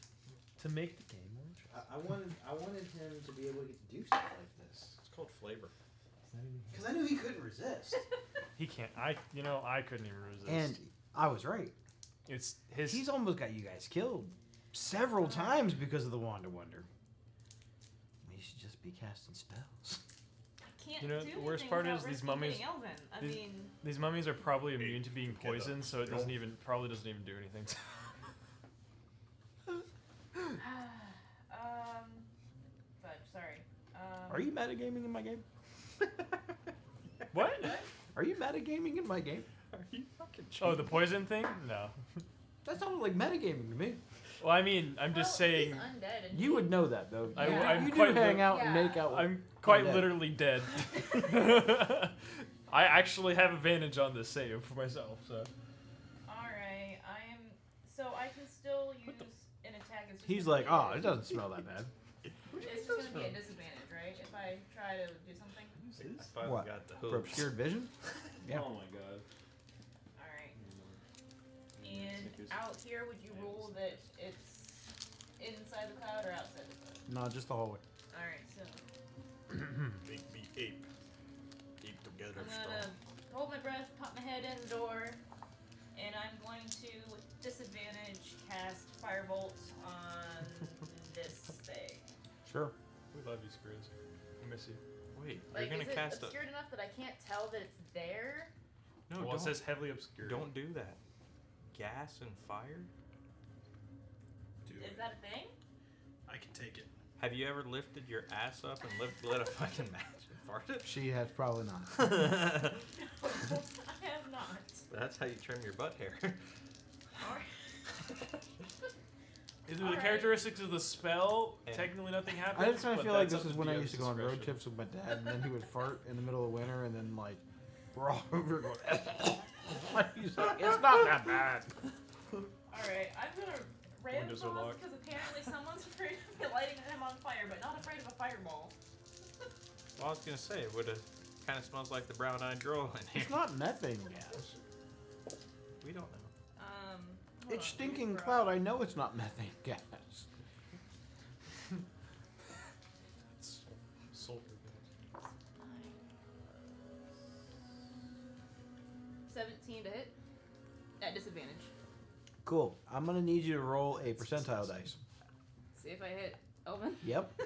To make the game more interesting. I wanted him to be able to get to do stuff like this. It's called flavor. Because I knew he couldn't resist. He can't. I couldn't even resist. And I was right. it's his. He's almost got you guys killed several times because of the wand to wonder. We should just be casting spells. I can't You know, do the worst anything part without is these risking mummies- hitting Elvin. I these- mean, These mummies are probably immune to being poisoned, so it doesn't even probably doesn't even do anything. fudge. Sorry. Are you metagaming in my game? What? Are you metagaming in my game? Are you fucking Oh, the poison thing? No. That sounded like metagaming to me. Well, I mean, I'm just Well, saying. He's undead and You would know that though. I- You do- I'm you do quite hang li- out and Yeah. make out. I'm quite undead. literally dead. I actually have advantage on this save for myself, so. Alright, so I can still use an attack as just He's a like, oh, it disadvantage. doesn't smell that bad. It's just gonna be a disadvantage, right? If I try to do something. I finally What? got the For hooves. obscured vision? Yeah. Oh my god. Alright. And out here, would you rule that it's inside the cloud or outside the cloud? No, just the hallway. Alright, so Big B ape. Ape together I'm strong. gonna hold my breath, pop my head in the door, and I'm going to, with disadvantage, cast Firebolt on this thing. Sure. We love you, Screws. We miss you. Wait, Like, you're is gonna it cast obscured enough that I can't tell that it's there? No, Well, don't. it says heavily obscured. Don't do that. Gas and fire? Do Is it. that a thing? I can take it. Have you ever lifted your ass up and lit a fucking match and farted? She has probably not. I have not. That's how you trim your butt hair. Alright. Is it the Alright. characteristics of the spell? Yeah. Technically, nothing happens. I just kind of but feel like that's this up is when I DM's used to go on road discretion. trips with my dad, and then he would fart in the middle of winter, and then like we're all over going. He's like, it's not that bad. Alright, I'm gonna ram Windows are pause locked. because apparently someone's afraid of me lighting him on fire, but not afraid of a fireball. Well, I was gonna say, it would've kind of smells like the brown-eyed girl in here. It's not methane gas. We don't know. Hold It's on, stinking where's cloud. I know it's not methane gas. It's sulfur gas. 17 to hit. At disadvantage. Cool. I'm gonna need you to roll a percentile dice. See if I hit Elvin. Yep.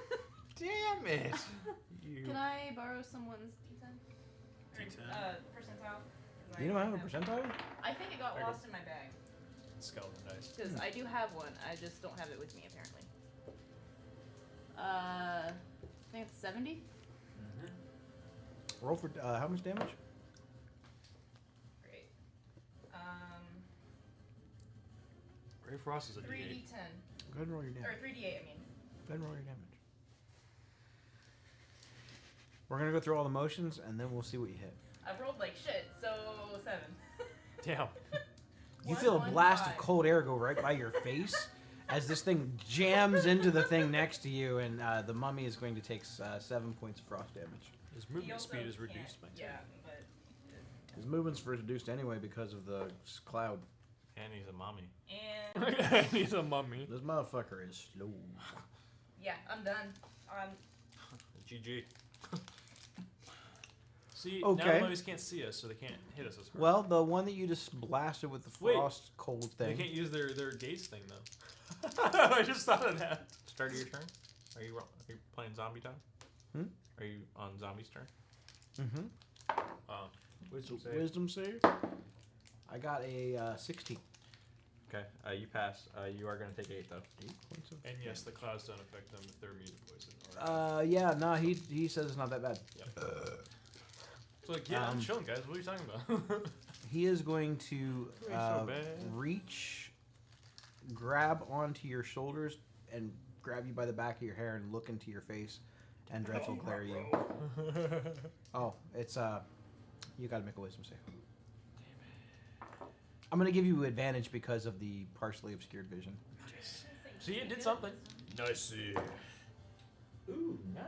Damn it! You. Can I borrow someone's D10? D10. Percentile? 'Cause You I don't have a percentile? I think it got There you go. lost in my bag. Skeleton dice. Because I do have one, I just don't have it with me apparently. I think it's 70? Roll for how much damage? Great. Ray Frost is a 3d10. D8. Go ahead and roll your Or damage. 3d8, I mean. Go ahead and roll your damage. We're gonna go through all the motions, and then we'll see what you hit. I've rolled like shit, so 7. Damn. You One, feel a one, blast five. of cold air go right by your face as this thing jams into the thing next to you, and the mummy is going to take 7 points of frost damage. His He movement also speed is can't- reduced by 10. Yeah, but. His movement's reduced anyway because of the cloud. And he's a mommy. And. He's a mummy. This motherfucker is slow. Yeah, I'm done. GG. See, now Okay. the mummies can't see us, so they can't hit us as hard. Well, the one that you just blasted with the Wait. frost cold They thing. can't use their gaze thing, though. I just thought of that. Start of your turn? Are you playing zombie time? Hmm? Are you on zombie's turn? Mm-hmm. Wisdom save. Wisdom save. I got a 16. Okay, you pass. You are gonna take 8 though. 8 points of And yes, the clouds don't affect them if they're immune to poison. yeah, no, he says it's not that bad. It's like, yeah, I'm Um, chilling, guys. What are you talking about? He is going to Ain't so bad. reach, grab onto your shoulders, and grab you by the back of your hair and look into your face, and dreadful glare you. Oh, it's you gotta make a wisdom save. I'm gonna give you advantage because of the partially obscured vision. See, it did something. Nice. Ooh, nice.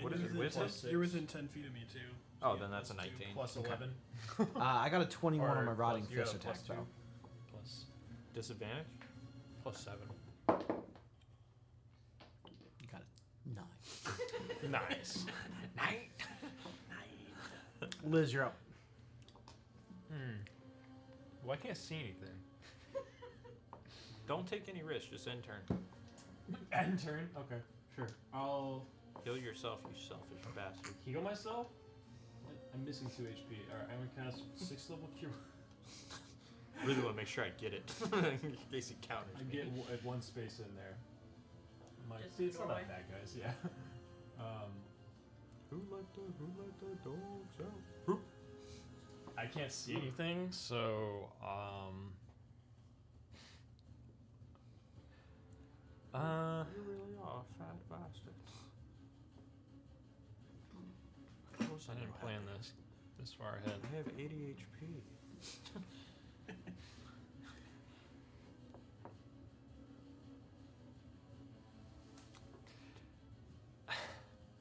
What is you're it? within Wisdom? 10 You're within 10 feet of me too. Oh, Yeah, then that's a plus 2. 19. Plus 11. I got a 21 on my Or rotting plus- you got fist a attack, plus though. 2? Plus Disadvantage? plus 7. You got it. 9. Nice. Liz, you're up. Well, I can't see anything. Don't take any risks, just end turn. End turn? Okay, sure. I'll Heal yourself, you selfish bastard. heal myself. I'm missing 2 HP. Alright, I'm gonna cast 6th level cure. Really want to make sure I get it in case he counters I me. get one space in there. Just See, it's not doorway. that bad, guys. Yeah. Who let the dogs out? I can't see anything, so You really are a fat bastard. Of course I didn't plan this far ahead. I have 80 HP.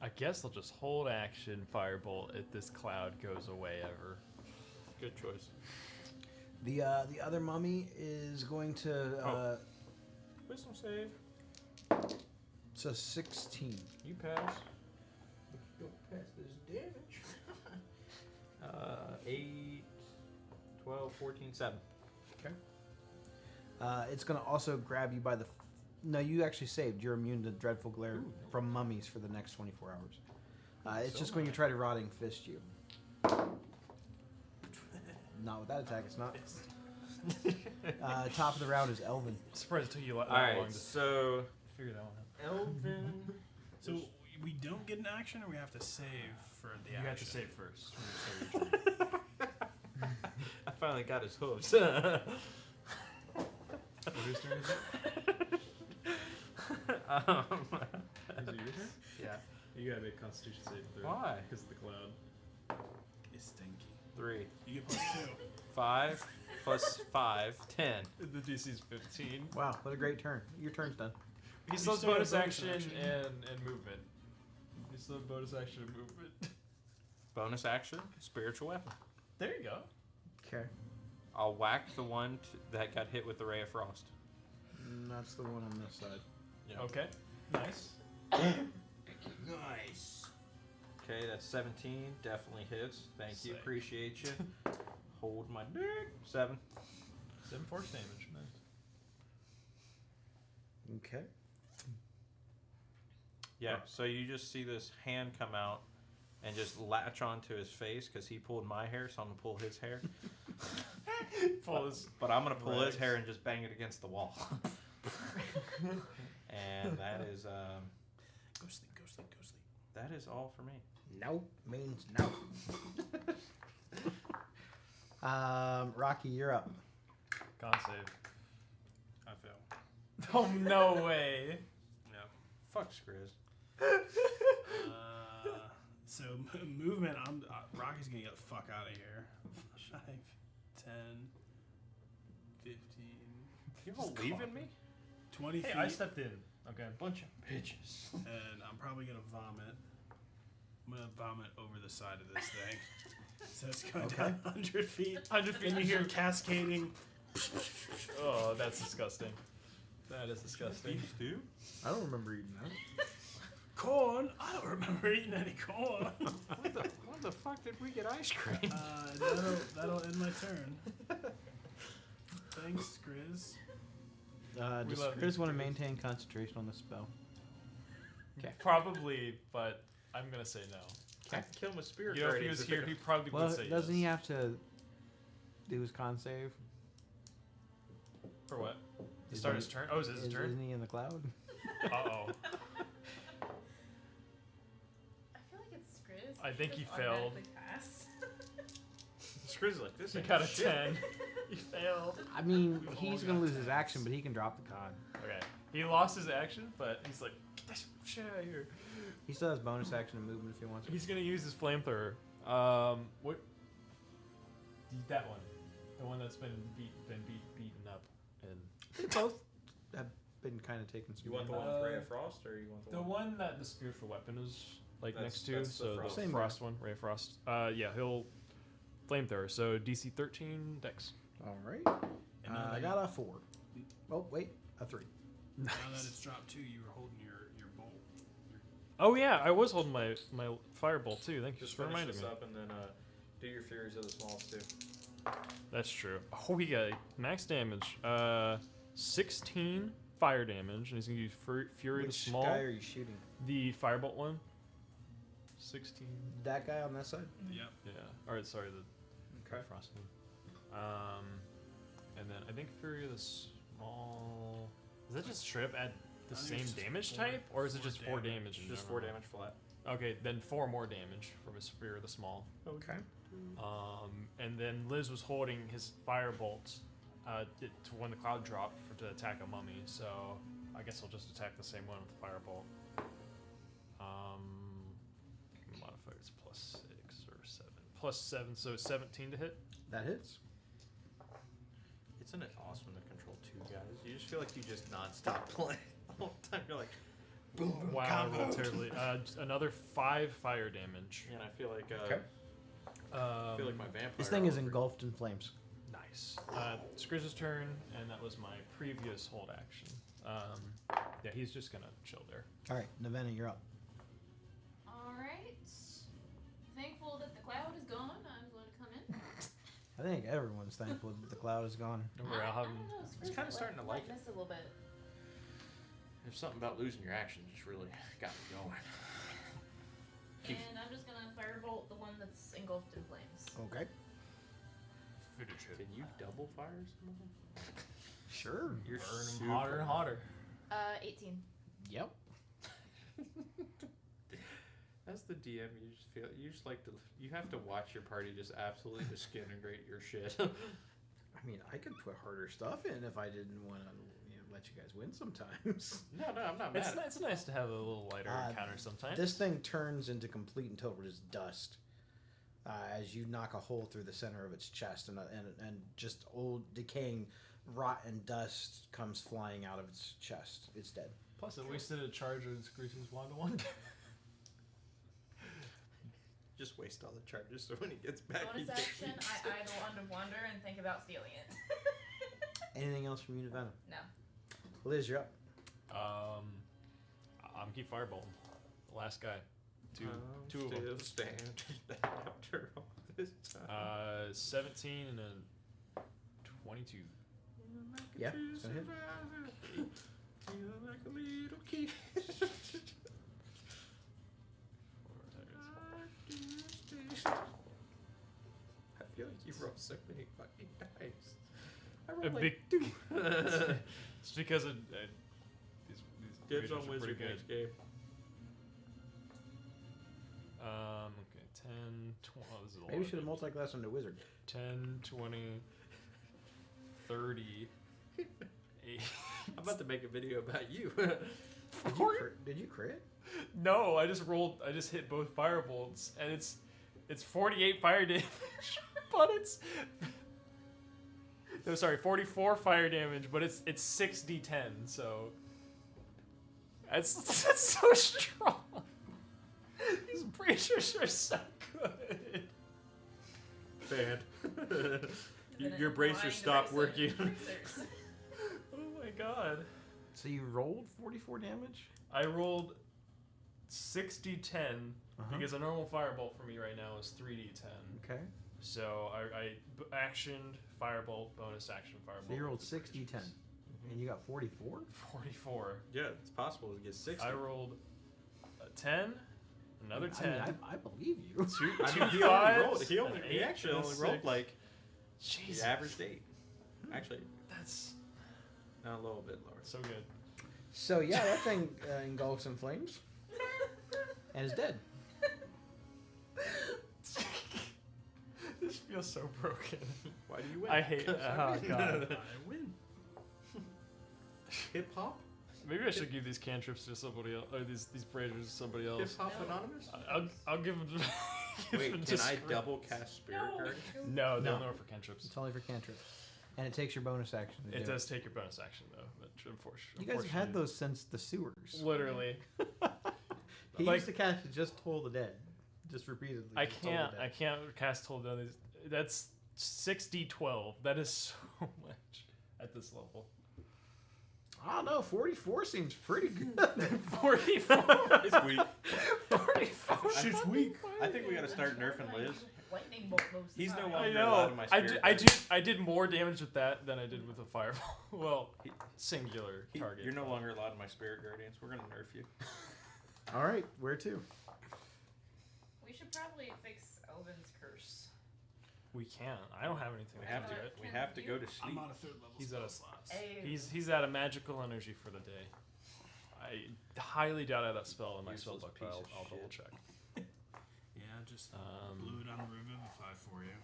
I guess I'll just hold action firebolt if this cloud goes away ever. Good choice. The other mummy is going to. Wisdom save. It's a 16. You pass. If you don't pass this damage. 8, 12, 14, 7. Okay. It's going to also grab you by the. No, you actually saved. You're immune to dreadful glare from mummies for the next 24 hours. It's just going to try to rotting fist you. Not with that attack, it's not. Top of the round is Elvin. Surprised it took you that Alright, long to so figure that one out. Elvin. So we don't get an action, or we have to save for the You action? have to save first. when you start your turn. I finally got his hooves. Whose turn is it? Is it your turn? Yeah. You gotta make Constitution save throw. Why? Because of the cloud. It's stinky. 3, You get plus 2. 5, plus 5, 10. The DC's 15. Wow, what a great turn. Your turn's done. He still has still have bonus bonus action, action. and movement. He still has bonus action and movement. Bonus action, spiritual weapon. There you go. Okay. I'll whack the one that got hit with the ray of frost. That's the one on this side. Yeah. Okay. Nice. Nice. Okay, that's 17. Definitely hits. Thank you. Sick. Appreciate you. Hold my dick. 7. 7 force damage. Nice. Okay. Yeah, so you just see this hand come out and just latch onto his face because he pulled my hair, so I'm going to pull his hair. Pull his But I'm going to pull his rags. hair and just bang it against the wall. And that is Go sleep, go sleep, go sleep. that is all for me. No means no. Rocky, you're up. con save. I fail. Oh no way. No. Fuck Skriz. So movement, Rocky's gonna get the fuck out of here. 5, 10, 15, You don't believe in me? 20 Hey, feet. I stepped in. Okay. Bunch of bitches. And I'm probably gonna vomit. I'm gonna vomit over the side of this thing. So it's going down 100 feet. 100 feet. And you hear cascading. Oh, that's disgusting. That is disgusting. Stew? I don't remember eating that. Corn? I don't remember eating any corn. When the fuck did we get ice cream? That'll end my turn. Thanks, Grizz. Does love Chris you, want to Chris. maintain concentration on this spell? Okay. Probably, but I'm gonna say no. I can kill him with spirit You know, if he guardians was if here, they- he probably Well, would say doesn't yes. he have to do his con save? For what? To Is start he- his turn? Oh, is it his turn? Isn't he in the cloud? Uh-oh. I feel like it's Skriz. I think he Just failed. automatically pass. Skriz like this. He ain't got a shit. 10. He failed. I mean, We've he's all going to got lose his tens. action, but he can drop the con. Okay. He lost his action, but he's like, get that shit out of here. He still has bonus action and movement if he wants. He's gonna use his flamethrower. What? That one. The one that's been beaten up. And They both have been kind of taking some. You want the one with Ray of Frost, or you want the the one? one that the spiritual weapon is like That's- next to. that's the So frost. the Same frost one, ray of frost. Yeah, he'll flamethrower. So DC 13 Dex. All right. And now I that got a 4. Oh wait, a 3. Now that it's dropped 2, you were holding your bolt. Oh yeah, I was holding my firebolt too. Thank you Just for finish reminding this me. up and then do your Furies of the Smalls too. That's true. Oh, we got max damage. 16 fire damage, and he's gonna use Fury the Which Small. guy are you shooting? The firebolt one. 16. That guy on that side? Yep. Yeah. Or sorry, the Okay. frost one. And then I think Fury of the Small. Is that just straight up at the I think same it's just damage 4 type, or is it just 4 damage. damage? in Just 4 general? damage flat. Okay, then 4 more damage from his Fury of the Small. Okay. And then Liz was holding his firebolt to when the cloud dropped to attack a mummy. So I guess he'll just attack the same one with the firebolt. Modifier is +6 or 7. +7, so 17 to hit. That hits. Isn't it awesome to control 2 guys? You just feel like you just non-stop play the whole time. You're like, boom, boom, Wow, I combo. rolled terribly. Another 5 fire damage. Yeah, and I feel like Okay. I feel like my vampire. This thing is armor- engulfed in flames. Nice. Skrizz's turn, and that was my previous hold action. Yeah, he's just gonna chill there. All right, Nevena, you're up. Alright. Thankful that the cloud is gone, I'm going to come in. I think everyone's thankful that the cloud is gone. Don't worry, I'll have him. I don't know, It's kinda Skriz starting to like this a little bit. There's something about losing your action just really got me going. Keeps- And I'm just gonna firebolt the one that's engulfed in flames. Okay. Finish it. Can you double fire some of them? Sure. You're Burn him super hotter and hotter. 18. Yep. As the DM, you just like to, you have to watch your party just absolutely disintegrate your shit. I mean, I could put harder stuff in if I didn't want to let you guys win sometimes. No, I'm not mad. It's nice to have a little lighter encounter sometimes. This thing turns into complete and total just dust as you knock a hole through the center of its chest, and just old decaying rotten dust comes flying out of its chest. It's dead. Plus, it wasted a charge of Skrizz's 1-to-1. Just waste all the charges so when he gets back, he Bonus gets action, I idle under wonder and think about stealing it. Anything else from you, Nevena? No. Liz, you're up. I'm keep fireball. The last guy. Two of them. Still standing after all this time. 17 and a 22. Yeah, it's gonna hit. Feeling like a little kid. I feel like you rolled so many fucking dice. I A rolled big. like 2. It's because of these Dibs creatures on are pretty wizard good. next game. Okay, 10, 20. Oh, this is a Maybe lot we of should have damage. multi-classed into wizard. 10, 20, 30, 8. I'm about to make a video about you. Did you crit? No, I just hit both firebolts, and it's 48 fire damage, but it's no, sorry, 44 fire damage, but it's 6d10, so that's so strong. These creatures are so good. Bad. Then Your it's bracer blind stopped eraser. working. Erasers. Oh my god. So you rolled 44 damage? I rolled 6d10 Uh-huh. because a normal firebolt for me right now is 3d10. Okay. So I actioned firebolt, bonus action firebolt. So you rolled with the 60 10. creatures. And you got 44? 44. Yeah, it's possible to get 60. I rolled a 10, another 10, I mean, I believe you. two, I two mean, he fives, only an he eight, actually and a only rolled 6. like Jesus. the average 8. Actually, That's not a little bit lower. so good. So yeah, that thing engulfs in flames and is dead. This feels so broken. Why do you win? I hate. Oh god. I win. Hip hop? Maybe I should give these cantrips to somebody else, or these braziers to somebody Hip else. hop No. anonymous? I'll give them. give them Wait, to can I Skriz. double cast spirit No. guard? No, they'll No. know for cantrips. It's only for cantrips. And it takes your bonus action to It do does take your bonus action though. But You guys have had unfortunately- those since the sewers. Literally. He Like- used to cast Just Toll the Dead. Just repeatedly. I Just Toll the can't. Dead. I can't cast Toll the Dead. That's 6d12. That is so much at this level. I don't know. 44 seems pretty good. 44. It's weak. 44. Shit's weak. I think we gotta start nerfing Liz. Lightning bolt most of the He's no time. longer I allowed know. in my I spirit. did more damage with that than I did with the fireball. Well, singular target. You're no longer allowed in my spirit guardians. We're gonna nerf you. All right, where to? We should probably fix Elvin's curse. We can. I don't have anything We that have can to. do it. We have to go to I'm sleep. on a 3rd level He's spell at a- slots. He's out of magical energy for the day. I highly doubt I have that spell in my Useless spell book, piece but of I'll double shit. check. Yeah, just Um, blew it on the Revivify for you.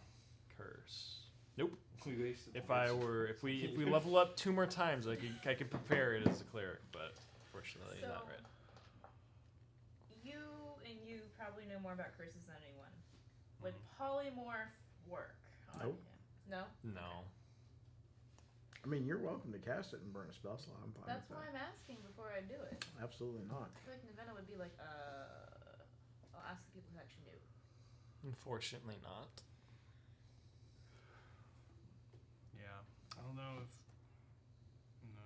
Curse. Nope. We wasted If we the level up 2 more times, I could prepare it as a cleric, but unfortunately not So- right. You probably know more about curses than anyone. Would polymorph work on Nope. him? No? No. I mean, you're welcome to cast it and burn a spell slot. I'm fine That's with why that. I'm asking before I do it. Absolutely not. I feel like Nevena would be like, I'll ask the people who actually knew. Unfortunately not. Yeah. I don't know if. No.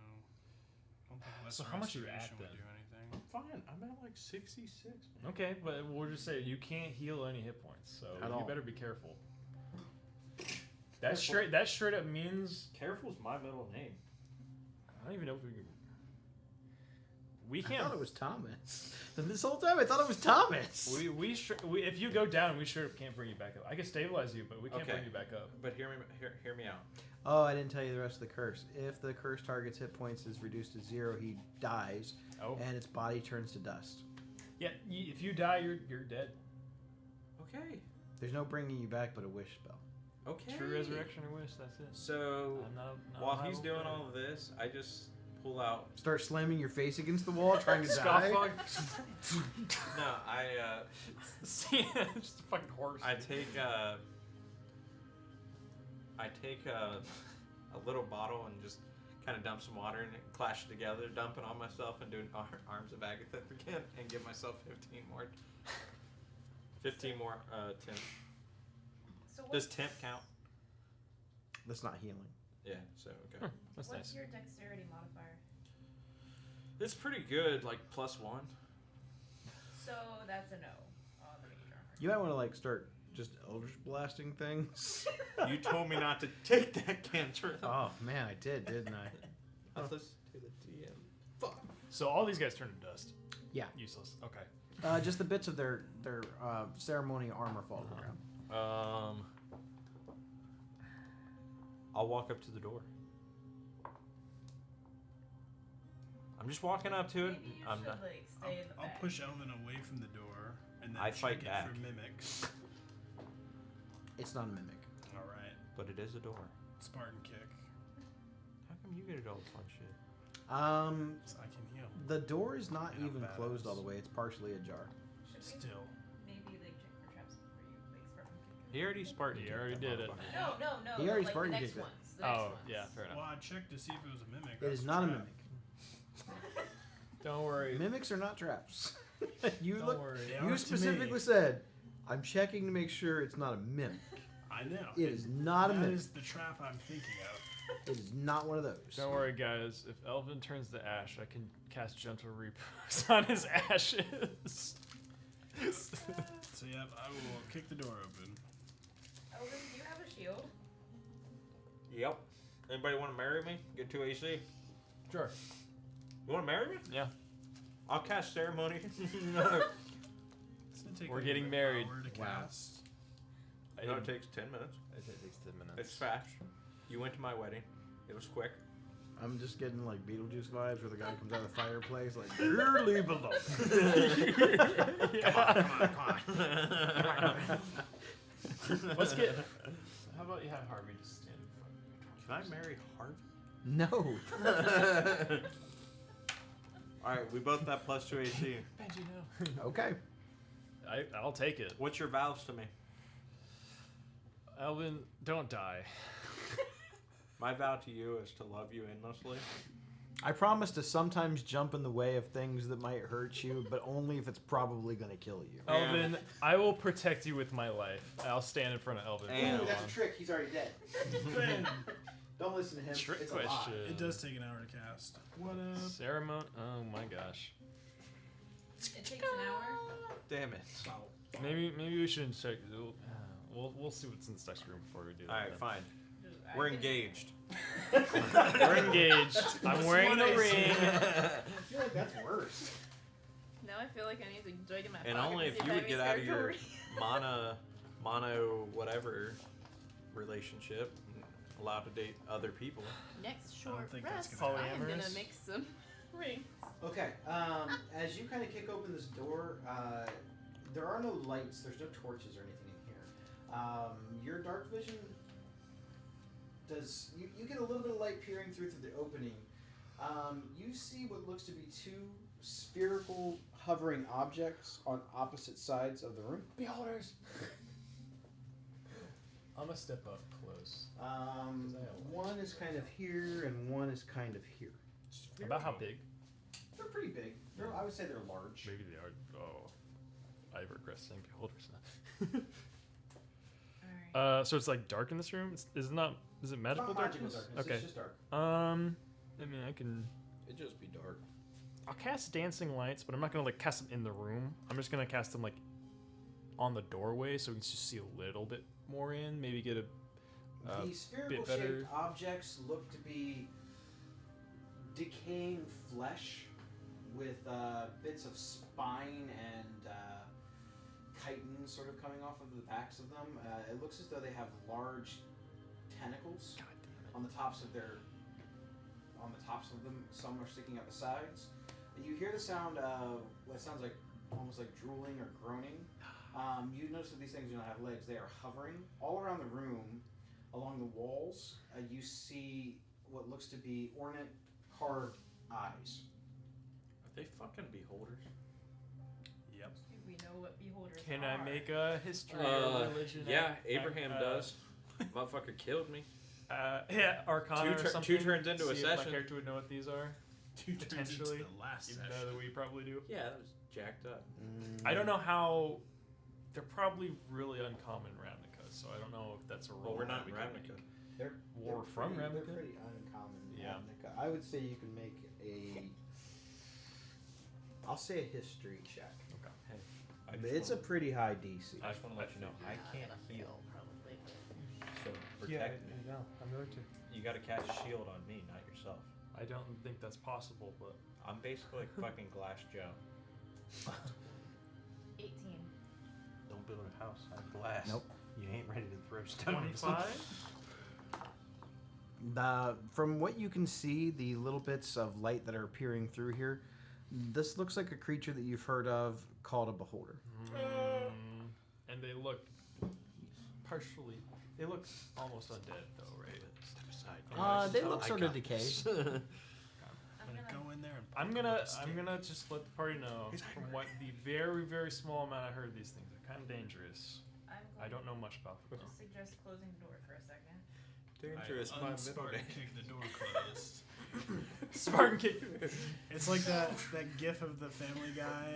I don't think So how much are you at, Restoration would then? do anything. I'm fine. I'm at like 66. Okay, but we'll just say you can't heal any hit points, so At you all. better be careful. That straight up means Careful's my middle name. I don't even know if we can. We I can't. thought it was Thomas. This whole time I thought it was Thomas. We if you go down, we sure can't bring you back up. I can stabilize you, but we can't Okay. bring you back up. But hear me out. Oh, I didn't tell you the rest of the curse. If the curse target's hit points is reduced to 0, he dies, Oh, and its body turns to dust. yeah. If you die, you're dead. Okay. There's no bringing you back but a wish spell. Okay. True resurrection or wish. That's it. So I'm not while a he's high doing level all of this, I just pull out. Start slamming your face against the wall, trying to Scoff die. log. No, I See, just a fucking horse. I take a little bottle and just kind of dump some water in it, clash it together, dump it on myself, and do an arms of Agatha again, and give myself 15 more. 15 more temp. So Does temp count? That's not healing. Yeah. So okay. That's what's nice. your dexterity modifier? It's pretty good, like +1. So that's a no on the major armor. You might want to like start just eldritch blasting things. You told me not to take that cantrip. Oh man, I did, didn't I? Let's listen to the DM. Fuck. So all these guys turn to dust. Yeah. Useless. Okay. Just the bits of their ceremonial armor fall to the ground. I'll walk up to the door. I'm just walking up to it. Maybe you I'm should not. like stay in the I'll back. push Elvin away from the door and then I check fight it back. for mimics. It's not a mimic. All right. But it is a door. Spartan kick. How come you get it all the fun shit? So I can heal. The door is not Yeah, even closed badass. all the way. It's partially ajar. Should we Still. maybe like check for traps before you like Spartan kick? He already Spartan. He kicked already that did it. motherfucker. No. He already like Spartan the next kicked it. ones. The next Oh ones. yeah, fair enough. Well, I checked to see if it was a mimic. It is not a mimic. Don't worry. Mimics are not traps. you Don't look. worry. They You are to specifically me. said, "I'm checking to make sure it's not a mimic." I know. It is not a That mimic. is the trap I'm thinking of. It is not one of those. Don't worry, guys. If Elvin turns to ash, I can cast Gentle Repose on his ashes. So yep, I will kick the door open. Elvin, do you have a shield? Yep. Anybody want to marry me? Get 2 AC. Sure. You want to marry me? Yeah. I'll cast ceremony. It's gonna take We're a getting little married. hour to Wow. cast. No, it takes 10 minutes. It takes 10 minutes. It's fast. You went to my wedding. It was quick. I'm just getting like Beetlejuice vibes where the guy comes out of the fireplace like, "Dearly beloved." Let's get. How about you have Harvey just stand in front of you? Can I marry Harvey? No. Alright, we both have +2 AC. Benji, no. Okay. I'll take it. What's your vows to me? Elvin, don't die. My vow to you is to love you endlessly. I promise to sometimes jump in the way of things that might hurt you, but only if it's probably going to kill you. Elvin, I will protect you with my life. I'll stand in front of Elvin. And- from now that's on. a trick. He's already dead. Don't listen to him. Trick it's a lie. question. It does take an hour to cast. What up? Ceremony. Oh my gosh. It takes an hour. Damn it. Maybe we shouldn't check. We'll see what's in this next room before we do that. All right, then. fine. I We're can- engaged. We're engaged. I'm wearing the ring. I feel like that's worse. Now I feel like I need to join in my And pocket only to if see you I would have get any out of your spiritual mono whatever relationship, allowed to date other people. Next I don't short think that's rest, gonna I am gonna happen. make some rings. Okay, as you kind of kick open this door, there are no lights, there's no torches or anything in here. Your dark vision does, you get a little bit of light peering through the opening. You see what looks to be two spherical hovering objects on opposite sides of the room. Beholders. I'm gonna step up close. One is kind of here and one is kind of here. About how big? They're pretty big. I would say they're large. Maybe they are. Oh, I regress saying beholders now. Alright. So it's like dark in this room. Is it not? Is it magical Not magical darkness? darkness. Okay. It's just dark. I mean, I can. It'd just be dark. I'll cast dancing lights, but I'm not gonna like cast them in the room. I'm just gonna cast them like on the doorway, so we can just see a little bit more in. Maybe get a. The spherical bit better. shaped objects look to be decaying flesh with bits of spine and chitin sort of coming off of the backs of them. It looks as though they have large tentacles God damn it. on the tops of them. Some are sticking out the sides. You hear the sound of what sounds like almost like drooling or groaning. You notice that these things do not have legs. They are hovering all around the room. Along the walls, you see what looks to be ornate carved eyes. Are they fucking beholders? Yep. Do we know what beholders Can are? I make a history or religion? Yeah, Abraham does. Motherfucker killed me. Yeah, Arcana Two or something. turns into a See if my session. character would know what these are. Two turns into Potentially, the last even session. though we probably do. Yeah, that was jacked up. I don't know how. They're probably really uncommon Ravnica, so I don't know if that's a role. Well, we're not that in we can Ravnica. make. They're War from They're Ravnica? pretty uncommon. Yeah. Ravnica. I would say you can make a. I'll say a history check. I But it's a pretty high DC. I just want to let you know, I can't heal. Probably. So protect me. no, I'm going to. You got to cast shield on me, not yourself. I don't think that's possible, but I'm basically like fucking Glass Joe. 18. Don't build a house out of glass. Nope. You ain't ready to throw stones. 25. From what you can see, the little bits of light that are peering through here, this looks like a creature that you've heard of called a beholder. And they look partially. They look almost undead, though, right? Step aside. They look sort of decayed. I'm I'm gonna gonna go in there and I'm poke him gonna with a stick. just let the party know He's from angry. what the very very small amount I heard these things are kind of dangerous. I'm I going don't know much about them. to suggest closing the door for a second. Dangerous, I my middle unspark name. kick the door closed. Spartan kick. It's like that gif of the Family Guy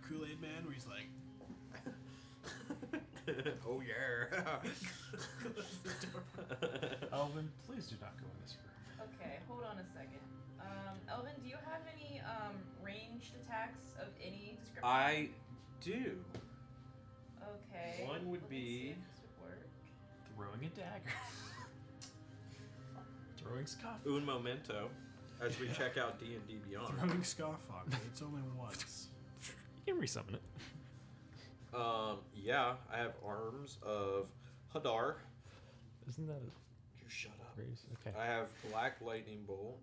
Kool-Aid Man where he's like, Oh yeah. close the door. Elvin, please do not go in this room. Okay, hold on a second. Elvin, do you have any ranged attacks of any description? I do. Okay. One would let me be- see if this would work. Throwing a dagger. Throwing scuff. Un momento. As we check out D&D Beyond. Throwing Scoffhawk, but it's only once. You can resummon it. Yeah, I have arms of Hadar. Isn't that a You shut up. raise? Okay. I have Black Lightning Bolt.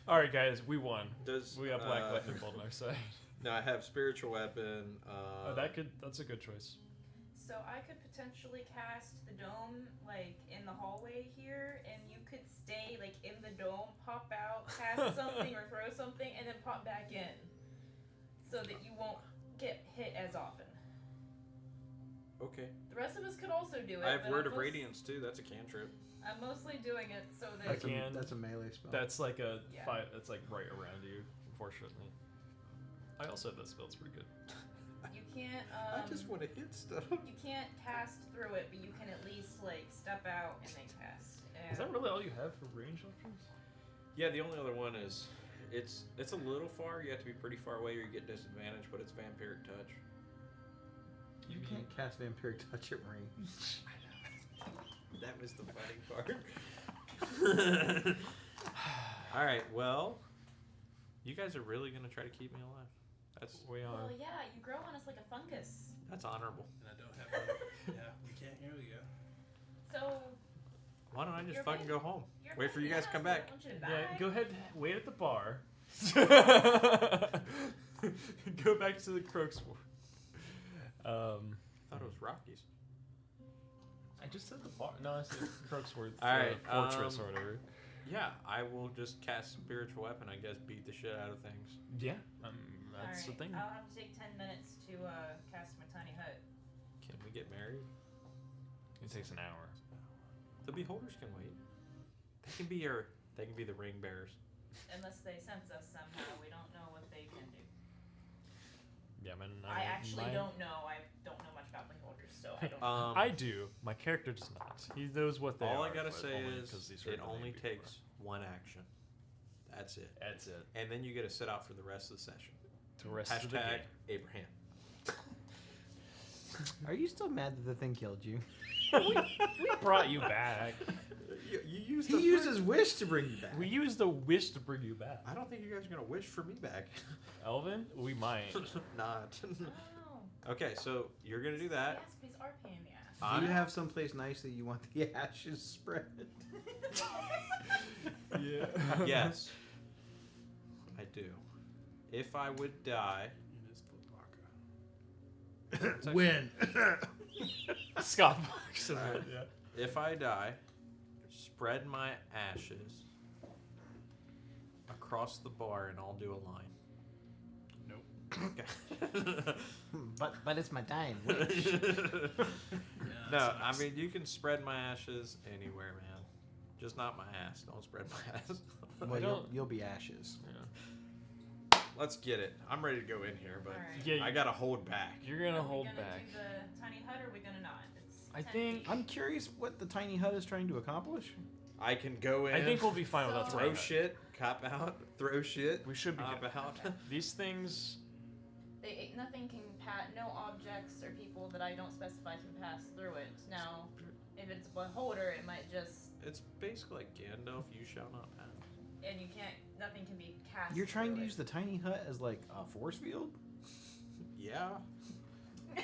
All right, guys, we won. Does We got Black Lightning Bolt on our side. No, I have Spiritual Weapon. That's a good choice. So I could potentially cast the dome like in the hallway here, and you could stay like in the dome, pop out, cast something or throw something, and then pop back in, so that you won't get hit as often. Okay. The rest of us could also do it. I have but Word I'm of Radiance too. That's a cantrip. I'm mostly doing it so that That's can- that's a melee spell. That's like a Yeah. 5. That's like right around you. Unfortunately, I also have that spell. It's pretty good. you can't. I just want to hit stuff. You can't cast through it, but you can at least like step out and then cast. And Is that really all you have for range options? Yeah, the only other one is it's a little far. You have to be pretty far away or you get disadvantage, but it's Vampiric Touch. You can't cast Vampiric Touch at range. That was the funny part. All right, well, you guys are really gonna try to keep me alive. We are. Well, yeah, you grow on us like a fungus. That's honorable. And I don't have. Yeah, we can't hear you. So Why don't I just You're fucking right. go home? you're Wait for you guys to come back. I want you to Yeah, die. go ahead. Wait at the bar. Go back to the Crooksword. I thought it was Rockies. I just said the bar. No, I said Crooksword. All right, Fortress or whatever. Yeah, I will just cast Spiritual Weapon. I guess beat the shit out of things. Yeah, that's the Alright, thing. I'll have to take 10 minutes to cast my tiny hut. Can we get married? It takes an hour. The Beholders can wait. They can be the ring bearers. Unless they sense us somehow, we don't know what they can do. Yeah, man. I actually don't know. I don't know much about beholders, so I don't know. I do. My character does not. He knows what they All are. I gotta but say only is 'cause he's heard it the name only before. takes one action. That's it. That's it. And then you get to sit out for the rest of the session. The rest of the Hashtag game. Abraham. Are you still mad that the thing killed you? We brought you back. You used He used his wish to bring you back. We used the wish to bring you back. I don't think you guys are gonna wish for me back. Elvin, we might. Not. I don't know. Okay, so you're gonna do that. Yes, please are pain in the ass. Do you have someplace nice that you want the ashes spread? Yeah. Yes, I do. If I would die, It is Foot Locker. Win. Scott Box. Alright. Yeah. if I die, spread my ashes across the bar and I'll do a line. Nope. Okay. but it's my dying wish. No, that I sucks. mean you can spread my ashes anywhere, man. Just not my ass. Don't spread my ass. Well, you'll be ashes. Yeah. Let's get it. I'm ready to go in here, but Alright. Yeah, I gotta hold back. You're gonna Are we hold gonna back. do the tiny hut or are we gonna not? It's I 10 think- feet. I'm curious what the tiny hut is trying to accomplish. I can go in. I think we'll be fine without So- throw throwing it. shit, cop out, throw shit, We should be cop good. out. These things. Nothing can no objects or people that I don't specify can pass through it. Now, if it's a beholder, it might just It's basically like Gandalf. You shall not pass. and you can't. Nothing can be cast. You're trying to through use the tiny hut as like a force field? Yeah. it.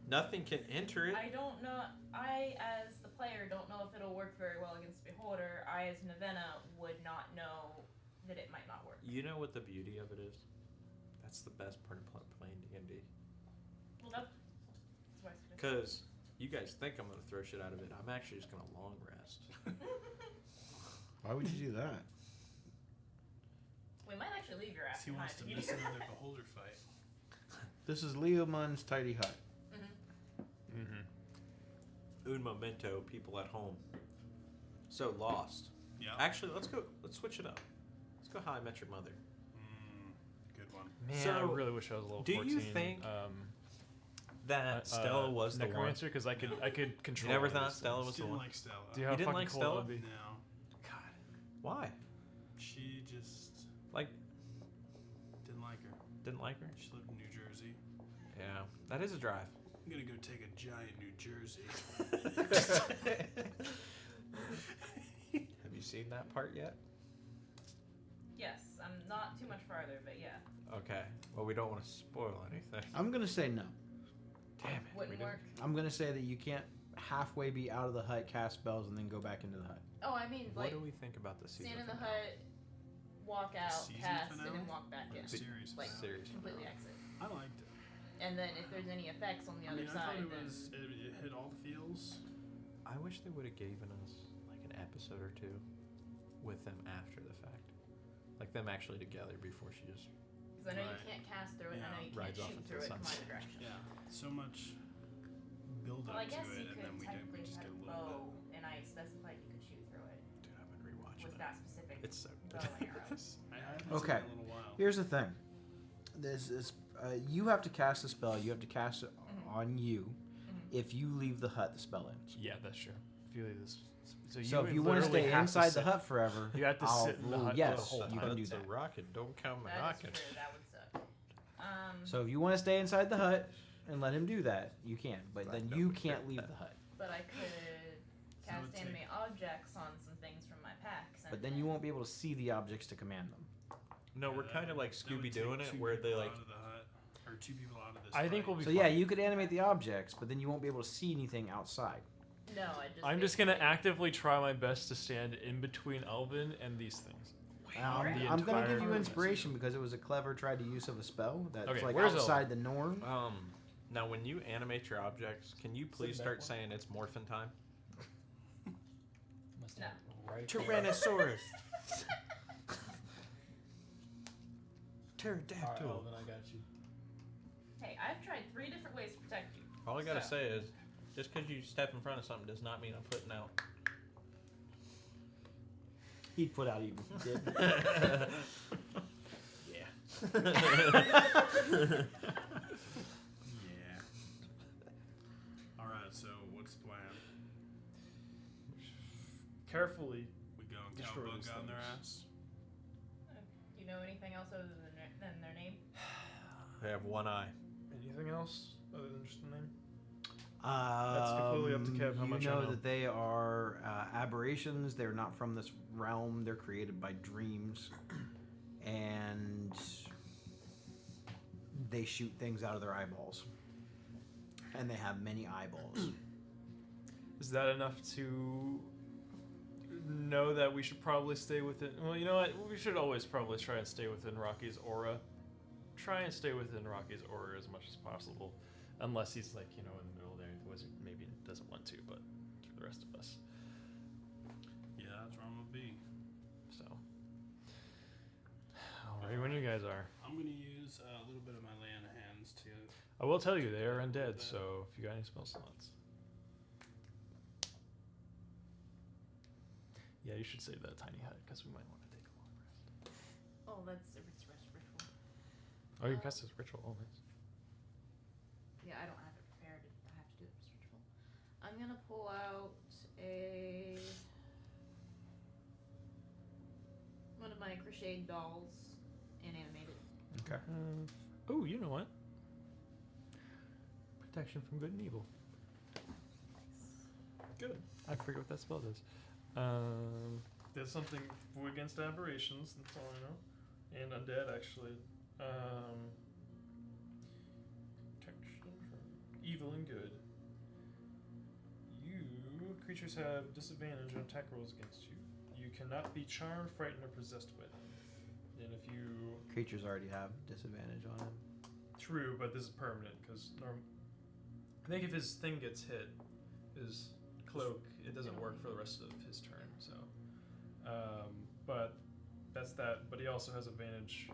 Nothing can enter it. I don't know. I, as the player, don't know if it'll work very well against beholder. I, as Navenna, would not know that it might not work. You know what the beauty of it is? That's the best part of playing D&D. Well, that's why I said it. Because you guys think I'm going to throw shit out of it. I'm actually just going to long rest. Why would you do that? We might actually leave your ass He wants to behind. miss another beholder fight. This is Leomund's tiny hut. Mm-hmm. Un momento, people at home. So, Lost. Yeah. Actually, let's switch it up. Let's go How I Met Your Mother. Good one. Man, So, I really wish I was level do 14. you think That Stella was the one. necromancer because I could control. never all thought these Stella things. was the Didn't one. like Stella. Do you know You how didn't fucking like cool Stella? that would be? No. God. Why? She just Like, didn't like her. didn't like her? She lived in New Jersey. Yeah. That is a drive. I'm gonna go take a giant New Jersey. Have you seen that part yet? Yes, I'm not too much farther, but yeah, Okay. Well, we don't want to spoil anything. I'm gonna say no. Damn it. we wouldn't didn't- work. I'm gonna say that you can't halfway be out of the hut, cast spells, and then go back into the hut. Oh, I mean, What like do we think about the season stand in the finale? hut, walk out, Season cast, finale? and then walk back Or in. the series Like finale? Series completely finale. exit. I liked it. And then if there's any effects on the I other mean, I side, thought it then was it hit all the feels. I wish they would have given us like an episode or two with them after the fact, like them actually together before she just. because I know Right. you can't cast through it, and I know you can't Rides off shoot into through the it from sunset. either direction. Yeah. So much. build Well, up I guess to you it, and could then we technically just have get a a little bow, and I specified you could shoot through it Dude, I've been rewatching with it. that specific It's so bow good. and arrows. bit. I haven't Okay. seen it in a little while. Here's the thing. This is you have to cast the spell. You have to cast it on you. If you leave the hut, the spell ends. Yeah, that's true. If you leave this, So if you want to literally stay have inside sit- the hut forever, you have to I'll sit in the rule hut yes, the whole you time. can do It's that. a rocket. Don't come a That is knocking. true. That would suck. So if you want to stay inside the hut and let him do that, you can. But I then know you we can't heard leave that. the hut. But I could So cast it'd take- animate objects on some things from my packs. But then you won't be able to see the objects to command them. No, we're that kind of would- like that would Scooby take doing it, two where they people like. out of the hut, or 2 people out of this. I think fight. we'll be So fine. yeah, you could animate the objects, but then you won't be able to see anything outside. No, I just. I'm just gonna basically- actively try my best to stand in between Elvin and these things. I'm The going to give you entire- inspiration because it was a clever tried to use of a spell that's Okay, like where's outside the norm. Now, when you animate your objects, can you please back start one. saying it's morphin time? No. Right. Tyrannosaurus. Alright, Pterodactyl. Elvin, I got you. Hey, I've tried 3 different ways to protect you. All I gotta So- say is, just because you step in front of something does not mean I'm putting out. He'd put out even if he did. Yeah. All right. So what's the plan? Carefully. We go and Destroy cowabunga these on their things. ass. Do you know anything else other than their name? I have one eye. Anything else other than just the name? That's completely up to Kev how much I You know know. that they are aberrations. They're not from this realm. They're created by dreams, and they shoot things out of their eyeballs. And they have many eyeballs. Is that enough to know that we should probably stay within? Well, you know what? We should always probably try and stay within Rocky's aura. Try and stay within Rocky's aura as much as possible, unless he's like in the middle there. The wizard maybe doesn't want to, but for the rest of us, Yeah, that's where I'm gonna be. so. Alright, when you guys are. I'm gonna use a little bit of my lay on hands to. I will tell you, they are undead, so if you got any spell slots. Yeah, you should save that tiny hut, because we might want to take a long rest. Oh, that's it's ritual. Oh, you can cast this ritual. Oh, nice. Yeah, I don't have it prepared. I have to do this ritual. I'm gonna pull out one of my crocheted dolls and animate it. Okay. Oh, you know what? Protection from good and evil. Good. I forget what that spell does. There's something against aberrations, that's all I know. And undead, actually. Protection from evil and good. Creatures have disadvantage on attack rolls against you. You cannot be charmed, frightened, or possessed by them. And if you... Creatures already have disadvantage on it. True, but this is permanent, because I think if his thing gets hit, his cloak, it doesn't work for the rest of his turn, so... but that's that, but he also has advantage...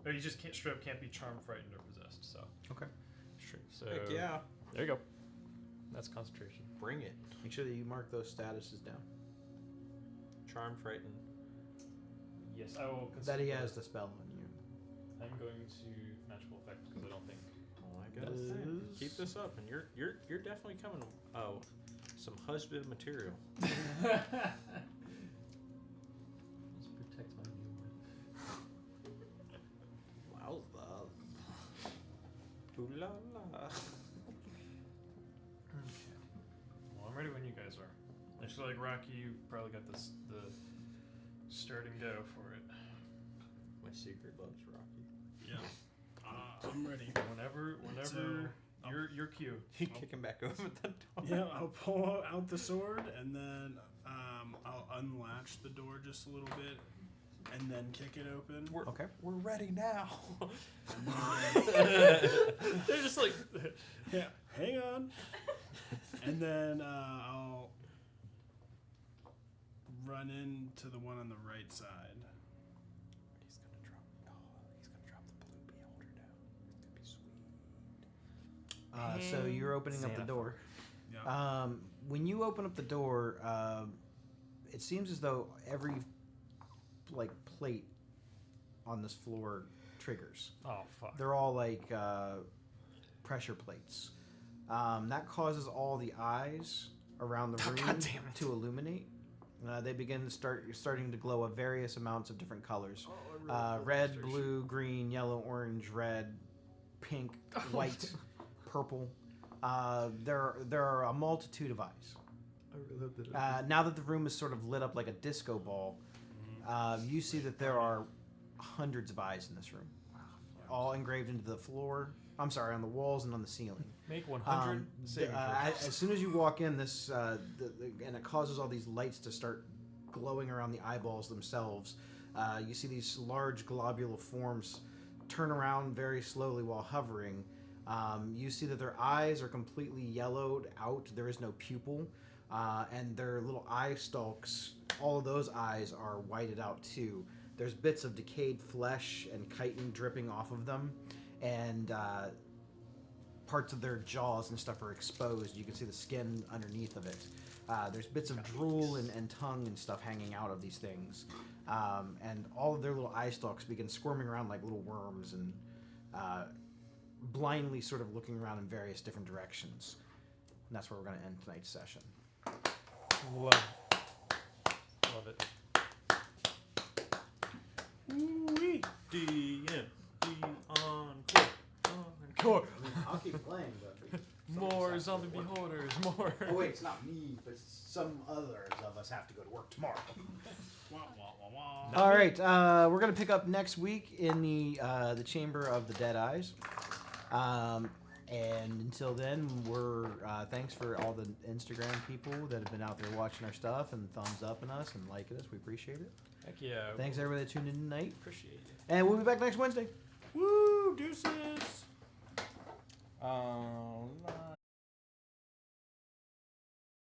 Or he just can't be charmed, frightened, or possessed, so... Okay. Sure. So, Heck yeah. there you go. That's concentration. Bring it. Make sure that you mark those statuses down. Charm, frighten. Yes, I will That he consider has the spell on you. I'm going to magical effect, because I don't think... Oh, I gotta say, keep this up, and you're definitely coming. Oh, some husband material. Let's protect my viewer. Wowza. Ooh la la. Okay. Well, I'm ready when you guys are. I feel like Rocky, you've probably got the start and go for it. My secret loves Rocky. Yeah. I'm ready. Whenever So, your cue. You kick him back over the door. Yeah, I'll pull out the sword and then I'll unlatch the door just a little bit and then kick it open. We're ready now. They're just like... Yeah, hang on. And then I'll run into the one on the right side. He's gonna drop. Oh, he's gonna drop the blue beholder down. It's gonna be sweet. So you're opening up the Santa door. When you open up the door, it seems as though every plate on this floor triggers. Oh fuck. They're all like pressure plates. That causes all the eyes around the room God damn it. to illuminate. They begin starting to glow of various amounts of different colors. Red, blue, green, yellow, orange, red, pink, white, purple. There are a multitude of eyes. I really hope that Now that the room is sort of lit up like a disco ball, you see that there are hundreds of eyes in this room, all engraved into the floor. I'm sorry, on the walls and on the ceiling. Make 100 saving throws. As soon as you walk in, and it causes all these lights to start glowing around the eyeballs themselves. You see these large globular forms turn around very slowly while hovering. You see that their eyes are completely yellowed out. There is no pupil. And their little eye stalks, all of those eyes are whited out too. There's bits of decayed flesh and chitin dripping off of them. And parts of their jaws and stuff are exposed. You can see the skin underneath of it. There's bits of drool and tongue and stuff hanging out of these things. And all of their little eye stalks begin squirming around like little worms and blindly sort of looking around in various different directions. And that's where we're going to end tonight's session. Love it. Ooh-wee. DMD encore. I'll keep playing, but... More zombie beholders, more. Oh wait, it's not me, but some others of us have to go to work tomorrow. Wah, wah, wah, wah. All right, we're gonna pick up next week in the Chamber of the Dead Eyes, and until then, we're thanks for all the Instagram people that have been out there watching our stuff and thumbs upping us and liking us. We appreciate it. Heck yeah. Thanks everybody that tuned in tonight, Appreciate it. and we'll be back next Wednesday. Woo, deuces.